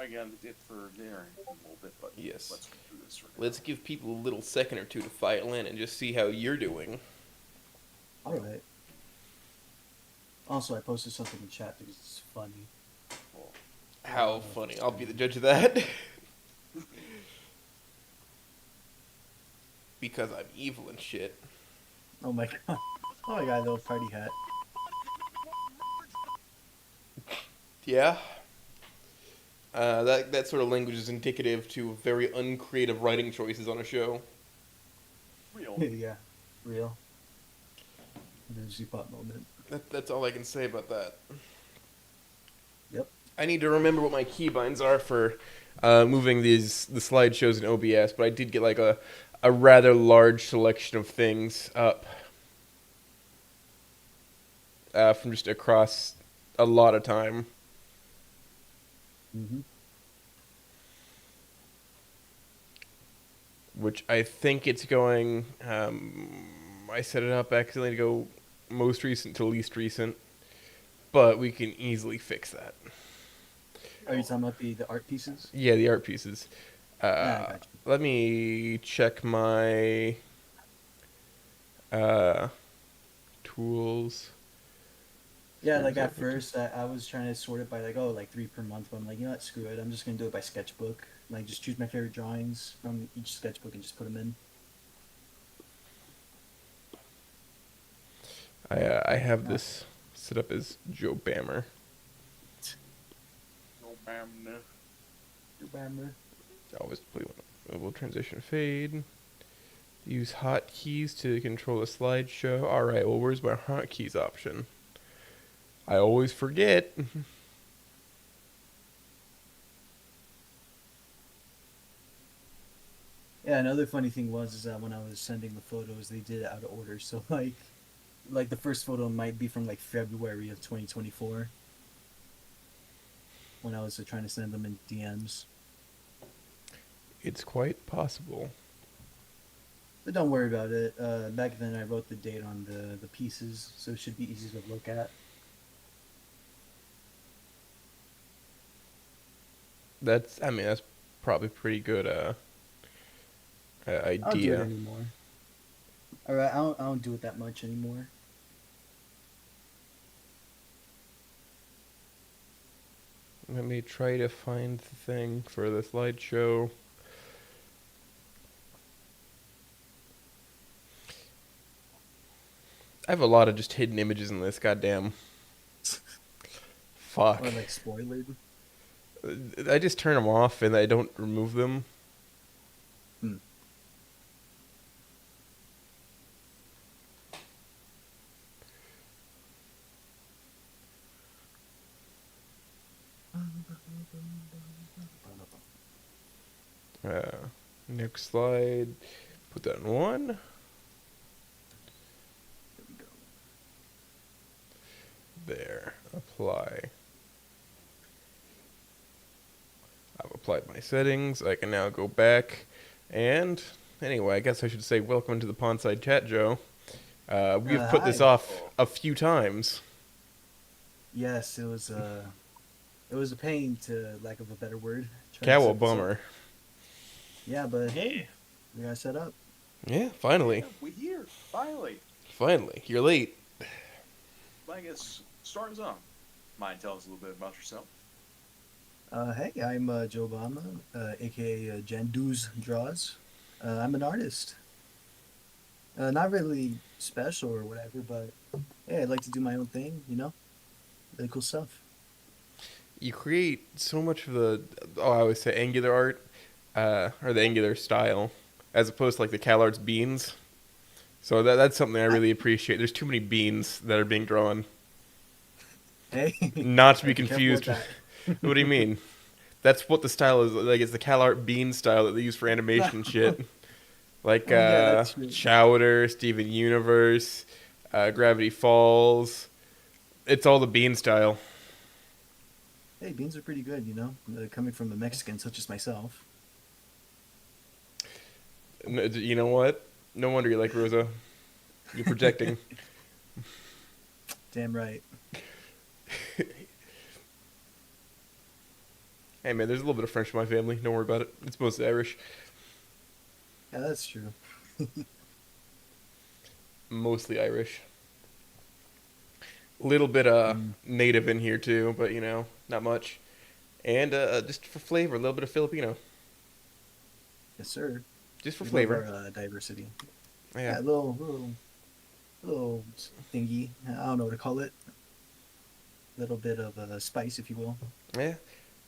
I got it for dinner in a little bit, but Yes. let's do this right now. Let's give people a little second or two to file in and just see how you're doing. All right. Also, I posted something in chat because it's funny. Well, I don't How know if funny. it's I'll gonna be the be. judge of that. Because I'm evil and shit. Oh my god. Oh my god, little party hat. Yeah. That sort of language is indicative to very uncreative writing choices on a show. real. Yeah, real. Energy pop moment. That's all I can say about that. Yep. I need to remember what my keybinds are for moving the slideshows in OBS, but I did get like a rather large selection of things up from just across a lot of time. Mm-hmm. Which I think it's going. I set it up accidentally to go most recent to least recent, but we can easily fix that. Are you talking about the art pieces? Yeah, the art pieces. Yeah, I got you. Let me check my uh, tools. Yeah, Screw like this at up. first I was trying to sort it by like, oh, like 3 per month, but I'm like, you know what, screw it. I'm just gonna do it by sketchbook. Like just choose my favorite drawings from each sketchbook and just put them in. I have Not this set up as Joe Bammer. No, bam, no. your bammer. Always play one. We'll transition fade. Use hotkeys to control the slideshow. Alright, well, where's my hotkeys option? I always forget. Yeah, another funny thing was is that when I was sending the photos, they did it out of order. So like the first photo might be from like February of 2024 when I was trying to send them in DMs. It's quite possible. But don't worry about it. Back then I wrote the date on the pieces, so it should be easy to look at. That's probably pretty good I don't do it idea. anymore. All right, I don't do it that much anymore. Let me try to find the thing for the slideshow. I have a lot of just hidden images in this. Goddamn. Fuck. Or like spoilered. I just turn them off and I don't remove them. Hmm. Uh, Next slide. Put that in one. There we go. There. Apply. I've applied my settings. I can now go back. And anyway, I guess I should say welcome to the Pondside chat, Joe. We've put this Hi. off a few times. Yes, it was a pain to lack of a better word. Trying to Cow set this up. bummer. Yeah, but hey, we got set up. Yeah, finally. Yeah, we here. Finally. Finally. You're late. I guess start us on. Mind tell us a little bit about yourself. Hey, I'm Joe Obama, aka Jen Doos Draws. I'm an artist. Not really special or whatever, but hey, I like to do my own thing, you know? Really cool stuff. You create so much of the, I always say angular art, or the angular style, as opposed to like the CalArts beans. So that's something I really appreciate. There's too many beans that are being drawn. Hey, Not to be be careful with confused. that. What do you mean? That's what the style is. Like, it's the CalArt bean style that they use for animation shit. Like Well, yeah, that's true. Chowder, Steven Universe, Gravity Falls. It's all the bean style. Hey, beans are pretty good, you know? Coming from a Mexican such as myself. You know what? No wonder you like Rosa. You're projecting. Damn right. Hey man, there's a little bit of French in my family. Don't worry about it. It's mostly Irish. Yeah, that's true. Mostly Irish. Little bit Mm, native in here too, but not much. And just for flavor, a little bit of Filipino, yes, sir. just for We love flavor. our diversity. Yeah, Yeah, little thingy. I don't know what to call it. Little bit of spice, if you will. yeah.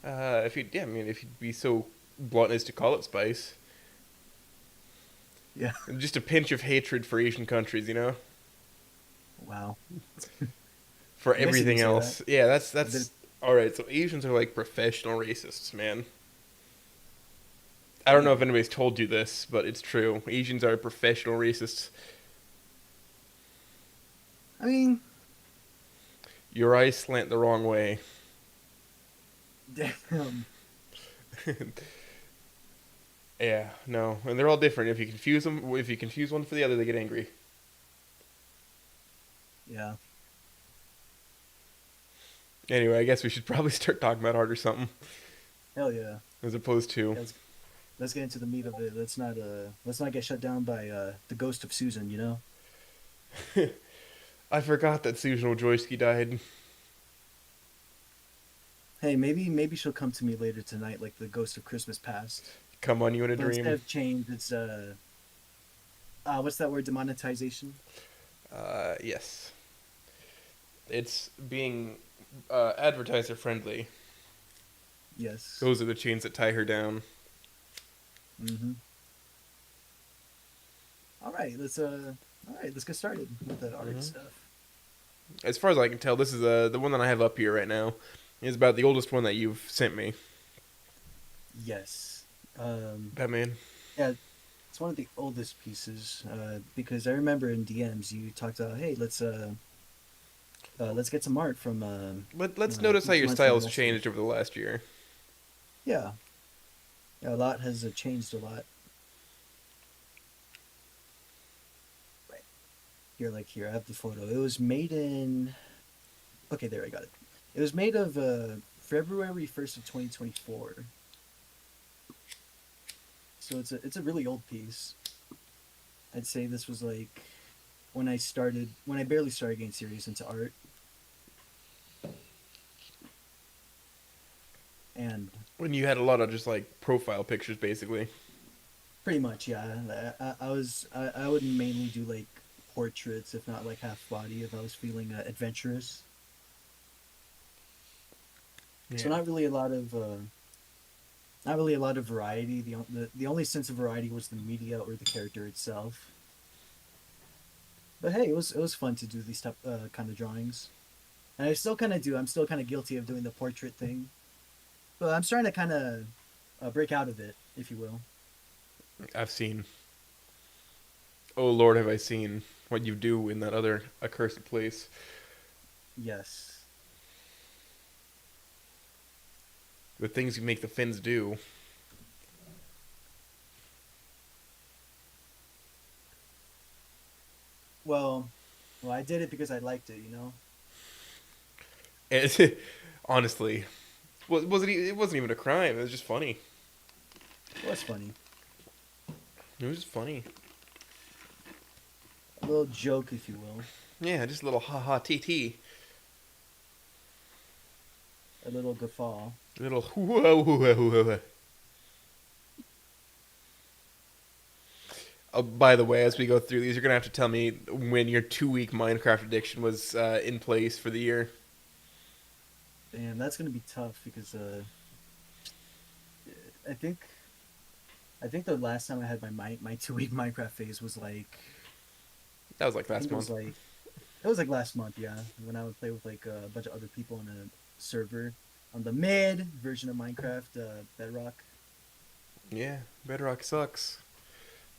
I mean, if you'd be so blunt as to call it spice, Yeah. just a pinch of hatred for Asian countries. Wow. For I guess you can everything say that. else. Yeah, A bit. that's all right. So Asians are like professional racists, man. I don't know if anybody's told you this, but it's true. Asians are professional racists. I mean, Your eyes slant the wrong way. damn. Yeah, no, and they're all different. If you confuse one for the other, they get angry. Yeah. Anyway, I guess we should probably start talking about art or something, Hell yeah. as opposed to. Yeah, let's get into the meat of it. Let's not get shut down by the ghost of Susan. You know. I forgot that Susan Wojcicki died. Hey, maybe she'll come to me later tonight, like the ghost of Christmas past. Come on, you in a But instead dream. of change, it's what's that word? Demonetization. Yes, it's being advertiser friendly. Yes. Those are the chains that tie her down. Mm-hmm. All right, let's get started with the art Mhm. stuff. As far as I can tell, this is the one that I have up here right now. Is about the oldest one that you've sent me. Yes. Batman. Yeah, it's one of the oldest pieces because I remember in DMs you talked about, hey, let's get some art from But let's notice how your months from style's yesterday. changed over the last year. Yeah, yeah, a lot has changed a lot. Right here, like here, I have the photo. It was made in. Okay, there I got it. It was made of February 1st of 2024. So it's a really old piece. I'd say this was like when I barely started getting serious into art, and When you had a lot of just like profile pictures, basically. pretty much, yeah. I would mainly do like portraits, if not like half body, if I was feeling adventurous. So Yeah. not really a lot of variety. The only sense of variety was the media or the character itself. But hey, it was fun to do these type kind of drawings, and I still kind of do. I'm still kind of guilty of doing the portrait thing, but I'm starting to kind of break out of it, if you will. I've seen. Oh Lord, have I seen what you do in that other accursed place? Yes. The things you make the Finns do. Well, I did it because I liked it. You know. And honestly, it wasn't even a crime. It was just funny. It was funny. It was just funny. A little joke, if you will. Yeah, just a little ha ha TT. A little guffaw. A little whoa whoa whoa whoa. By the way, as we go through these, you're gonna have to tell me when your 2 week Minecraft addiction was in place for the year. Damn, that's gonna be tough because I think the last time I had my 2 week Minecraft phase was like That was like I last think month. it was like last month, yeah, when I would play with like a bunch of other people on a server on the mid version of Minecraft, Bedrock. Yeah, Bedrock sucks.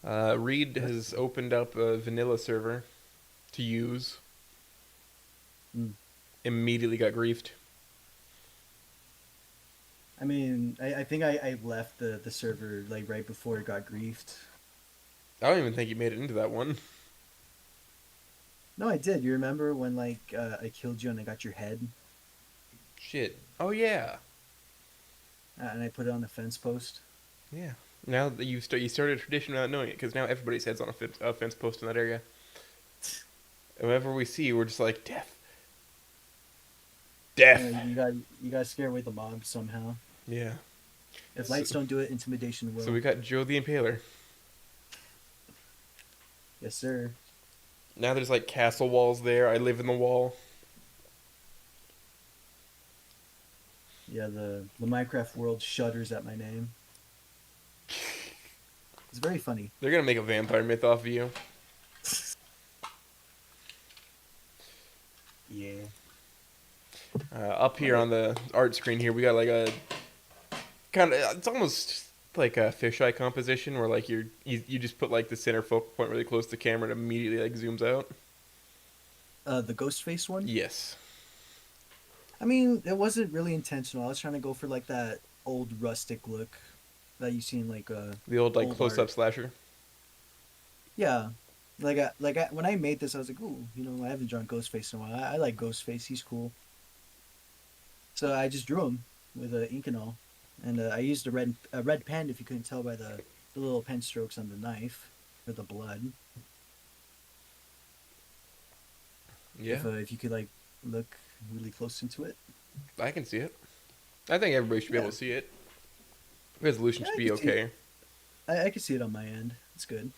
Reed That's has opened up a vanilla server to use. mm. Immediately got griefed. I mean, I think I left the server like right before it got griefed. I don't even think he made it into that one. No, I did. You remember when like I killed you and I got your head? Shit. Oh yeah. and I put it on the fence post. Yeah. Now that you started a tradition without knowing it, because now everybody's head's on a fence post in that area. Whoever we see, we're just like death, death. You got to scare away the mob somehow. Yeah. If So, lights don't do it, intimidation so will. we got Joe the Impaler. Yes, sir. Now there's like castle walls there. I live in the wall. Yeah, the Minecraft world shudders at my name. It's very funny. They're gonna make a vampire myth off of you. Yeah. Up here on the art screen here, we got like a kind of. It's almost like a fisheye composition where like you just put like the center focal point really close to the camera and immediately like zooms out. The ghost face one. Yes. I mean, it wasn't really intentional. I was trying to go for like that old rustic look that you see in like The old like old close up art. slasher. Yeah, when I made this, I was like, ooh, I haven't drawn Ghostface in a while. I like Ghostface. He's cool. So I just drew him with ink and all, and I used a red pen if you couldn't tell by the little pen strokes on the knife for the blood. Yeah, If you could like look really close into it. I can see it. I think everybody should be Yeah, able to see it. Resolution yeah, should I be can see it. okay. I can see it on my end. It's good.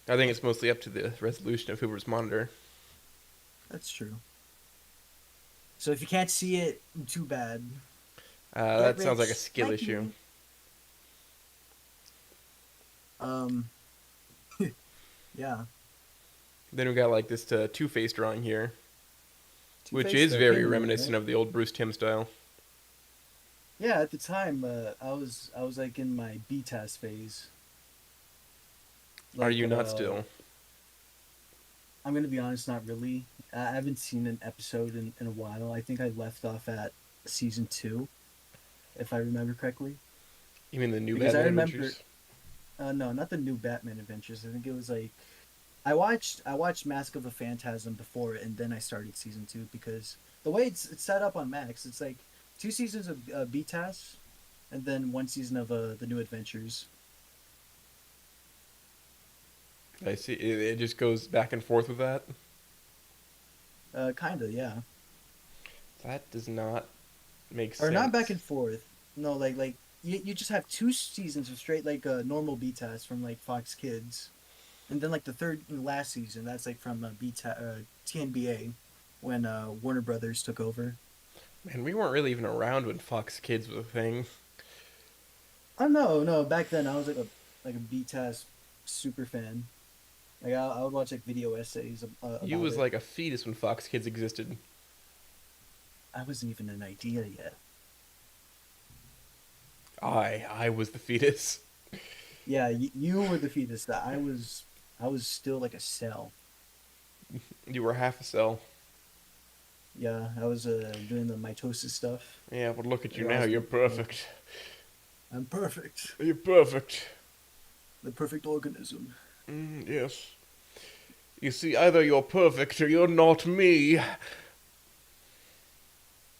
I think it's mostly up to the resolution of whoever's monitor. That's true. So if you can't see it, too bad. Get That sounds like a rich skill like issue. me. Um, yeah. Then we got like this Two-Face drawing here, which Two-Face, is the very penguin, reminiscent right? of the old Bruce Timm style. Yeah, at the time, I was like in my BTAS phase. Are Like, you not still? I'm gonna be honest, not really. I haven't seen an episode in a while. I think I left off at season 2, if I remember correctly. You mean the new Because I Batman remember, Adventures? no, not the new Batman Adventures. I think it was like I watched Mask of a Phantasm before, and then I started season 2 because the way it's set up on Max, it's like 2 seasons of BTAS, and then 1 season of the new Adventures. I see. It just goes back and forth with that. Kinda, yeah. That does not make Or not back sense. and forth. No, like you just have 2 seasons of straight like normal BTAS from like Fox Kids, and then like the third and last season that's like from TNBA when Warner Brothers took over. Man, we weren't really even around when Fox Kids was a thing. Oh no, back then I was like a BTAS super fan. Like I would watch like video essays You about was it. like a fetus when Fox Kids existed. I wasn't even an idea yet. I was the fetus. Yeah, you were the fetus. That I was still like a cell. You were half a cell. Yeah, I was doing the mitosis stuff. Yeah, but look at you Like, I now. was You're perfect. I'm perfect. You're perfect. The perfect organism. Yes. You see, either you're perfect or you're not me.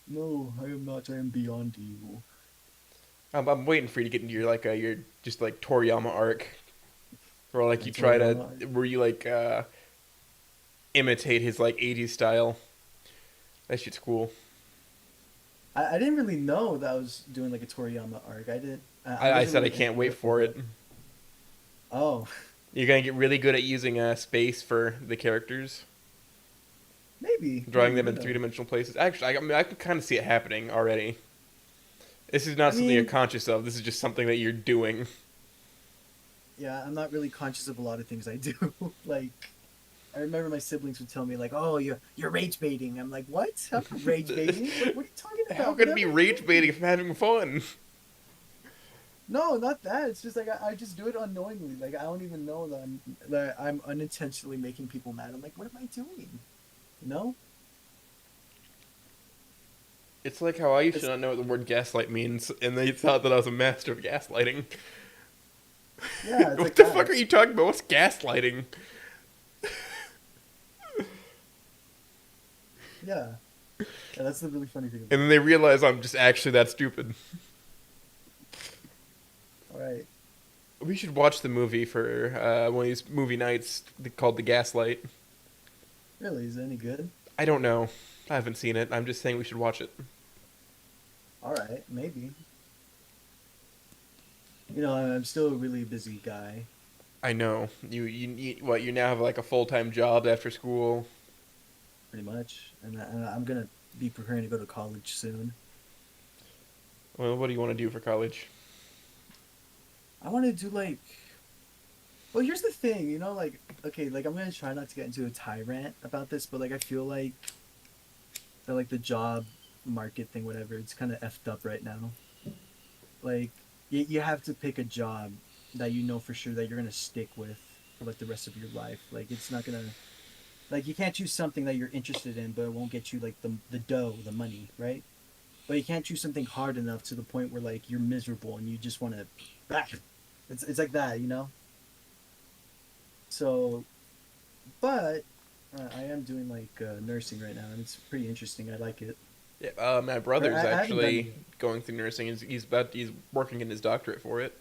No, I am not. I am beyond evil. I'm waiting for you to get into your just like Toriyama arc, where like you That's try to Toriyama. where you like imitate his like '80s style. That shit's cool. I didn't really know that I was doing like a Toriyama arc. I didn't. I I wasn't said I really can't wait into for it. Oh, You're gonna get really good at using space for the characters, drawing maybe them who in knows? three-dimensional places. Actually, I mean, I can kind of see it happening already. This is I not something you're mean, conscious of. This is just something that you're doing. yeah, I'm not really conscious of a lot of things I do. Like, I remember my siblings would tell me like, "Oh, you're rage baiting." I'm like, "What? I'm not rage baiting. What are you talking How about? could What it am be I rage baiting doing?" if I'm having fun? No, not that. It's just like I just do it unknowingly. Like I don't even know that I'm unintentionally making people mad. I'm like, what am I doing? No, It's like how I used to it's not know what the word gaslight means, and they thought that I was a master of gaslighting. yeah, it's What like the fuck that. are you talking about? What's gaslighting? Yeah, yeah. That's the really funny thing And about then it. they realize I'm just actually that stupid. right. We should watch the movie for one of these movie nights called The Gaslight. Really, is it any good? I don't know. I haven't seen it. I'm just saying we should watch it. All right, maybe. You know, I'm still a really busy guy, I know. You what? You now have like a full time job after school. pretty much, and I'm gonna be preparing to go to college soon. Well, what do you want to do for college? I want to do like, well, here's the thing, you know, like, okay, like I'm gonna try not to get into a tyrant about this, but like I feel like the job market thing, whatever, it's kind of effed up right now. Like, you have to pick a job that you know for sure that you're gonna stick with for like the rest of your life. Like, it's not gonna like you can't choose something that you're interested in, but it won't get you like the dough, the money, right? But you can't choose something hard enough to the point where like you're miserable and you just want to, it's like that, you know. So, but I am doing like nursing right now, and it's pretty interesting. I like it. Yeah, my Or brother's I haven't done actually it. going through nursing. He's working in his doctorate for it.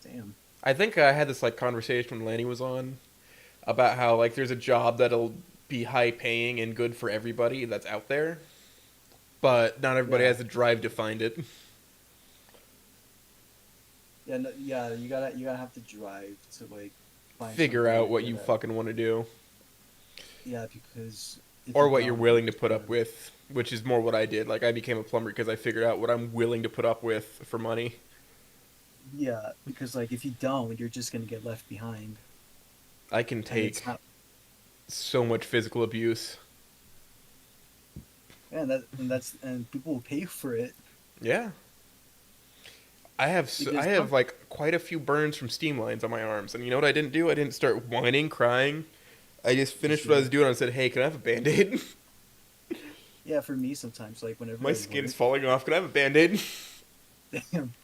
Damn. I think I had this like conversation when Lanny was on about how like there's a job that'll be high paying and good for everybody that's out there, but not everybody Yeah. has the drive to find it. Yeah. No, yeah. You gotta have to drive to like find Figure something out you're what good you at. fucking want to do, Yeah, because if or you what you're don't, willing you're to just put gonna. up with, which is more what I did. Like I became a plumber because I figured out what I'm willing to put up with for money. Yeah, because like if you don't, you're just gonna get left behind, I can and it's take not. so much physical abuse. Yeah, and people will pay for it Yeah. I because have like quite a few burns from steam lines on my arms, and you know what I didn't do? I didn't start whining, crying. I just just finished what I was doing and said, "Hey, can I have a band-aid? yeah. For me, sometimes like whenever My I skin's work, falling off. Can I have a band-aid?" damn.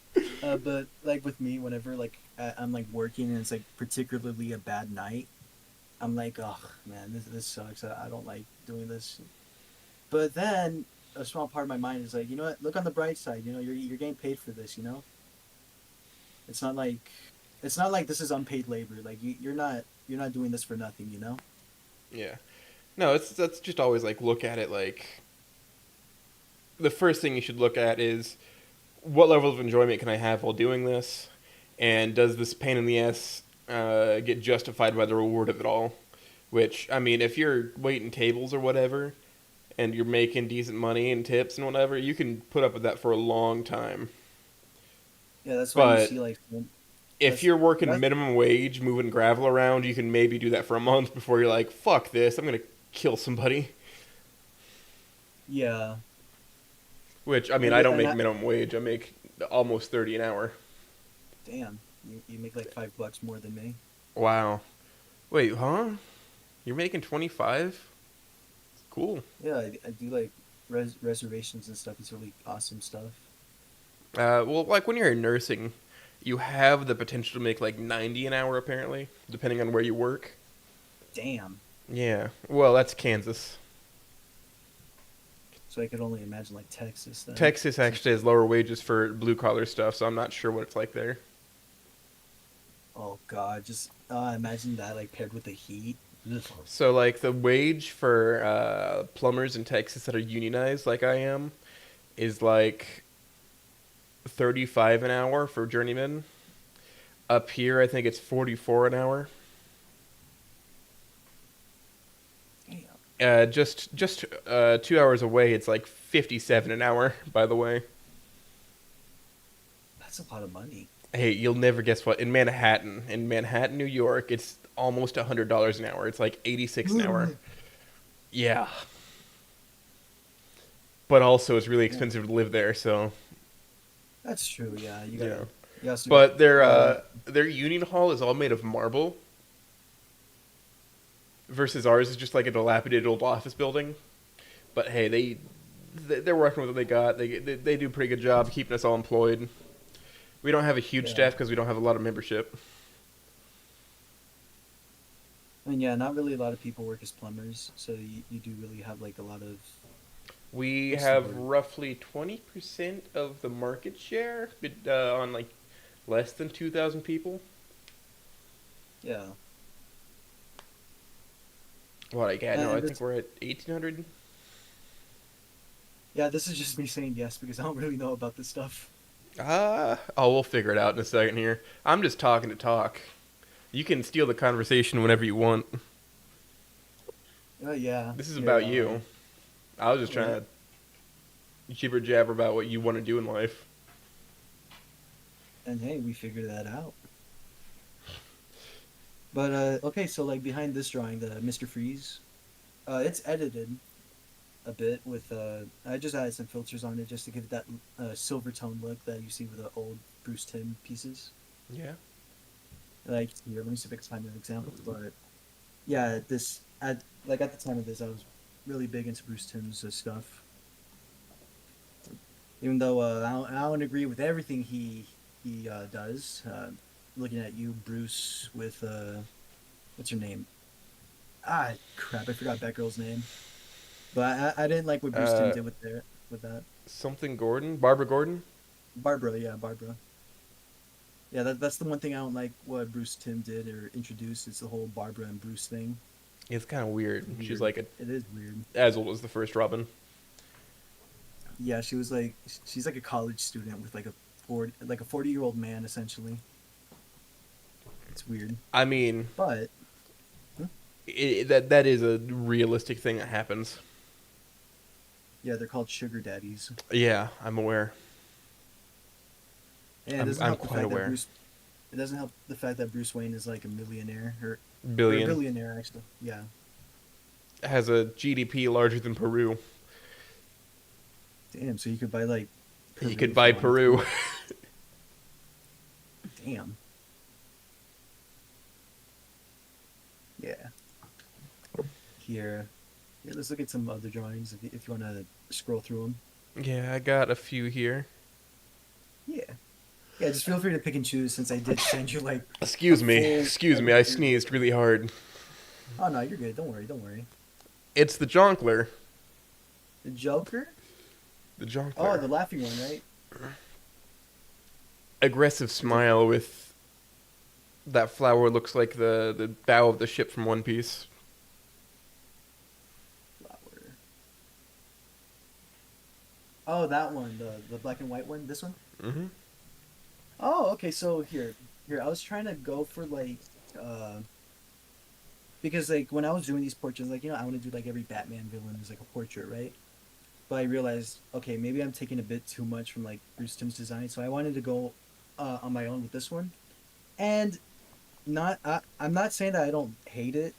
But like with me, whenever like I'm like working and it's like particularly a bad night, I'm like, oh man, this sucks. I don't like doing this. But then a small part of my mind is like, you know what? Look on the bright side. You know, you're getting paid for this. You know, it's not like this is unpaid labor. Like you're not doing this for nothing. You know? Yeah. No, it's that's just always like look at it like the first thing you should look at is what level of enjoyment can I have while doing this, and does this pain in the ass get justified by the reward of it all? Which I mean, if you're waiting tables or whatever, and you're making decent money and tips and whatever, you can put up with that for a long time. Yeah, that's why you But see like if that's you're working that's minimum wage, moving gravel around, you can maybe do that for a month before you're like, fuck this, I'm gonna kill somebody. yeah. Which, I mean, I don't And make minimum wage, I make almost 30 an hour. damn, you make like $5 more than me. Wow. Wait, huh? You're making 25? Cool. Yeah, I do like reservations and stuff. It's really awesome stuff. Well, like when you're in nursing, you have the potential to make like 90 an hour apparently, depending on where you work. Damn. Yeah. Well, that's Kansas. So I could only imagine like Texas then. Texas actually has lower wages for blue collar stuff, so I'm not sure what it's like there. Oh God, just imagine that like paired with the heat. Ugh. So, like, the wage for plumbers in Texas that are unionized, like I am, is like 35 an hour for journeymen. Up here, I think it's 44 an hour. Damn, Just 2 hours away, it's like 57 an hour. By the way, that's a lot of money. hey, you'll never guess what in Manhattan, New York, it's almost $100 an hour. It's like 86 an hour. Yeah, but also it's really Yeah, expensive to live there. So that's true. Yeah, you yeah. gotta. You also, But uh, their union hall is all made of marble, versus ours is just like a dilapidated old office building. But hey, they're working with what they got. They do a pretty good job keeping us all employed. We don't have a huge yeah. staff because we don't have a lot of membership. I mean, yeah, not really a lot of people work as plumbers, so you do really have like a lot of We what's the have word? roughly 20% of the market share on like Less than 2,000 people? Yeah. Well, like, yeah, no, I And think this, we're at 1,800. yeah, this is just me saying yes because I don't really know about this stuff. Oh, we'll figure it out in a second here. I'm just talking to talk. You can steal the conversation whenever you want. Yeah. This is Here, about you. I was just all right. trying to jibber jabber about what you want to do in life. And hey, we figured that out. But okay, so like behind this drawing, the Mr. Freeze, it's edited a bit with I just added some filters on it just to give it that silver tone look that you see with the old Bruce Timm pieces. Yeah. Like here, let me see if I can find an example. But yeah, this at like at the time of this, I was really big into Bruce Timm's stuff. Even though I don't agree with everything he does. Looking at you, Bruce, with what's her name? Ah, crap, I forgot Batgirl's name. But I didn't like what Bruce Timm Uh, did with that. something Gordon? Barbara Gordon? Barbara, yeah, Barbara. Yeah, that's the one thing I don't like what Bruce Timm did or introduced. It's the whole Barbara and Bruce thing. It's kind of weird. It's She's weird. like It is weird. as old as the first Robin. Yeah, she was like she's like a college student with like a 40-year-old man essentially. It's weird. I mean, But that is a realistic thing that happens. yeah, they're called sugar daddies. Yeah, I'm aware. And it I'm doesn't I'm help the quite fact that aware. Bruce it doesn't help the fact that Bruce Wayne is like a millionaire or a Billion billionaire actually. Yeah. has a GDP larger than Peru. Damn, so you could buy like He Peru could if you buy wanted Peru. to. Damn. Yeah. Here. Yeah, let's look at some other drawings if you want to scroll through them. Yeah, I got a few here. Yeah. Yeah, just feel free to pick and choose since I did send you like a Excuse me. full Excuse me. I sneezed really hard. Oh no, you're good. Don't worry, don't worry. It's the Jonkler. The Joker? The Oh, Jonkler. the laughing one, right? Aggressive smile with that flower looks like the bow of the ship from One Piece. Flower. Oh, that one, the black and white one. This one. Mm-hmm. Oh, okay. So here. I was trying to go for like, uh, because like when I was doing these portraits, like I want to do like every Batman villain is like a portrait, right? But I realized, okay, maybe I'm taking a bit too much from like Bruce Timm's design, so I wanted to go on my own with this one. And I'm not saying that I don't hate it.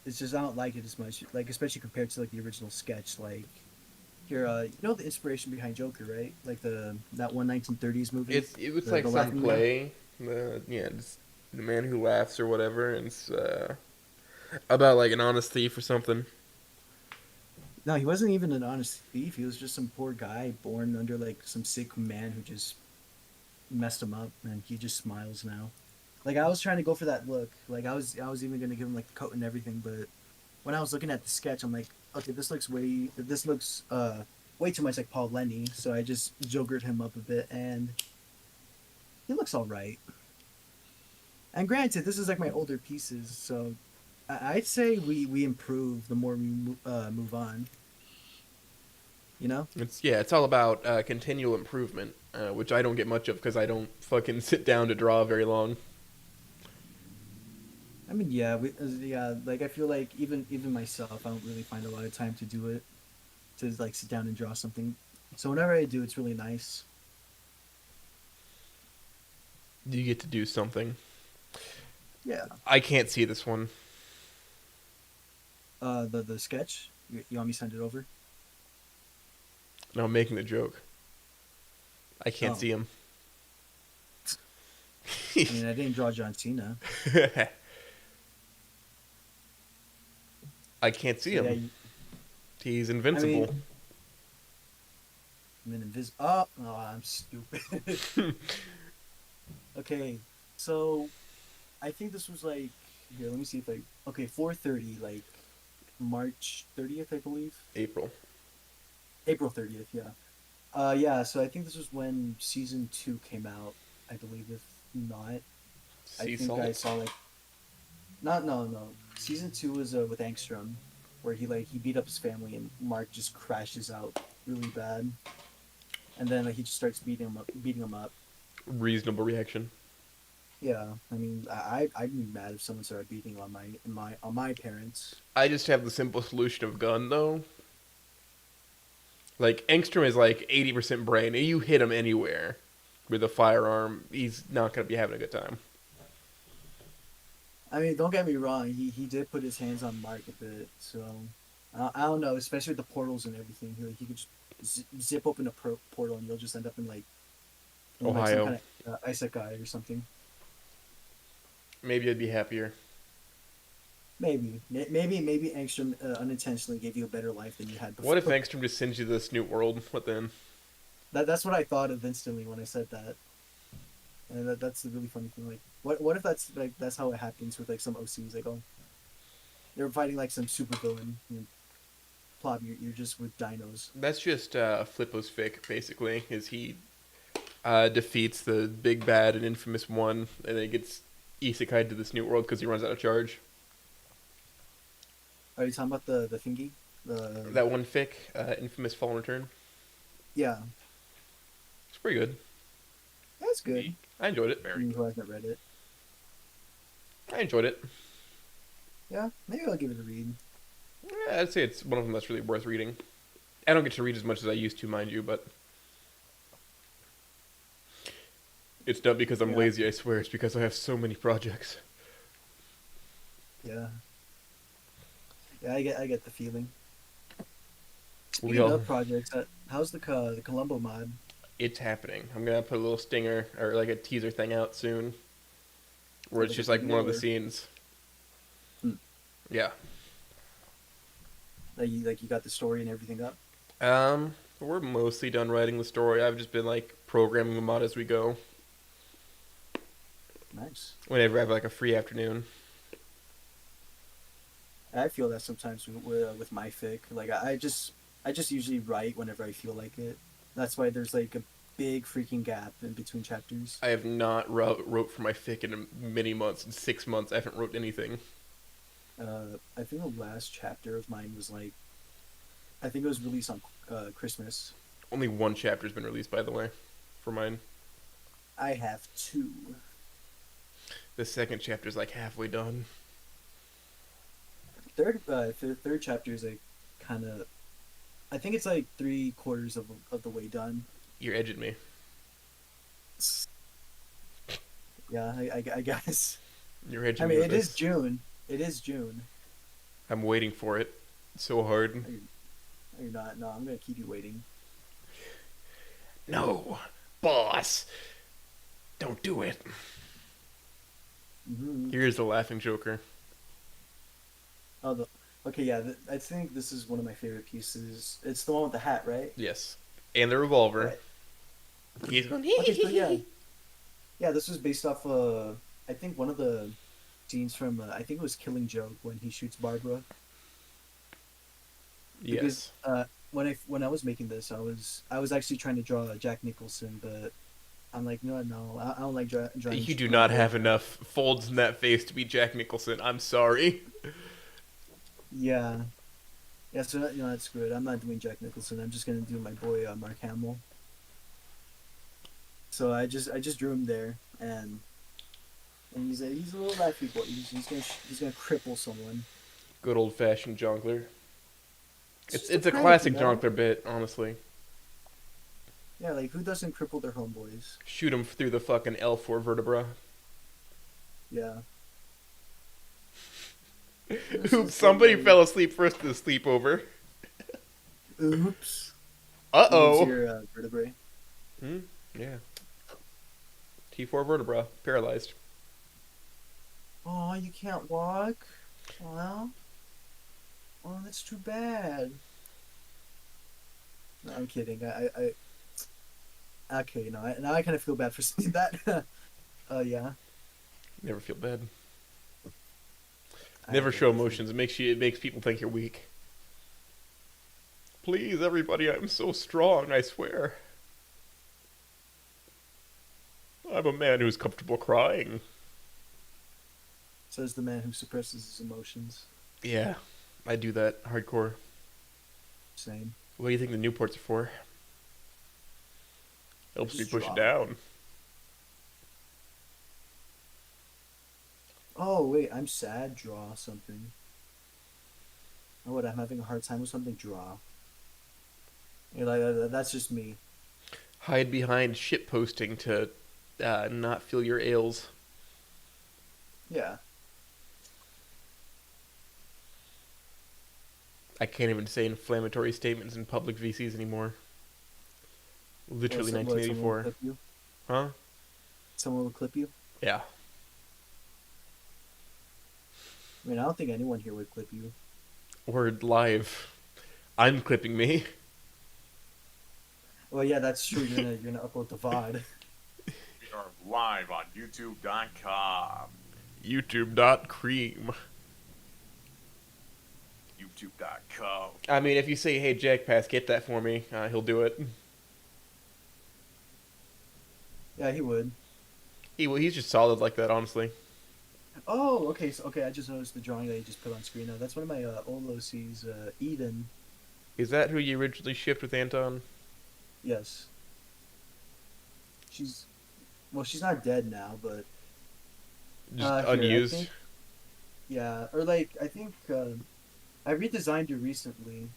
It's just I don't like it as much, like especially compared to like the original sketch. Like here, you know the inspiration behind Joker, right? Like that one 1930s movie, It was the like some Laughing Man. play. Just the man who laughs or whatever, and it's about like an honest thief or something. No, he wasn't even an honest thief. He was just some poor guy born under like some sick man who just messed him up, and he just smiles now. Like I was trying to go for that look. Like I was even gonna give him like the coat and everything, but when I was looking at the sketch, I'm like, okay, this looks way too much like Paul Lenny. So I just jokered him up a bit, and he looks all right. And granted, this is like my older pieces, so I'd say we improve the more we move on. You know? It's all about continual improvement, which I don't get much of because I don't fucking sit down to draw very long. I mean, yeah, yeah. Like I feel like even myself, I don't really find a lot of time to do it, to like sit down and draw something. So whenever I do, it's really nice. You get to do something. Yeah. I can't see this one. The sketch. You want me to send it over? No, I'm making the joke. I can't Oh, see him. I mean, I didn't draw John Cena. I can't see So yeah, him. He's I invincible. mean, I'm an Oh, no, I'm stupid. Okay, so I think this was like here. Let me see if I okay 4:30, like March 30th, I believe. April. April 30th, yeah. Yeah, so I think this was when season 2 came out, I believe, not. I Sea think I salt. saw like not no no. Season 2 was with Angstrom, where he beat up his family and Mark just crashes out really bad, and then he just starts beating him up. Reasonable reaction. Yeah, I mean, I'd be mad if someone started beating on my parents. I just have the simple solution of gun though. Like Engstrom is like 80% brain. You hit him anywhere with a firearm, he's not gonna be having a good time. I mean, don't get me wrong, he did put his hands on Mark a bit, so I don't know, especially with the portals and everything. He could just zip open a portal and you'll just end up in like some Ohio. kind of isekai or something. Maybe I'd be happier. Maybe Angstrom unintentionally gave you a better life than you had What if before. Engstrom just sends you to this new world? What then? That's what I thought of instantly when I said that. And that's the really funny thing. Like, what if that's like that's how it happens with like some OCs? Like, oh, they're fighting like some super villain. And plop, you're just with dinos. That's just Flippo's fic, basically. Is he defeats the big bad and infamous one, and then gets isekai to this new world because he runs out of charge. Are you talking about the thingy? The That one fic, infamous Fallen Return. yeah, It's pretty good. that's good. Me? I enjoyed it. Very You good. who hasn't read it? I enjoyed it. Yeah, maybe I'll give it a read. Yeah, I'd say it's one of them that's really worth reading. I don't get to read as much as I used to, mind you, but it's not because I'm Yeah, lazy, I swear. It's because I have so many projects. yeah, yeah. I get the feeling. We Speaking all, of projects, how's the Columbo mod? it's happening. I'm gonna put a little stinger or like a teaser thing out soon, where it's Like a just like video one of the or scenes. Hmm. Yeah. Like you got the story and everything up? We're mostly done writing the story. I've just been like programming the mod as we go. Nice. Whenever I have like a free afternoon. I feel that sometimes with my fic. Like I just usually write whenever I feel like it. That's why there's like a big freaking gap in between chapters. I have not wrote for my fic in many months. In 6 months, I haven't wrote anything. I think the last chapter of mine was like I think it was released on Christmas. Only one chapter's been released, by the way, for mine. I have two. The second chapter's like halfway done. Third chapter is like kind of. I think it's like 3/4 of the way done. You're edging me. Yeah, I guess. You're edging I me mean, with it is this. June. It is June. I'm waiting for it so hard. Are you, are you not? No, I'm gonna keep you waiting. No, boss, don't do it. Hmm. Here's the laughing Joker. Oh, okay, yeah. I think this is one of my favorite pieces. It's the one with the hat, right? Yes, and the revolver. Right. He's going. Okay, so yeah, yeah. This was based off. I think one of the scenes from. I think it was Killing Joke when he shoots Barbara. Because Yes. when I was making this, I was actually trying to draw Jack Nicholson, but I'm like, no, I don't like drawing. You do not have enough folds in that face to be Jack Nicholson. I'm sorry. Yeah, yeah. So that's good. I'm not doing Jack Nicholson. I'm just gonna do my boy Mark Hamill. So I just drew him there, and he's a little laughy boy. He's gonna cripple someone. Good old fashioned jongleur. Just It's a prank, classic you know? jongleur bit, honestly. Yeah, like who doesn't cripple their homeboys? Shoot him through the fucking L4 vertebra. Yeah. This Oops, is somebody so fell asleep first at the sleepover. Oops. Uh Moves oh. your vertebrae. Yeah. T4 vertebra, paralyzed. Oh, you can't walk. Well, that's too bad. No, I'm kidding. Okay. No, now I kind of feel bad for saying that. Yeah. Never feel bad. I Never get show this. emotions. It makes people think you're weak. Please, everybody, I'm so strong, I swear. I'm a man who's comfortable crying. Says the man who suppresses his emotions. Yeah, I do that hardcore. Same. What do you think the Newports are for? Helps me Just push it draw. down. Oh wait, I'm sad. Draw something. Oh, what? I'm having a hard time with something. Draw. You're like that's just me. Hide behind shit posting to not feel your ails. Yeah. I can't even say inflammatory statements in public VCs anymon Literally What? Someone will 1984. clip you. Huh? Someone will clip you. Yeah. I mean, I don't think anyone here would clip you. Word live. I'm clipping me. Well, yeah, that's true. You're gonna upload the VOD. We are live on YouTube.com. YouTube.cream. YouTube.com. I mean, if you say, hey, Jack Pass, get that for me, he'll do it. Yeah, he would. He's just solid like that, honestly. Oh, okay. So, okay, I just noticed the drawing that you just put on screen. Now that's one of my old OCs, Eden. Is that who you originally shipped with Anton? Yes. She's, well, she's not dead now, but Just here, I unused? think, yeah, or like I think I redesigned her recently,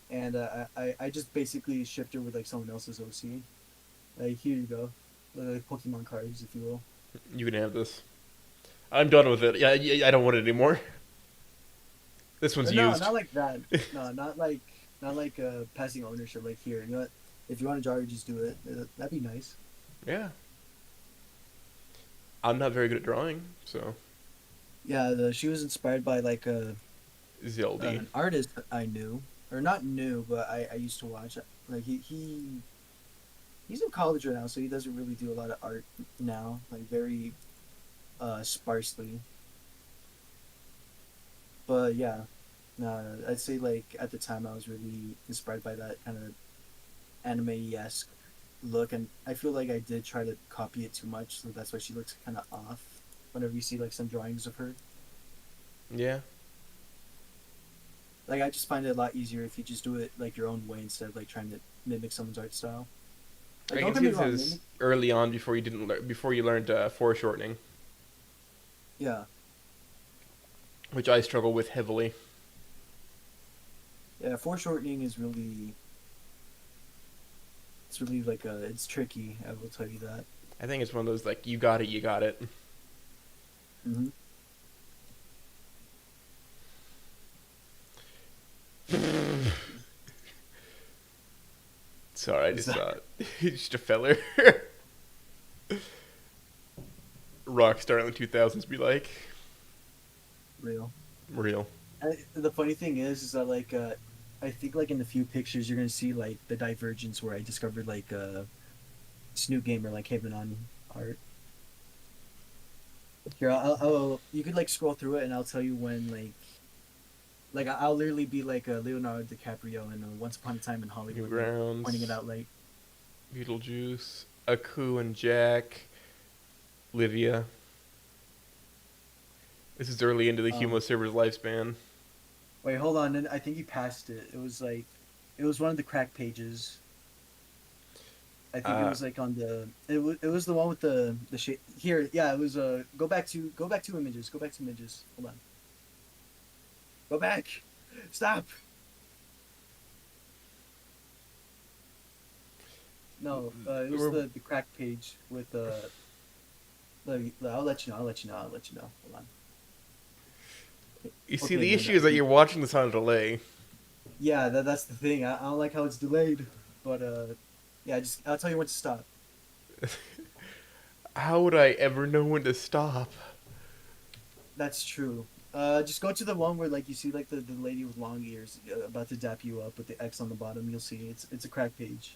and I just basically shipped her with like someone else's OC. Like here you go, like Pokemon cards, if you will. You can have this. I'm done with it. Yeah, I don't want it anymore. This one's No, used. not like that. No, not like passing ownership. Like here, you know what? If you want to draw her, just do it. That'd be nice. Yeah. I'm not very good at drawing, so. Yeah, she was inspired by like Zelda. an artist I knew, or not knew, but I used to watch. Like he's in college right now, so he doesn't really do a lot of art now. Like very sparsely. But yeah, I'd say like at the time I was really inspired by that kind of anime-esque look, and I feel like I did try to copy it too much, so that's why she looks kind of off whenever you see like some drawings of her. Yeah. Like I just find it a lot easier if you just do it like your own way instead of like trying to mimic someone's art style. Like, I don't can get see me this wrong, is early on before you learned foreshortening, yeah, which I struggle with heavily. yeah. Foreshortening is really, it's really like it's tricky. I will tell you that. I think it's one of those like you got it, you got it. Mm-hmm. Sorry, I just saw it. Just a feller. Rockstar in the 2000s be like. Real. Real. The funny thing is that like I think like in the few pictures you're gonna see like the divergence where I discovered like Snoot Gamer like having on art. Here, you could like scroll through it and I'll tell you when like I'll literally be like Leonardo DiCaprio in Once Upon a Time in Hollywood, like, Newgrounds. pointing it out like Beetlejuice. Aku and Jack. Livia. This is early into the Humo server's lifespan. wait, hold on, and I think you passed it. It was one of the crack pages. I think it was like on the it was the one with the shape here. Yeah, it was go back to images. Go back to images. Hold on. Go back. Stop. No, it was the crack page with I'll let you know. Hold on. You see, Okay, the no, issue is that you're watching this on a delay. Yeah, that's the thing. I don't like how it's delayed, but yeah, I'll tell you when to stop. How would I ever know when to stop? That's true. Just go to the one where like you see like the lady with long ears about to dap you up with the X on the bottom. You'll see it's a crack page.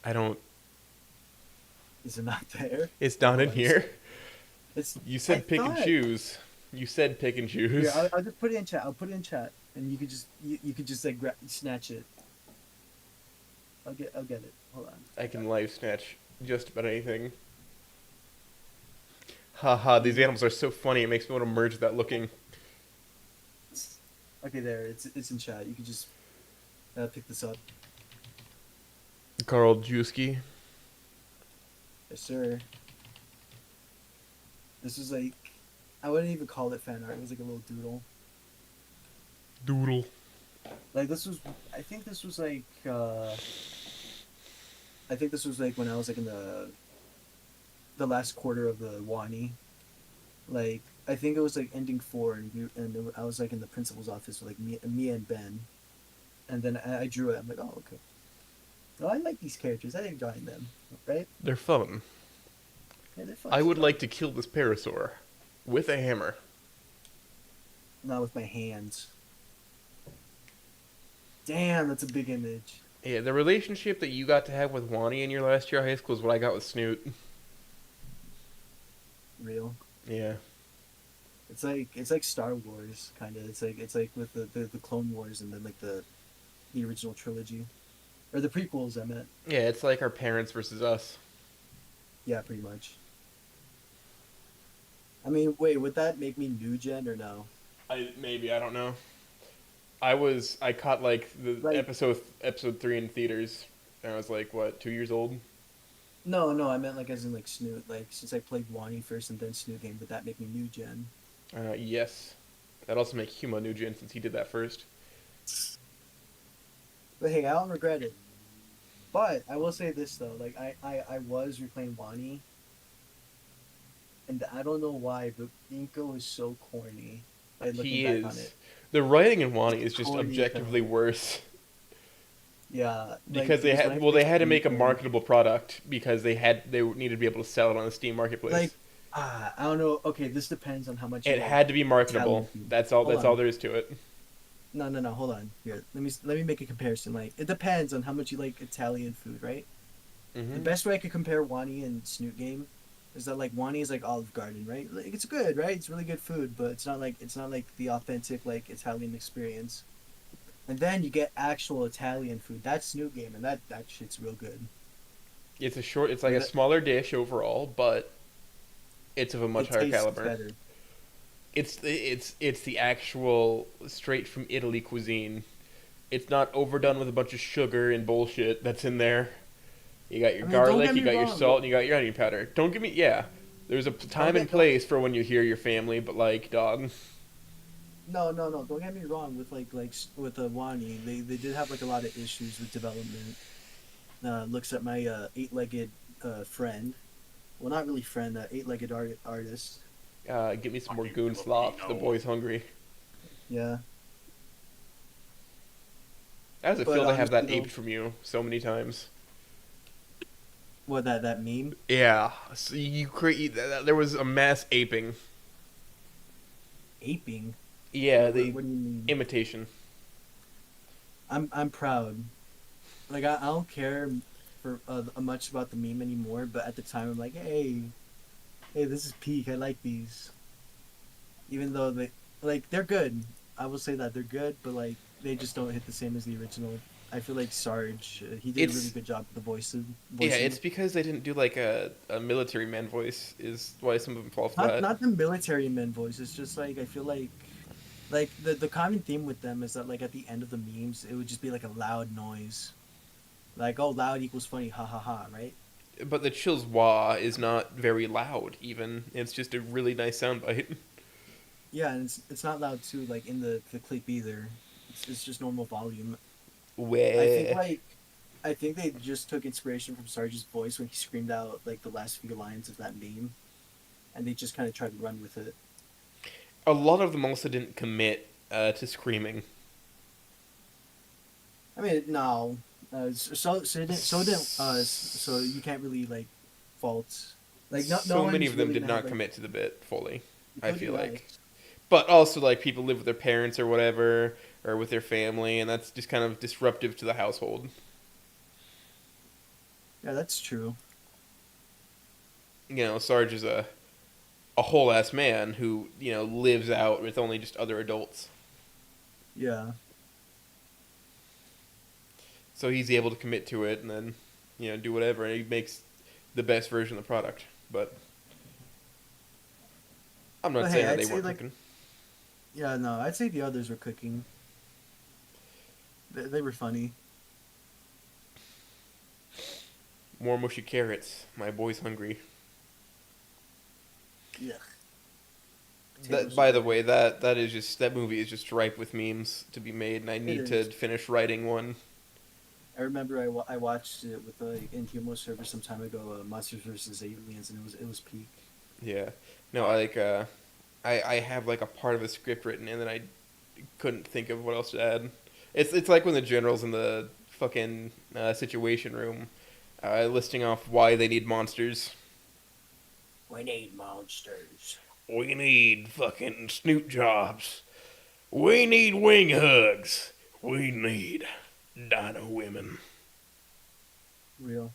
I don't. Is it not there? It's not in Oh, here. It's. You I said pick and thought. choose. You said pick and Here, choose. I'll just put it in chat. I'll put it in chat, and you could just like snatch it. I'll get it. Hold on. I can live snatch just about anything. Haha, these Mm, animals are so funny. It makes me want to merge without looking. Okay, there. It's in chat. You can just pick this up. Carl Juski. Yes, sir. This was like, I wouldn't even call it fan art. It was like a little doodle. Doodle. Like this was, I think this was like, I think this was like when I was like in the last quarter of the Wani. Like I think it was like ending four, I was like in the principal's office with like me and Ben, and then I drew it. I'm like, oh okay. Oh, I like these characters. I like drawing them. Right? They're fun. Yeah, they're fun. I would So like to kill this parasaur with a hammer. not with my hands. Damn, that's a big image. Yeah, the relationship that you got to have with Wani in your last year of high school is what I got with Snoot. Real. Yeah. It's like Star Wars kind of. It's like with the Clone Wars and then like the original trilogy or the prequels. I meant. Yeah, it's like our parents versus us. Yeah, pretty much. I mean, wait, would that make me new gen or no? I don't know. I caught like the Like, episode 3 in theaters, and I was like, what, 2 years old? no, I meant like as in like Snoot. Like since I played Wani first and then Snoot game, would that make me new gen? Yes. That'd also make Huma new gen since he did that first. But hey, I don't regret it. But I will say this though, like I was replaying Wani, and I don't know why, but Inko is so corny. Like looking He back on it, is. The writing in Wani is just corny as hell. objectively worse Yeah, like because they because when had I well they played had to make a Inko, marketable product because they needed to be able to sell it on the Steam marketplace. like I don't know. Okay, this depends on how much you It like had to be Italian marketable. food. That's all. Hold That's all on. there is to it. No. Hold on. Here, let me make a comparison. Like it depends on how much you like Italian food, right? The Hmm. best way I could compare Wani and Snoot Game is that like Wani is like Olive Garden, right? Like it's good, right? It's really good food, but it's not like the authentic like Italian experience. And then you get actual Italian food. That's Snoot Game, and that shit's real good. It's like Like a smaller dish overall, but it's of a much it higher tastes caliber. better. It's the actual straight from Italy cuisine. It's not overdone with a bunch of sugar and bullshit that's in there. You got your I mean, don't garlic, get you me got your wrong. salt, and you got your onion powder. Don't give me yeah. There's a Don't time and get don't place for when you hear your family, but like dog, no. Don't get me wrong. With with the Wani, they did have like a lot of issues with development. Looks at my eight-legged friend. Well, not really friend. Eight-legged artist. get me some more Fucking goon slop. The Filipino. boy's hungry. Yeah, How does it but feel to have honestly that though, aped from you so many times? what that meme Yeah, so you create. There was a mass aping. aping. Yeah, What do you mean? imitation. I'm proud. Like I don't care for much about the meme anymore. But at the time, I'm like, hey, this is peak. I like these, even though they're good. I will say that they're good, but like they just don't hit the same as the original. I feel like Sarge, he did a really It's good job with the Yeah, voicing it's it. because they didn't do like a military man voice is why some of them fall flat. Not the military men voice. It's just like I feel like the common theme with them is that like at the end of the memes, it would just be like a loud noise, like oh loud equals funny, ha ha ha, right? But the chills wah is not very loud even. It's just a really nice soundbite. Yeah, and it's not loud too, like in the clip either. It's just normal volume. I think Wah. like I think they just took inspiration from Sarge's voice when he screamed out like the last few lines of that meme, and they just kind of tried to run with it. A lot of them also didn't commit to screaming. I mean, no, so you can't really like fault like no So many one's of them really did gonna have not like commit to the bit fully, I including feel like. Alex. But also like people live with their parents or whatever or with their family and that's just kind of disruptive to the household. Yeah, that's true. You know, Sarge is a a whole ass man who lives out with only just other adults. Yeah. So he's able to commit to it and then do whatever, and he makes the best version of the product. But I'm not But saying hey, that I'd they say weren't like, cooking. yeah, no, I'd say the others were cooking. They were funny. More mushy carrots. My boy's hungry. Yeah. That, Potatoes are by the better. way, that movie is just ripe with memes to be made, and I It need to is. finish writing one. I remember I watched it with in Humor server some time ago, Monsters vs Aliens, and it was peak. Yeah. No, I like I have like a part of a script written, and then I couldn't think of what else to add. It's like when the general's in the fucking situation room, listing off why they need monsters. We need monsters. We need fucking snoot jobs. We need wing hugs. We need dino women. Real.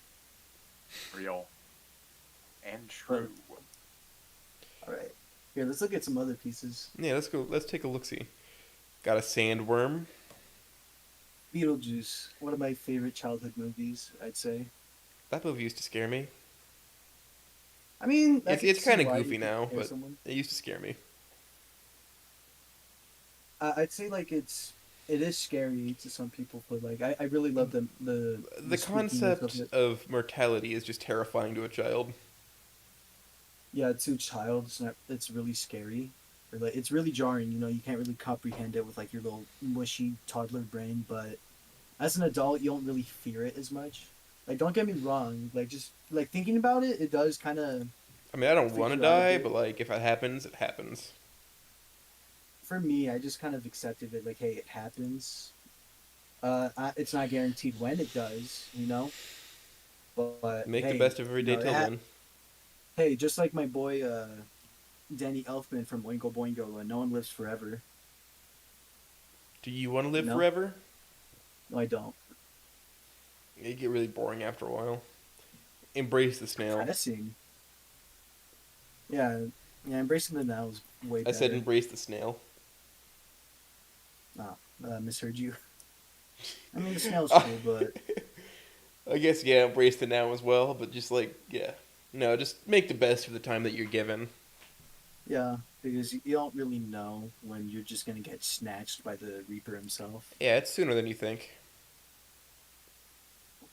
Real and But true. all right, here let's look at some other pieces. Yeah, let's go. Let's take a look. See, got a sandworm. Beetlejuice, one of my favorite childhood movies, I'd say. That movie used to scare me. I mean, I could It's see kind of why you goofy could now, scare but someone. it used to scare me. I'd say like it is scary to some people, but like I really love the The spookiness of concept it. of mortality is just terrifying to a child. Yeah, to a child, it's really scary. Or like it's really jarring. You can't really comprehend it with like your little mushy toddler brain, but as an adult, you don't really fear it as much. Like, don't get me wrong. Like, just like thinking about it, it does kind of I mean, I don't freak want to you out a die, bit. but like if it happens, it happens. For me, I just kind of accepted it. Like, hey, it happens. It's not guaranteed when it does. But Make the hey, best of every day till then. hey, just like my boy Danny Elfman from Oingo Boingo, no one lives forever. Do you want to live No, forever? no, I don't. It get really boring after a while. Embrace the snail. Depressing. Yeah, yeah. Embracing the now is way I said better. embrace the snail. Oh, misheard you. I mean, the snail's cool, but I guess yeah, embrace the now as well, but just like yeah, no, just make the best of the time that you're given. yeah, because you don't really know when you're just gonna get snatched by the Reaper himself. Yeah, it's sooner than you think.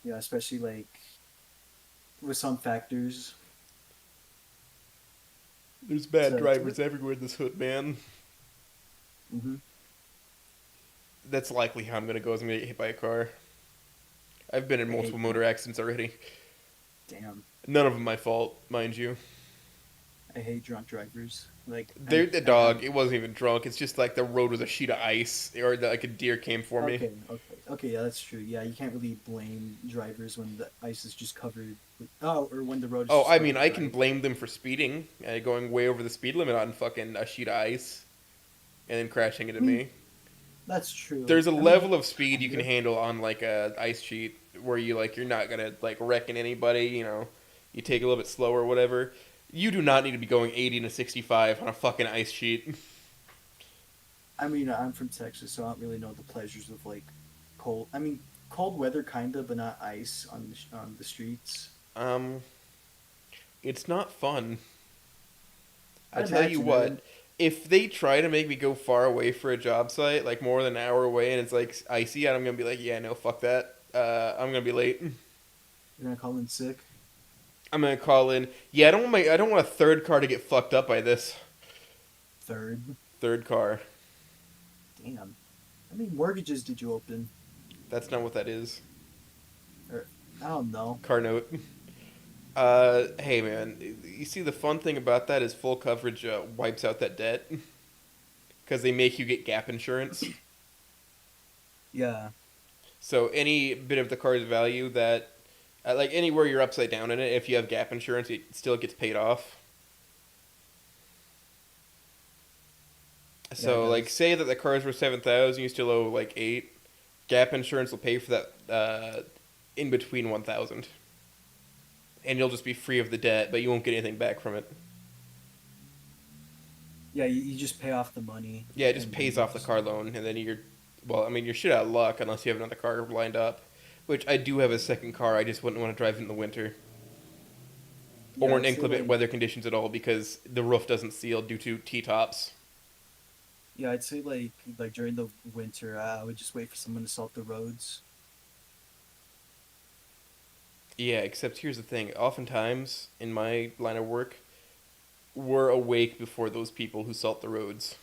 Yeah, especially like with some factors. There's bad So, drivers everywhere in this hood, man. mm-hmm. That's likely how I'm gonna go. Is I'm gonna get hit by a car. I've been in I multiple hate motor accidents already. damn. None of them my fault, mind you. I hate drunk drivers. Like They're the I have. dog. It wasn't even drunk. It's just like the road was a sheet of ice, or like a deer came for me. Okay. Yeah, that's true. Yeah, you can't really blame drivers when the ice is just covered with. Oh, or when the road is Oh, just I covered mean, with I can ice. blame them for speeding, going way over the speed limit on fucking a sheet of ice, and then crashing into I mean, me. that's true. There's a I mean, level of speed you can kinda. handle on like a ice sheet where you're not gonna like wrecking anybody. You take a little bit slower or whatever. You do not need to be going 80 to 65 on a fucking ice sheet. I mean, I'm from Texas, so I don't really know the pleasures of like cold. I mean, cold weather, kinda, but not ice on the streets. Um, it's not fun. I I'd tell you imagine. I what, mean, if they try to make me go far away for a job site, like more than an hour away, and it's like icy, I'm gonna be like, yeah, no, fuck that. I'm gonna be late. you're gonna call in sick. I'm gonna call in. Yeah, I don't want a third car to get fucked up by this Third. third car. Damn. How many mortgages did you open? That's not what that is. Or I don't know. Car note. Hey man, you see the fun thing about that is full coverage wipes out that debt because they make you get gap insurance. Yeah. So any bit of the car's value that, like anywhere you're upside down in it, if you have gap insurance, it still gets paid off. Yeah, it So like, does. say that the car's worth 7,000, you still owe like 8. Gap insurance will pay for that in between 1,000, and you'll just be free of the debt, but you won't get anything back from it. Yeah, you just pay off the money. Yeah, it just And then pays you off the just, car loan, and then you're shit out of luck unless you have another car lined up. Which I do have a second car. I just wouldn't want to drive in the winter yeah, or in I'd say inclement like, weather conditions at all because the roof doesn't seal due to T-tops. yeah, I'd say like during the winter, I would just wait for someone to salt the roads. Yeah, except here's the thing. Oftentimes in my line of work, we're awake before those people who salt the roads.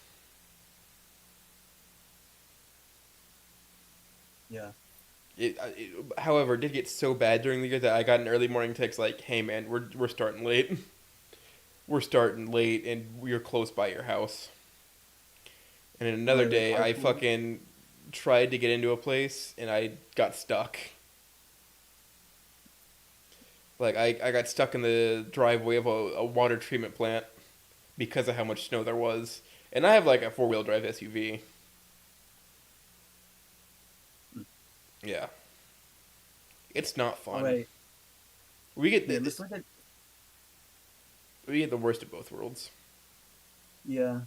Yeah. However, it did get so bad during the year that I got an early morning text like, "Hey man, we're starting late. We're starting late, and we're close by your house." And then Oh, another like day, I carpool. fucking tried to get into a place and I got stuck. Like I got stuck in the driveway of a water treatment plant because of how much snow there was. And I have like a 4-wheel drive SUV. Yeah. It's not All fun. right. We get Yeah, the, let's look at. we get the worst of both worlds. Yeah.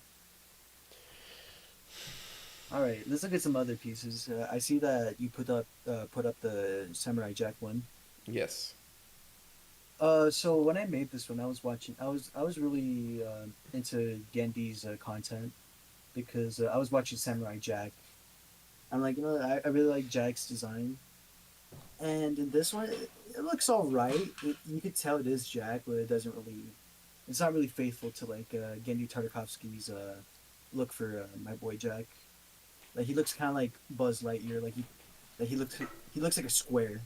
All right. Let's look at some other pieces. I see that you put up the Samurai Jack one. Yes. So when I made this one, I was really into Gendy's content because I was watching Samurai Jack. I'm like, I really like Jack's design, and in this one, it looks all right. You could tell it is Jack, but it's not really faithful to like Gendy Tartakovsky's look for my boy Jack. Like he looks kind of like Buzz Lightyear. Like he looks like a square.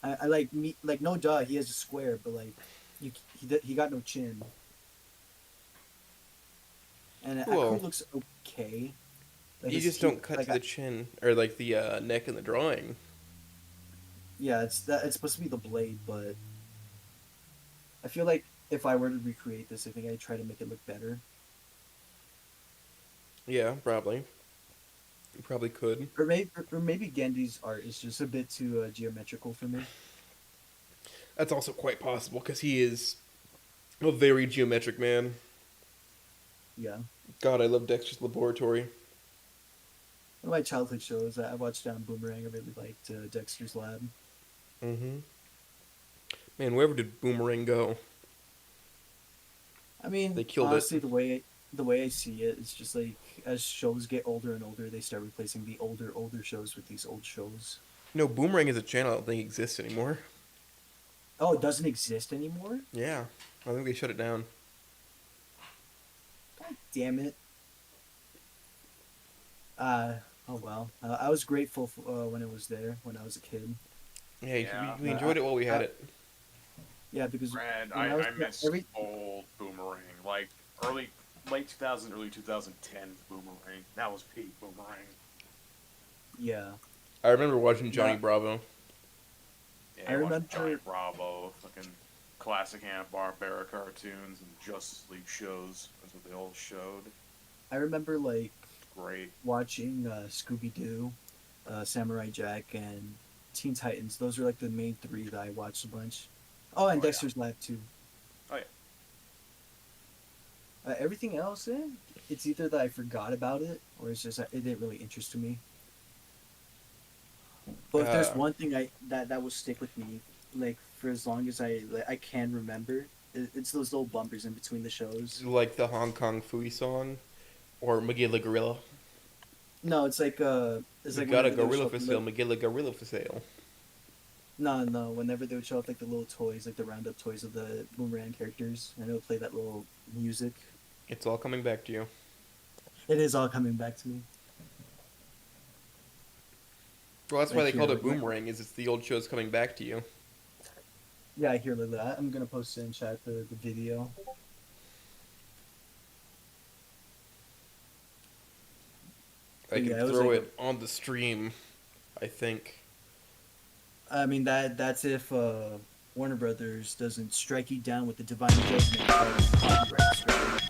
I like me like no duh he has a square, but like he got no chin, and Aku Well, looks okay. Like you his just teeth, don't cut like to the chin or like the neck in the drawing. yeah, it's supposed to be the blade, but I feel like if I were to recreate this, I think I'd try to make it look better. Yeah, probably. You probably could. Or maybe Gendy's art is just a bit too geometrical for me. That's also quite possible because he is a very geometric man. Yeah, God, I love Dexter's Laboratory. one of my childhood shows I watched on Boomerang. I really liked Dexter's Lab. Mm-hmm. Man, wherever did Boomerang go? I mean, They killed it. honestly, the way I see it, it's just like as shows get older and older, they start replacing the older shows with these old shows. No, Boomerang is a channel I don't think exists anymore. Oh, it doesn't exist anymore? Yeah, I think they shut it down. God damn it. Uh, oh well. I was grateful for, when it was there when I was a kid. Yeah, Yeah. we enjoyed it while we had I it. yeah, because And when I was I miss every old Boomerang, like late 2000, early 2010 Boomerang. That was peak Boomerang. yeah, I remember watching Johnny no, Bravo. Yeah, I I watched Johnny remember Bravo, fucking classic Hanna-Barbera cartoons and Justice League shows. That's what they all showed. I remember like Great. watching Scooby Doo, Samurai Jack, and Teen Titans. Those are like the main three that I watched a bunch. Oh, and Oh yeah. Dexter's Lab too. Oh yeah. Everything else, it's either that I forgot about it or it's just that it didn't really interest me. But if there's Uh, one thing that will stick with me, like for as long as I can remember, it's those little bumpers in between the shows. like the Hong Kong Fooey song or Magilla Gorilla. No, it's We like got a whenever they would show gorilla up for the sale, Magilla Gorilla for sale. no, whenever they would show up like the little toys, like the roundup toys of the Boomerang characters, and it would play that little music. It's all coming back to you. It is all coming back to me. Well, that's why Like they here, called it like, Boomerang, is it's the old shows coming back to you. yeah, here, like that. I'm gonna post it in chat the video. I But can yeah, it was throw like it on the stream, I think. I mean that's if Warner Brothers doesn't strike you down with the divine judgment of copyright strike.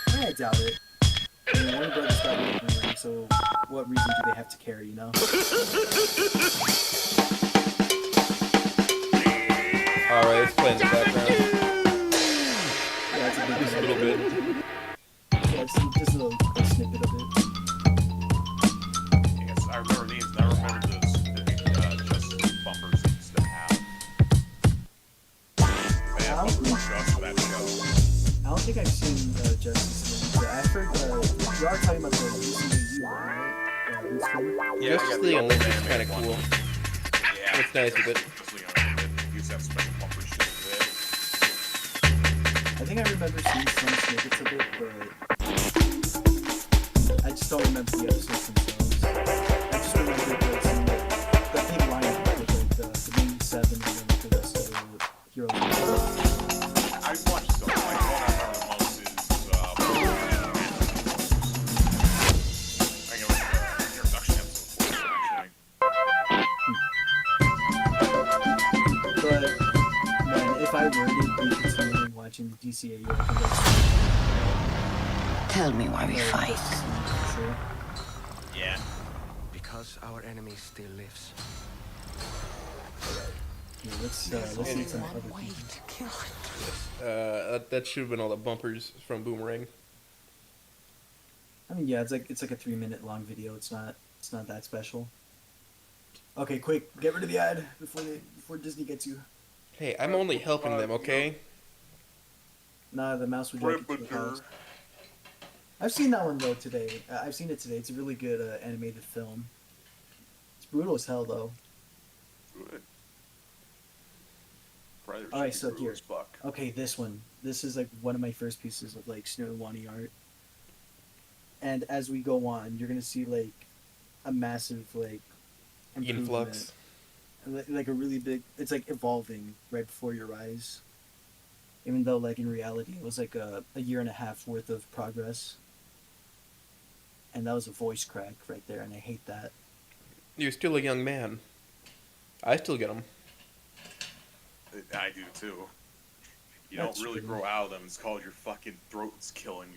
I doubt it. I mean, Warner Brothers got rid of Boomerang, so what reason do they have to care? You know? Alright, it's playing in the background. that's a big Just a little bit. Yeah, just a little quick snippet of it. Yes, I remember these. I remember those Justice League bumpers they used to have. They had bumpers just for that show. I don't think I've seen Justice League. But I've heard you are talking about the DCU one, right? Bruce Timm? Yeah, Justice I got League the Unlimited is old kind of animated cool. one. Yeah. What's nice with it? Justice League Unlimited. They used to have special bumpers shit with it. I think I remember seeing some snippets of it, but I just don't remember the episodes themselves. I just remember seeing the big lineup with like the main seven and then like the rest of the heroes. I watched some. Like, one I remember the most is I think it was the introduction episode for it, actually. But man, if I were to be continuing watching the DCAU, I think Tell me why we I'd fight. Justice League for sure. Yeah. Because our enemy still lives. Yeah, let's see some other things. to kill him. That should have been all the bumpers from Boomerang. I mean, yeah, it's like a 3-minute long video. It's not that special. Okay, quick, get rid of the ad before Disney gets you. Hey, I'm only helping them, okay? Nah, the mouse would drag you to the house. I've seen that one though today. I've seen it today. It's a really good animated film. It's brutal as hell though. Good. Brother, Alright, should so be here. brutal as fuck. Okay, this one. This is like one of my first pieces of like Snow Wani art. And as we go on, you're gonna see like a massive like Influx. improvement. Like a really big. It's like evolving right before your eyes. Even though like in reality it was like a year and a half worth of progress. And that was a voice crack right there, and I hate that. You're still a young man. I still get them. I do too. You That's don't really true. grow out of them. It's called your fucking throat's killing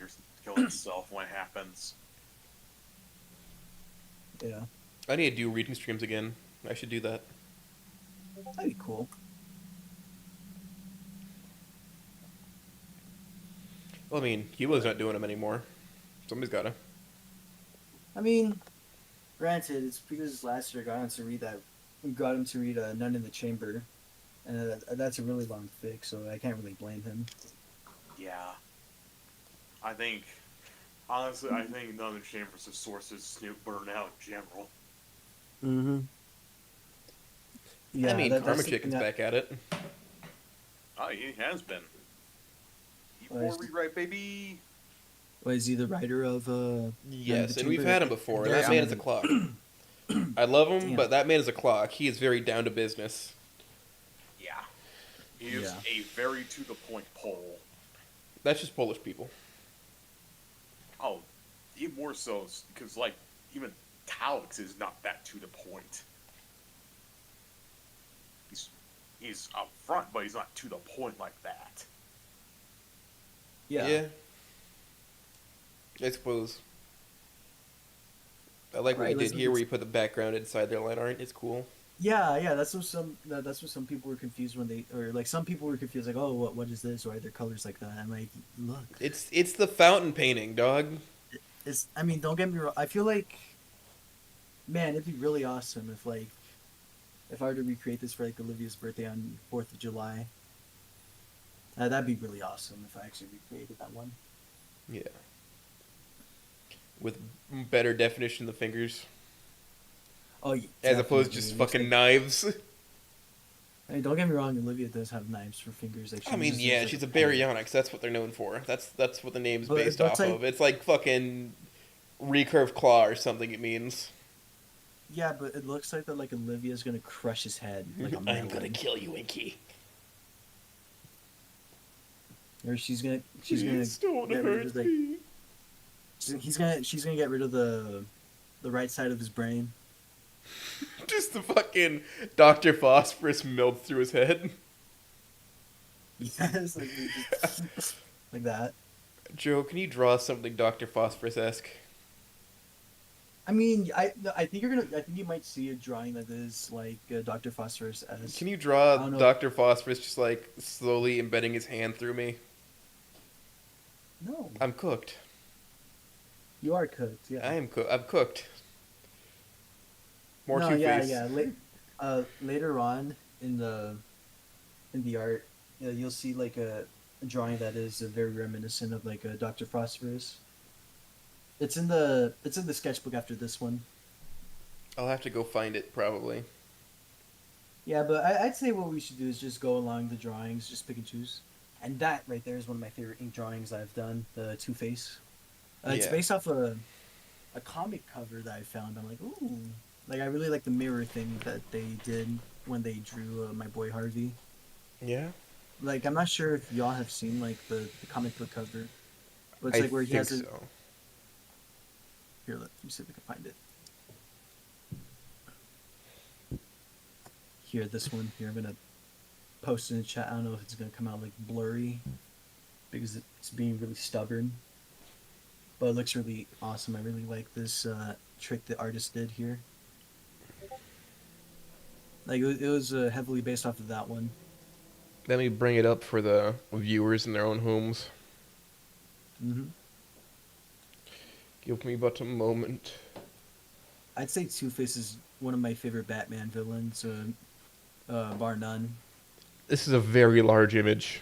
itself when it happens. Yeah, I need to do reading streams again. I should do that. that'd be cool. Well, I mean, Hugo's not doing them anymore. Somebody's gotta. I mean, granted, it's because last year I got him to read None in the Chamber, and that's a really long fic, so I can't really blame him. Yeah. Honestly, I think none of the Chambers of Sources Snoop burnout in general. Mm-hmm. Yeah, I mean, that's Karma the Chicken's thing back at it. Oh, he has been. Well, E4 rewrite, baby! is he the writer of Yes, the and we've Chamber? had him before, and Yeah. that man is a clock. I love him, Damn. but that man is a clock. He is very down to business. Yeah. He is Yeah. a very to-the-point Pole. That's just Polish people. Oh, even more so, because, like, even Talix is not that to-the-point. He's up front, but he's not to the point like that. Yeah. I suppose. I like what Right, you let's did here, look where at- you put the background inside their line art. It's cool. Yeah. That's what some people were confused some people were confused, like, oh, what is this? Why are there colors like that? I'm like, look, It's the fountain painting, dog. I mean, don't get me wrong. I feel like, man, it'd be really awesome if I were to recreate this for like Olivia's birthday on 4th of July. That'd be really awesome if I actually recreated that one. Yeah. With better definition of the fingers, Oh, yeah, as opposed to definitely. just It looks fucking like- knives. I mean, don't get me wrong. Olivia does have knives for fingers. Like, she I mean, uses yeah, like she's a pen. baryonyx. That's what they're known for. That's what the name's But- based but off it's like- of. It's like fucking recurved claw or something. It means Yeah, but it looks like that. Like Olivia's gonna crush his head. Like a I'm melon. gonna kill you, Inky. Or she's gonna Please don't get rid hurt of, like, me. she's gonna get rid of the right side of his brain. Just the fucking Dr. Phosphorus melt through his head. Yes, like that. Joe, can you draw something Dr. Phosphorus-esque? I mean, I think I think you might see a drawing that is like Dr. Phosphorus as. Can you I draw don't know. Dr. Phosphorus just like slowly embedding his hand through me? No, I'm cooked. you are cooked. Yeah. I am cooked. I'm cooked. More No, Two yeah, Face. yeah. Later on in the art, you'll see like a drawing that is very reminiscent of like a Dr. Phosphorus. It's in the sketchbook after this one. I'll have to go find it probably. Yeah, but I'd say what we should do is just go along the drawings, just pick and choose. And that right there is one of my favorite ink drawings I've done, the Two Face. It's Yeah. based off a comic cover that I found. I'm like, ooh, like I really like the mirror thing that they did when they drew my boy Harvey. Yeah. Like I'm not sure if y'all have seen like the comic book cover, but it's I like where he think has a so. here. Let me see if I can find it. Here, this one. Here, I'm gonna post in the chat. I don't know if it's gonna come out like blurry because it's being really stubborn, but it looks really awesome. I really like this trick the artist did here. Like it was heavily based off of that one. Let me bring it up for the viewers in their own homes. Hmm. Give me but a moment. I'd say Two Face is one of my favorite Batman villains, bar none. This is a very large image.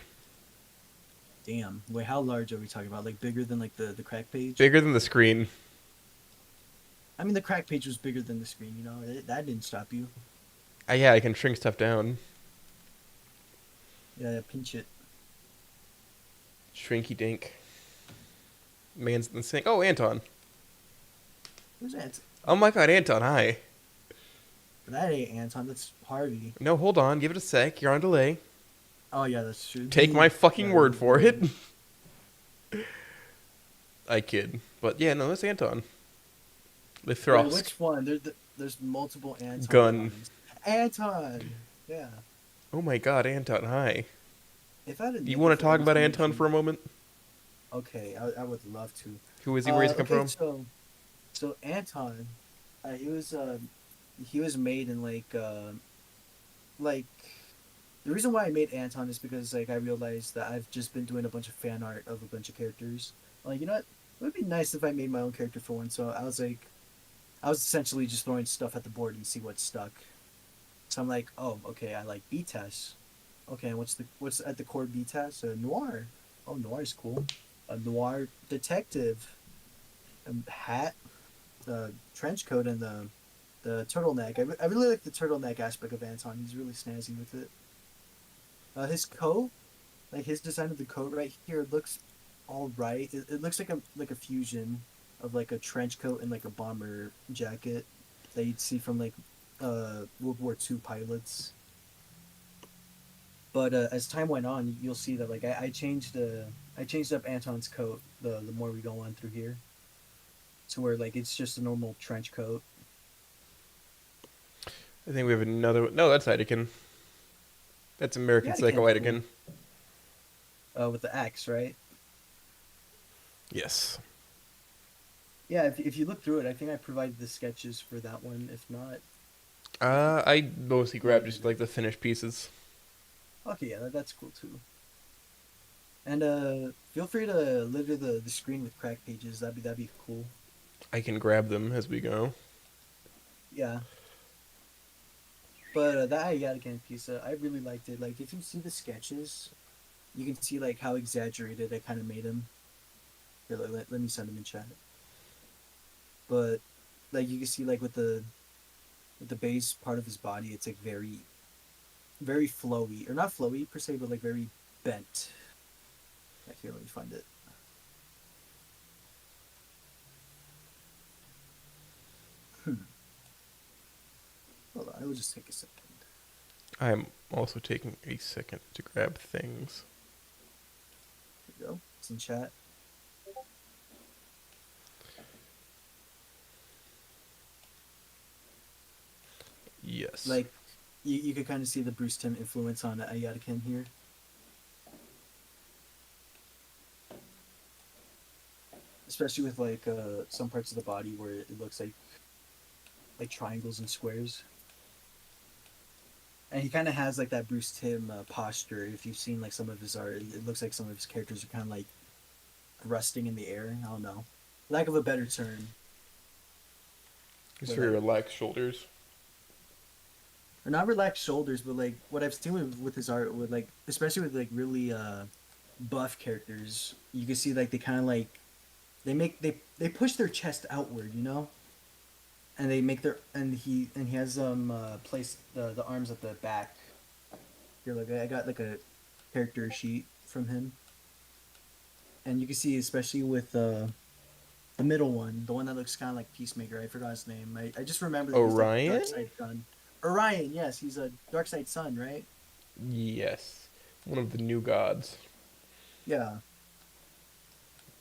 Damn. Wait, how large are we talking about? Like bigger than like the crack page? Bigger than the screen. I mean, the crack page was bigger than the screen. You know, that didn't stop you. Yeah, I can shrink stuff down. Yeah, pinch it. Shrinky dink. Man's in the sink. Oh, Anton. Who's that? Oh my god, Anton, hi. That ain't Anton. That's Harvey. No, hold on. Give it a sec. You're on delay. Oh yeah, that's true. Take my fucking Yeah, word for it. I kid. But yeah, no, that's Anton. The Wait, Throsk. which one? There's multiple Anton. Gun. drawings. Anton. Yeah. Oh my god, Anton, hi. If I had You want to talk about Anton for a moment? Okay, I would love to. Who is he? Where he's come from? So Anton, he was made in like the reason why I made Anton is because like I realized that I've just been doing a bunch of fan art of a bunch of characters. Like you know what? It would be nice if I made my own character for one. So I was like, I was essentially just throwing stuff at the board and see what stuck. So I'm like, oh, okay, I like B-Test. Okay, and what's at the core B-Test? Noir. Oh, Noir's cool. A noir detective. A hat, the trench coat, and the turtleneck. I really like the turtleneck aspect of Anton. He's really snazzy with it. His coat, like his design of the coat right here, looks all right. It looks like a fusion of like a trench coat and like a bomber jacket that you'd see from like World War II pilots. But as time went on, you'll see that like I changed up Anton's coat the more we go on through here, to where like it's just a normal trench coat. I think we have another. No, that's Heidekin. That's American Psycho Heidekin's Heidekin. With the axe, right? Yes. Yeah, if you look through it, I think I provided the sketches for that one. If not, I mostly grabbed just like the finished pieces. okay, yeah, that's cool too. And feel free to litter the screen with crack pages. That'd be cool. I can grab them as we go. Yeah. But that Ayataka piece, I really liked it. Like, if you see the sketches, you can see like how exaggerated I kind of made him. Here, let me send him in chat. But like you can see, like with the base part of his body, it's like very flowy, or not flowy per se, but like very bent. Yeah, here, let me find it. Hold on, it will just take a second. I'm also taking a second to grab things. Here we go. It's in chat. Yes. Like, you could kind of see the Bruce Timm influence on Ayataka here. Especially with like some parts of the body where it looks like triangles and squares. And he kind of has like that Bruce Timm posture. If you've seen like some of his art, it looks like some of his characters are kind of like rusting in the air. I don't know, lack of a better term. Just But very like, relaxed shoulders. or not relaxed shoulders, but like what I've seen with his art, with like especially with like really buff characters, you can see like they kind of like they push their chest outward, you know, and they make their and he has placed the arms at the back. Here, like I got like a character sheet from him, and you can see especially with the middle one, the one that looks kind of like Peacemaker. I forgot his name. I just remember that he's like Orion? Dark Side Son. Orion, yes, he's a Dark Side Son, right? Yes. One of the new gods. Yeah,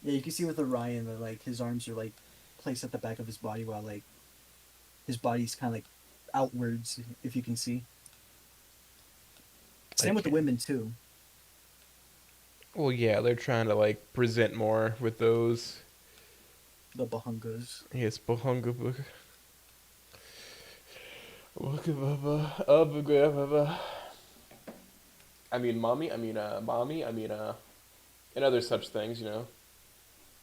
yeah. You can see with Orion that like his arms are like placed at the back of his body, while like his body's kind of like outwards, if you can see. Same with the Like, women too. well, yeah, they're trying to like present more with those. The Bahungas. Yes, Bahunga. I mean, mommy. And other such things. You know.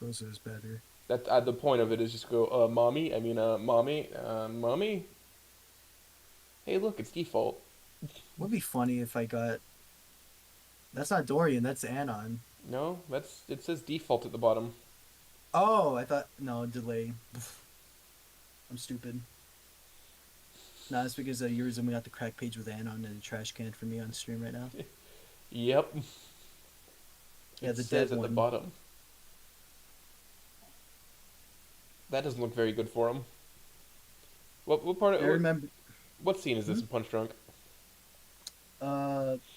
Those is better. That the point of it is just go, mommy. Mommy. Hey, look, it's default. Would be funny if I got. That's not Dorian. That's Anon. No, it says default at the bottom. Oh, I thought no delay. I'm stupid. No, it's because you're zooming out the crack page with Anon and a trash can for me on stream right now. Yep. Yeah, It the says dead at the one. bottom. That doesn't look very good for him. What part I of remember. what scene is this Hmm? in Punch Drunk?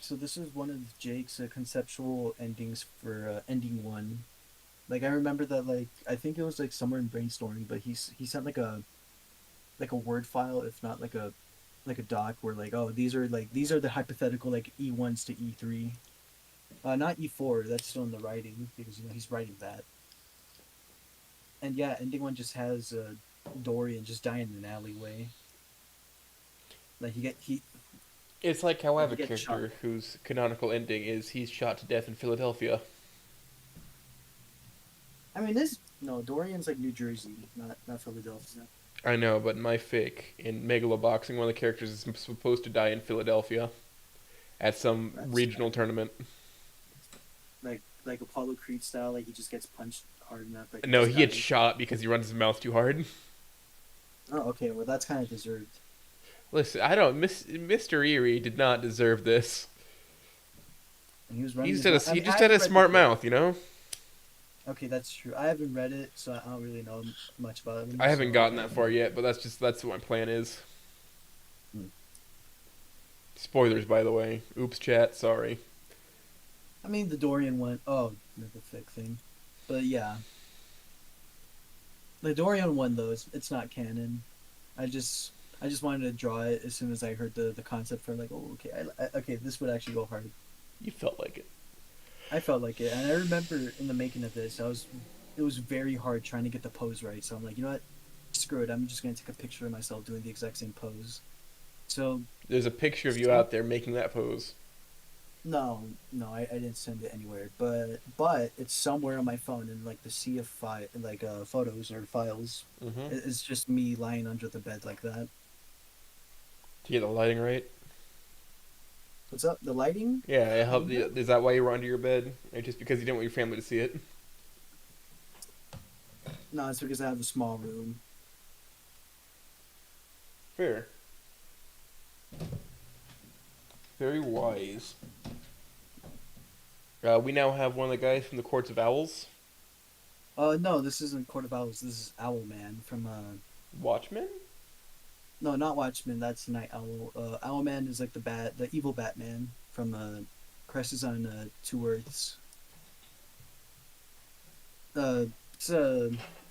So this is one of Jake's conceptual endings for ending one. Like I remember that, like I think it was like somewhere in brainstorming, but he sent like a word file, if not like a doc, where like, oh, these are the hypothetical like E1s to E3. Not E4. That's still in the writing because you know he's writing that. And yeah, ending one just has Dorian just dying in an alleyway. Like It's like how I have he a gets shot. character whose canonical ending is he's shot to death in Philadelphia. I mean, this no Dorian's like New Jersey, not Philadelphia. I know, but in my fic, in Megaloboxing, one of the characters is supposed to die in Philadelphia at some That's regional tournament. like Apollo Creed style. Like he just gets punched hard enough. Like he No, just he gets dies. shot because he runs his mouth too hard. Oh, okay. Well, that's kind of deserved. Listen, I don't. Mr. Erie did not deserve this. And he was He running just his had mouth. a I he mean, I just had a haven't read the smart book. mouth, you know. Okay, that's true. I haven't read it, so I don't really know much about him. I haven't So gotten that far yet, but that's what my plan is. Hmm. Spoilers, by the way. Oops, chat. Sorry. I mean, the Dorian one. Oh, the thick thing. But yeah, the Dorian one though, it's not canon. I just I just wanted to draw it as soon as I heard the concept for like, oh, okay, okay, this would actually go hard. You felt like it. I felt like it, and I remember in the making of this, it was very hard trying to get the pose right. So I'm like, you know what, screw it. I'm just gonna take a picture of myself doing the exact same pose. So There's a picture of you out there making that pose. no, I didn't send it anywhere, but it's somewhere on my phone in like the sea of photos or files. Mm-hmm. It's just me lying under the bed like that. To get the lighting right. What's up? The lighting? Yeah, it helped. Is that why you were under your bed? Or just because you didn't want your family to see it? No, it's because I have a small room. Fair. Very wise. We now have one of the guys from the Courts of Owls. No, this isn't Court of Owls. This is Owlman from Watchmen? no, not Watchmen. That's Night Owl. Owlman is like the evil Batman from Crisis on Two Earths. Uh, it's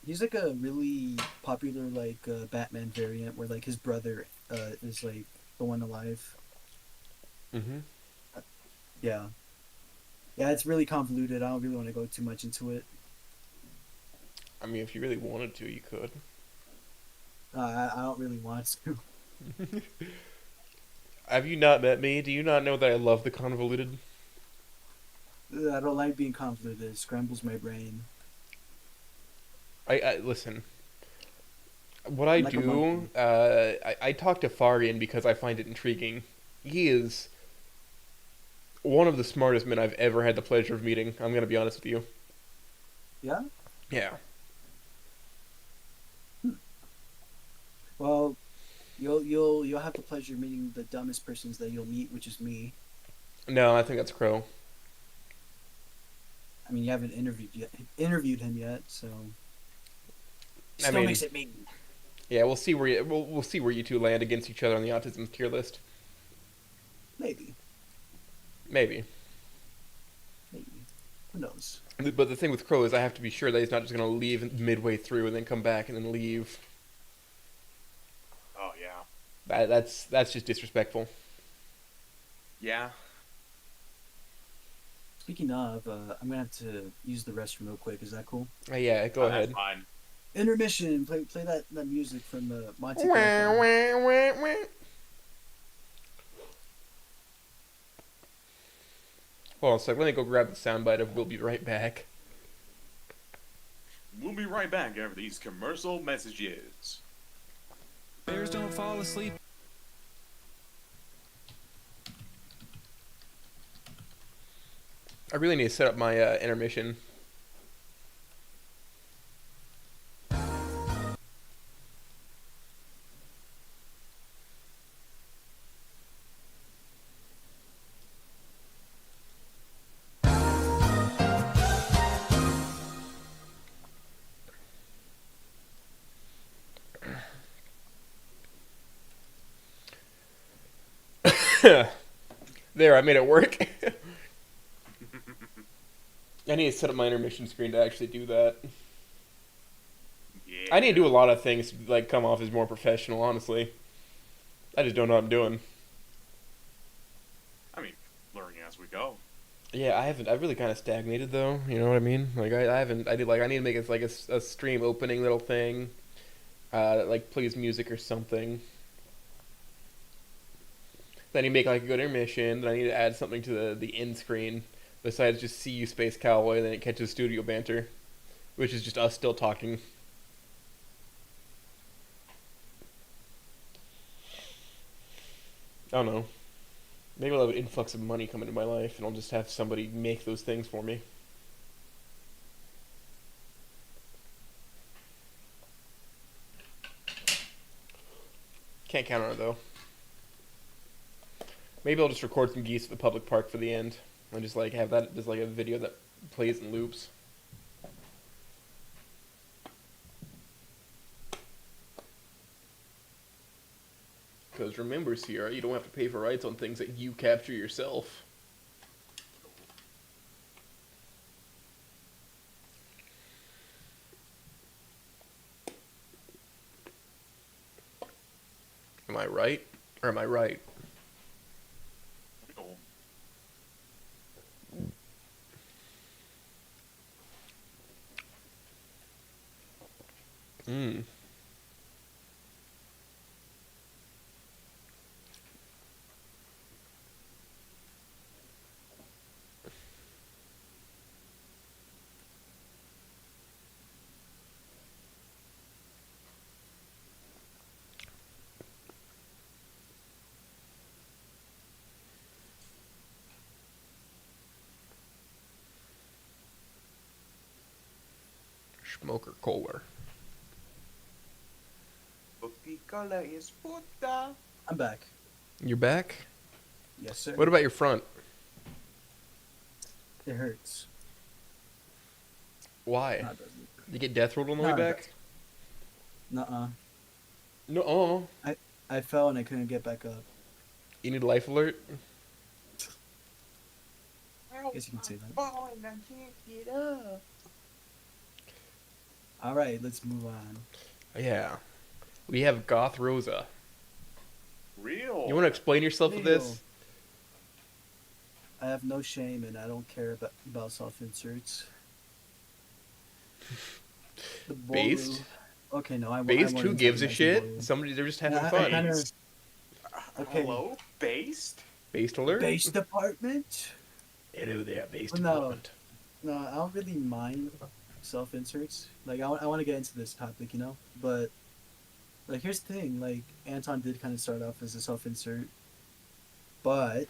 he's like a really popular like Batman variant where like his brother is like the one alive. Mm-hmm. Yeah, yeah, it's really convoluted. I don't really want to go too much into it. I mean, if you really wanted to, you could. I don't really want to. Have you not met me? Do you not know that I love the convoluted? I don't like being convoluted. It scrambles my brain. I listen. What I Like a do, monkey. I talk to Farian because I find it intriguing. He is one of the smartest men I've ever had the pleasure of meeting. I'm gonna be honest with you. Yeah. Yeah. Well, you'll have the pleasure of meeting the dumbest persons that you'll meet, which is me. No, I think that's Crow. I mean, you haven't interviewed him yet, so I still mean, makes it me. yeah, we'll see where you two land against each other on the autism tier list. Maybe, Maybe. maybe. Who knows? But the thing with Crow is I have to be sure that he's not just gonna leave midway through and then come back and then leave. Oh yeah. That's just disrespectful. Yeah. Speaking of, I'm gonna have to use the restroom real quick. Is that cool? Yeah, go Oh, that's ahead. fine. Intermission. Play that music from Monty Wah, Python. wah, wah, wah. Hold on a sec. Let me go grab the soundbite of "We'll be right back." We'll be right back after these commercial messages. Bears don't fall asleep. I really need to set up my intermission. There, I made it work. I need to set up my intermission screen to actually do that. Yeah. I need to do a lot of things to like come off as more professional, honestly. I just don't know what I'm doing. I mean, learning as we go. Yeah, I haven't. I've really kind of stagnated though. You know what I mean? Like I haven't. I did like I need to make it like a stream opening little thing, that like plays music or something. Then you make like a good intermission. Then I need to add something to the end screen besides just "See You Space Cowboy." Then it catches studio banter, which is just us still talking. I don't know. Maybe I'll have an influx of money come into my life, and I'll just have somebody make those things for me. Can't count on it though. Maybe I'll just record some geese at the public park for the end, and just like have that just like a video that plays in loops. Because remember, Sierra, you don't have to pay for rights on things that you capture yourself. Am I right? Or am I right? Oh, Mmm. Smoker Kohler. Coca-Cola is puta. I'm back. You're back? Yes, sir. What about your front? It hurts. Why? No, it doesn't. Did you get death rolled on the No, way it back? Nuh-uh. No. Oh. I fell and I couldn't get back up. You need a life alert? I guess you can say that. Falling, I can't get up. All right, let's move on. Yeah. We have Goth Rosa. Real. You want to explain yourself with this? Real. I have no shame and I don't care about self-inserts. The Based? Boru- Okay, no, I Based? I Who won't gives a mention shit? Boru. Somebody, they're just having Yeah, I fun. kinda- Okay. Hello? Based? Based alert? Base department? Hello there, based No. department. No, I don't really mind self inserts. Like I want to get into this topic, you know, but like here's the thing. Like Anton did kind of start off as a self insert, but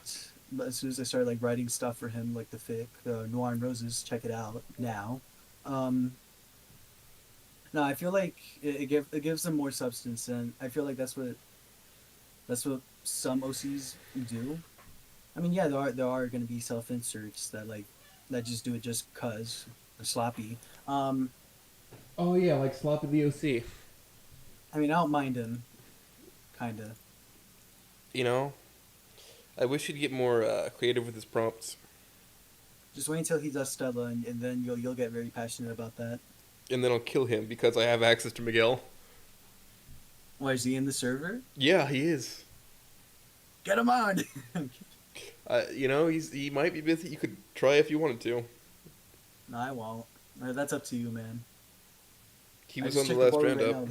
as soon as I started like writing stuff for him, like the fic, Noir and Roses, check it out now. Um, no, I feel like it gives them more substance, and I feel like that's what some OCs do. I mean, yeah, there are going to be self inserts that like that just do it just cause they're sloppy. Um, Oh yeah, like Sloppy the OC. I mean, I don't mind him, kind of. You know, I wish he'd get more creative with his prompts, Just wait until he does Stella, and then you'll get very passionate about that. and then I'll kill him because I have access to Miguel. Why is he in the server? Yeah, he is. Get him on. You know, he might be busy. You could try if you wanted to. No, I won't. That's up to you, man. He I was just on the checked last board roundup.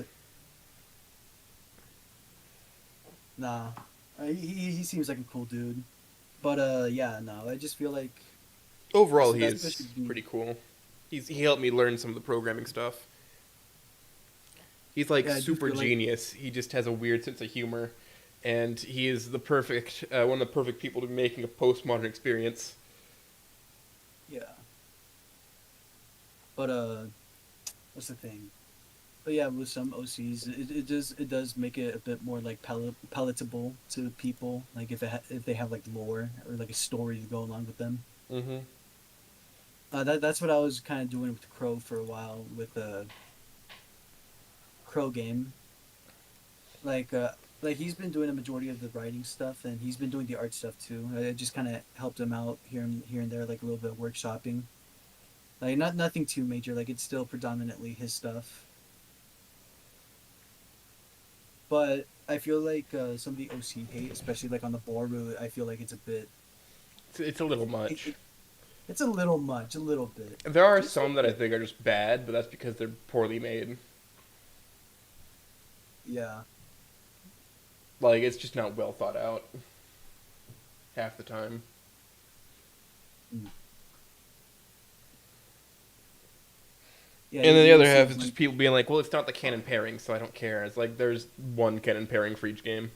now. Nah, he seems like a cool dude, but yeah, no, I just feel like Overall, he that's what is should be. pretty cool. He helped me learn some of the programming stuff. He's like Yeah, I do super feel like- genius. He just has a weird sense of humor, and he is the perfect one of the perfect people to be making a postmodern experience. Yeah. But what's the thing? But yeah, with some OCs, it does make it a bit more like palatable to people. Like if they have like lore or like a story to go along with them. Mm-hmm. That's what I was kind of doing with Crow for a while with the Crow game. Like he's been doing a majority of the writing stuff, and he's been doing the art stuff too. I just kind of helped him out here and there, like a little bit of workshopping. Like nothing too major. Like it's still predominantly his stuff. But I feel like some of the OC hate, especially like on the ball route, I feel like it's a bit. It's a little much. It's a little much, a little bit. There are some that I think are just bad, but that's because they're poorly made. Yeah. Like, it's just not well thought out. Half the time. Yeah. And then the you other see, half is like- just people being like, well, it's not the canon pairing, so I don't care. It's like, there's one canon pairing for each game.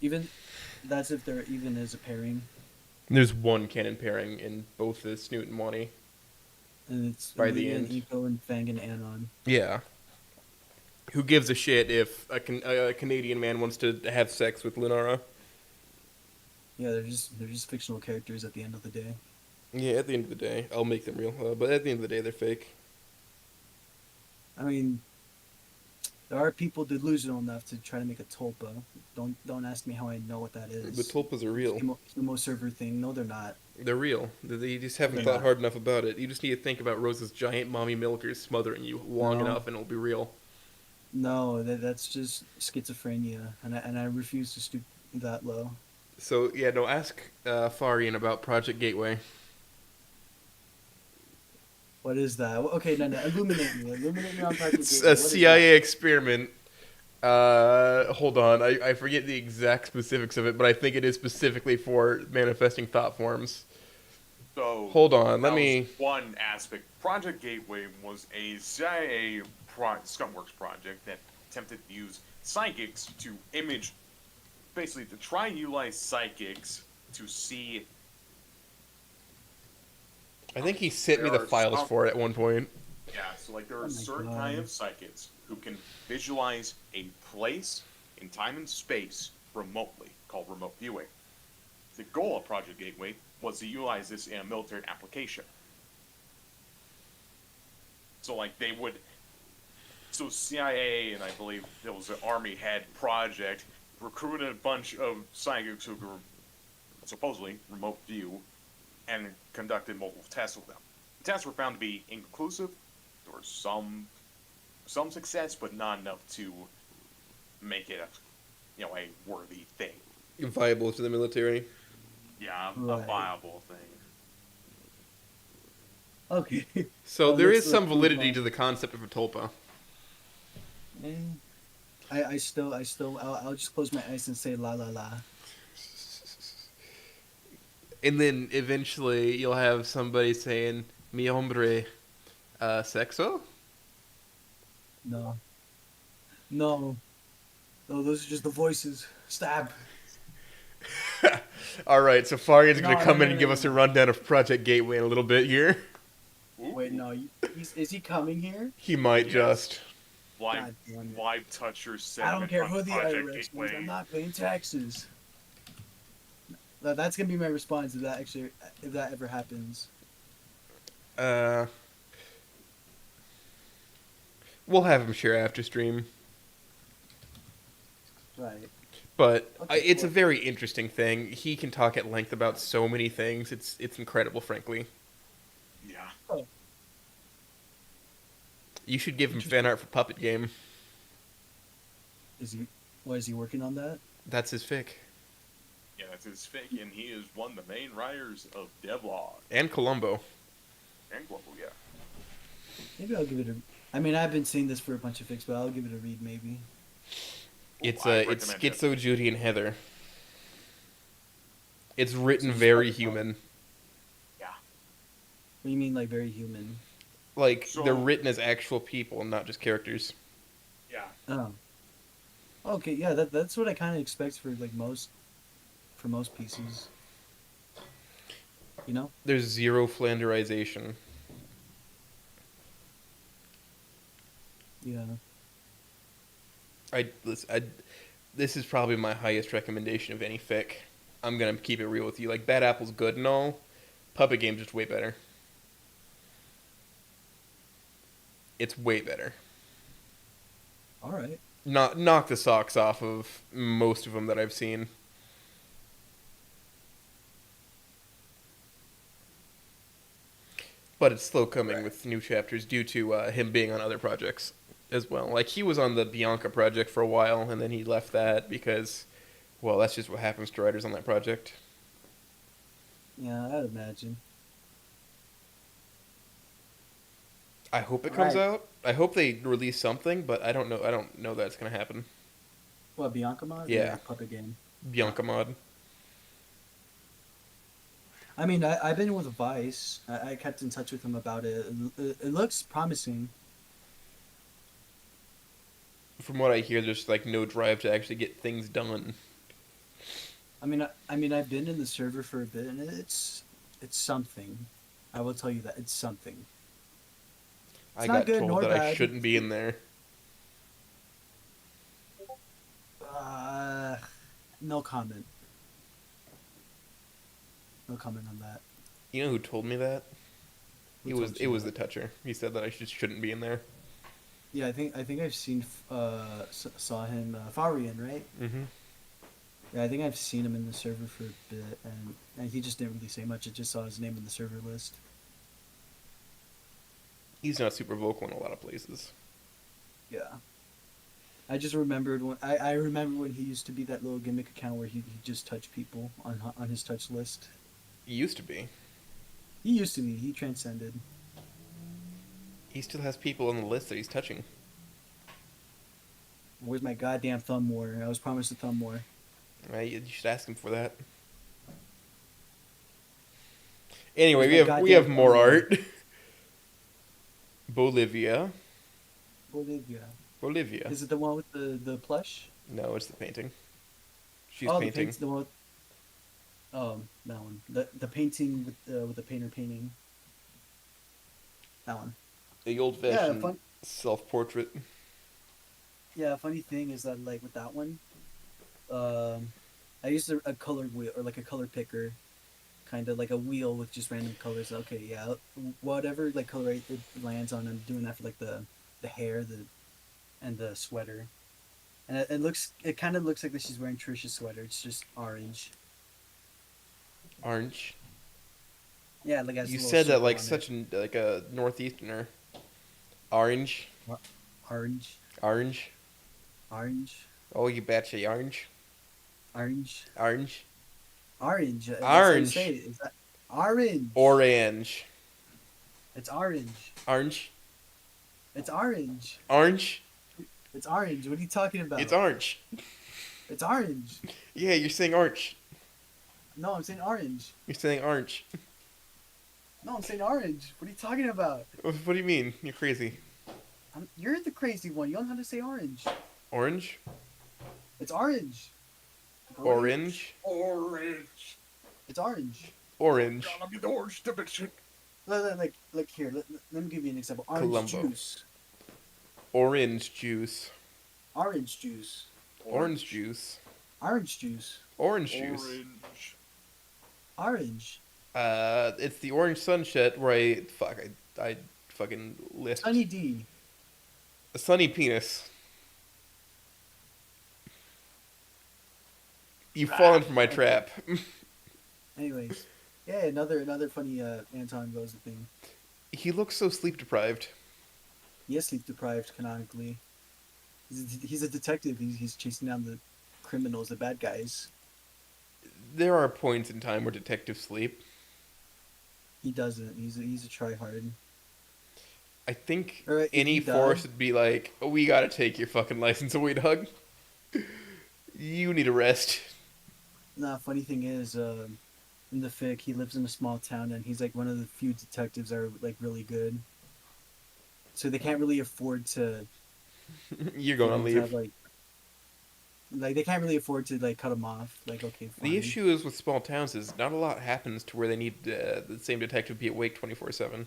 even that's if there even is a pairing, There's one canon pairing in both the Snoot and Wani. and it's By the Leah and end. Eco and Fang and Anon. Yeah. Who gives a shit if a Canadian man wants to have sex with Lunara? Yeah, they're just fictional characters at the end of the day. Yeah, at the end of the day, I'll make them real. But at the end of the day, they're fake. I mean, there are people delusional enough to try to make a tulpa. Don't ask me how I know what that is. The tulpas are real. Sumo server thing. No, they're not. They're real. They just haven't They're thought not. hard enough about it. You just need to think about Rose's giant mommy milkers smothering you long No. enough, and it'll be real. No, that's just schizophrenia, and I refuse to stoop that low. So yeah, no. Ask Farian about Project Gateway. What is that? Okay, no, illuminate me on Project It's Gateway. a What is CIA experiment. Hold on, I forget the exact specifics of it, but I think it is specifically for manifesting thought forms. So Hold on, let that me. was one aspect. Project Gateway was a CIA Skunkworks project that attempted to use psychics to image, basically to try and utilize psychics to see. I think he sent me There the are files some- for it at one point. Yeah, so like there Oh are my certain God. kind of psychics who can visualize a place in time and space remotely, called remote viewing. The goal of Project Gateway was to utilize this in a military application. So like they would, so CIA and I believe there was an Army head project recruited a bunch of psychics who could supposedly remote view and conducted multiple tests with them. The tests were found to be inconclusive. There was some success, but not enough to make it a worthy thing. Viable to the military. Yeah, a Right. viable thing. Okay. So Well, there let's is some move on. validity to the concept of a tulpa. I still I'll just close my eyes and say la la la. And then eventually you'll have somebody saying, Mi hombre sexo? No. No. No, those are just the voices. Stab. All right, so Farian's No, going to no, come in no, and no, give no, us a no. rundown of Project Gateway in a little bit here. Wait, no. Is he coming here? He might Yes. just. Live, God damn it. live toucher I segment don't care on who the Project IRS is. Gateway. I'm not paying taxes. That's gonna be my response if that ever happens. Uh, we'll have him share after stream. Right. But Okay, it's a well- very interesting thing. He can talk at length about so many things. It's incredible, frankly. Yeah. Oh, You should give him fan art for Puppet Game. is he? Why is he working on that? That's his fic. Yeah, that's his fic, and he is one of the main writers of devlog And Columbo. and Global, yeah. Maybe I'll give it a. I mean, I've been seeing this for a bunch of fics, but I'll give it a read. Maybe. It's I it's recommend it. Schizo, Judy, and Heather. It's written So just very talk about- human. Yeah. What do you mean, like very human? Like, So- they're written as actual people, not just characters. Yeah. Oh. Okay, yeah, that's what I kind of expect for most pieces. You know? There's zero flanderization. Yeah. This is probably my highest recommendation of any fic. I'm gonna keep it real with you. Like, Bad Apple's good and all. Puppet Game's just way better. It's way better. All right. Knock the socks off of most of them that I've seen. But it's slow coming with new chapters due to him being on other projects as well. Like, he was on the Bianca project for a while, and then he left that because, well, that's just what happens to writers on that project. Yeah, I'd imagine. I hope it comes Right. out. I hope they release something, but I don't know. I don't know that's gonna happen. What, Bianca mod? Yeah. Or Puppet Game. Bianca mod. I mean, I've been with Vice. I kept in touch with him about it. It looks promising. From what I hear, there's like no drive to actually get things done. I mean, I've been in the server for a bit, and it's something. I will tell you that it's something. I It's not got good told nor that I bad. shouldn't be in there. No comment. No comment on that. You know who told me that? Who It told was you the Toucher. He said that I just shouldn't be in there. Yeah, I think I've seen saw him Farian, right? Mm-hmm. Yeah, I think I've seen him in the server for a bit, and he just didn't really say much. I just saw his name in the server list. He's not super vocal in a lot of places. Yeah. I just remembered when I remember when he used to be that little gimmick account where he just touched people on his touch list. He used to be. He used to be. He transcended. He still has people on the list that he's touching. Where's my goddamn thumb war? I was promised a thumb war. You should ask him for that. Anyway, Where's my we have goddamn more thumb? art. Bolivia. Bolivia. Is it the one with the plush? No, it's the painting. She's oh, painting. The one with, that one. The painting with the painter painting. That one. The old-fashioned fun- self-portrait. Yeah, funny thing is that like with that one, I used a colored wheel or like a color picker, kind of like a wheel with just random colors. Okay, yeah, whatever like color it lands on, I'm doing that for like the hair, and the sweater, and it kind of looks like that she's wearing Trisha's sweater. It's just orange. Orange. Yeah, like has a You little said that circle like on such like a northeasterner. Orange. it. Orange, Orange. orange, Oh, you betcha, orange. orange, Orange. orange. That's how you Orange. say it. Is that orange? Orange. It's orange. Orange. It's orange. Orange. It's orange. What are you talking about? It's orange. It's orange. Yeah, you're saying orange. No, I'm saying orange. You're saying orange. No, I'm saying orange. What are you talking about? What do you mean? You're crazy. You're the crazy one. You don't know how to say orange. Orange? It's orange. Boy. Orange? Orange. It's orange. Orange. Gotta be the orange division. Like here. Let me give you an example. Orange Colombo. juice. Orange juice. Orange juice. Orange juice. Orange juice. Orange juice. Orange. Orange. It's the orange sunset where I fucking lisped. Sunny D. A sunny penis. You've fallen for my trap. Anyways, yeah, another funny Anton Rosa thing. He looks so sleep deprived. He is sleep deprived canonically. He's a detective. He's chasing down the criminals, the bad guys. There are points in time where detectives sleep. He doesn't. He's a tryhard. I think Or if any he force does- would be like, we gotta take your fucking license away, dog. You need a rest. Nah, funny thing is, in the fic, he lives in a small town, and he's like one of the few detectives that are like really good. So they can't really afford to. You're going on to leave. have, like they can't really afford to like cut him off. Like, okay, fine. The issue is with small towns is not a lot happens to where they need the same detective be awake 24/7.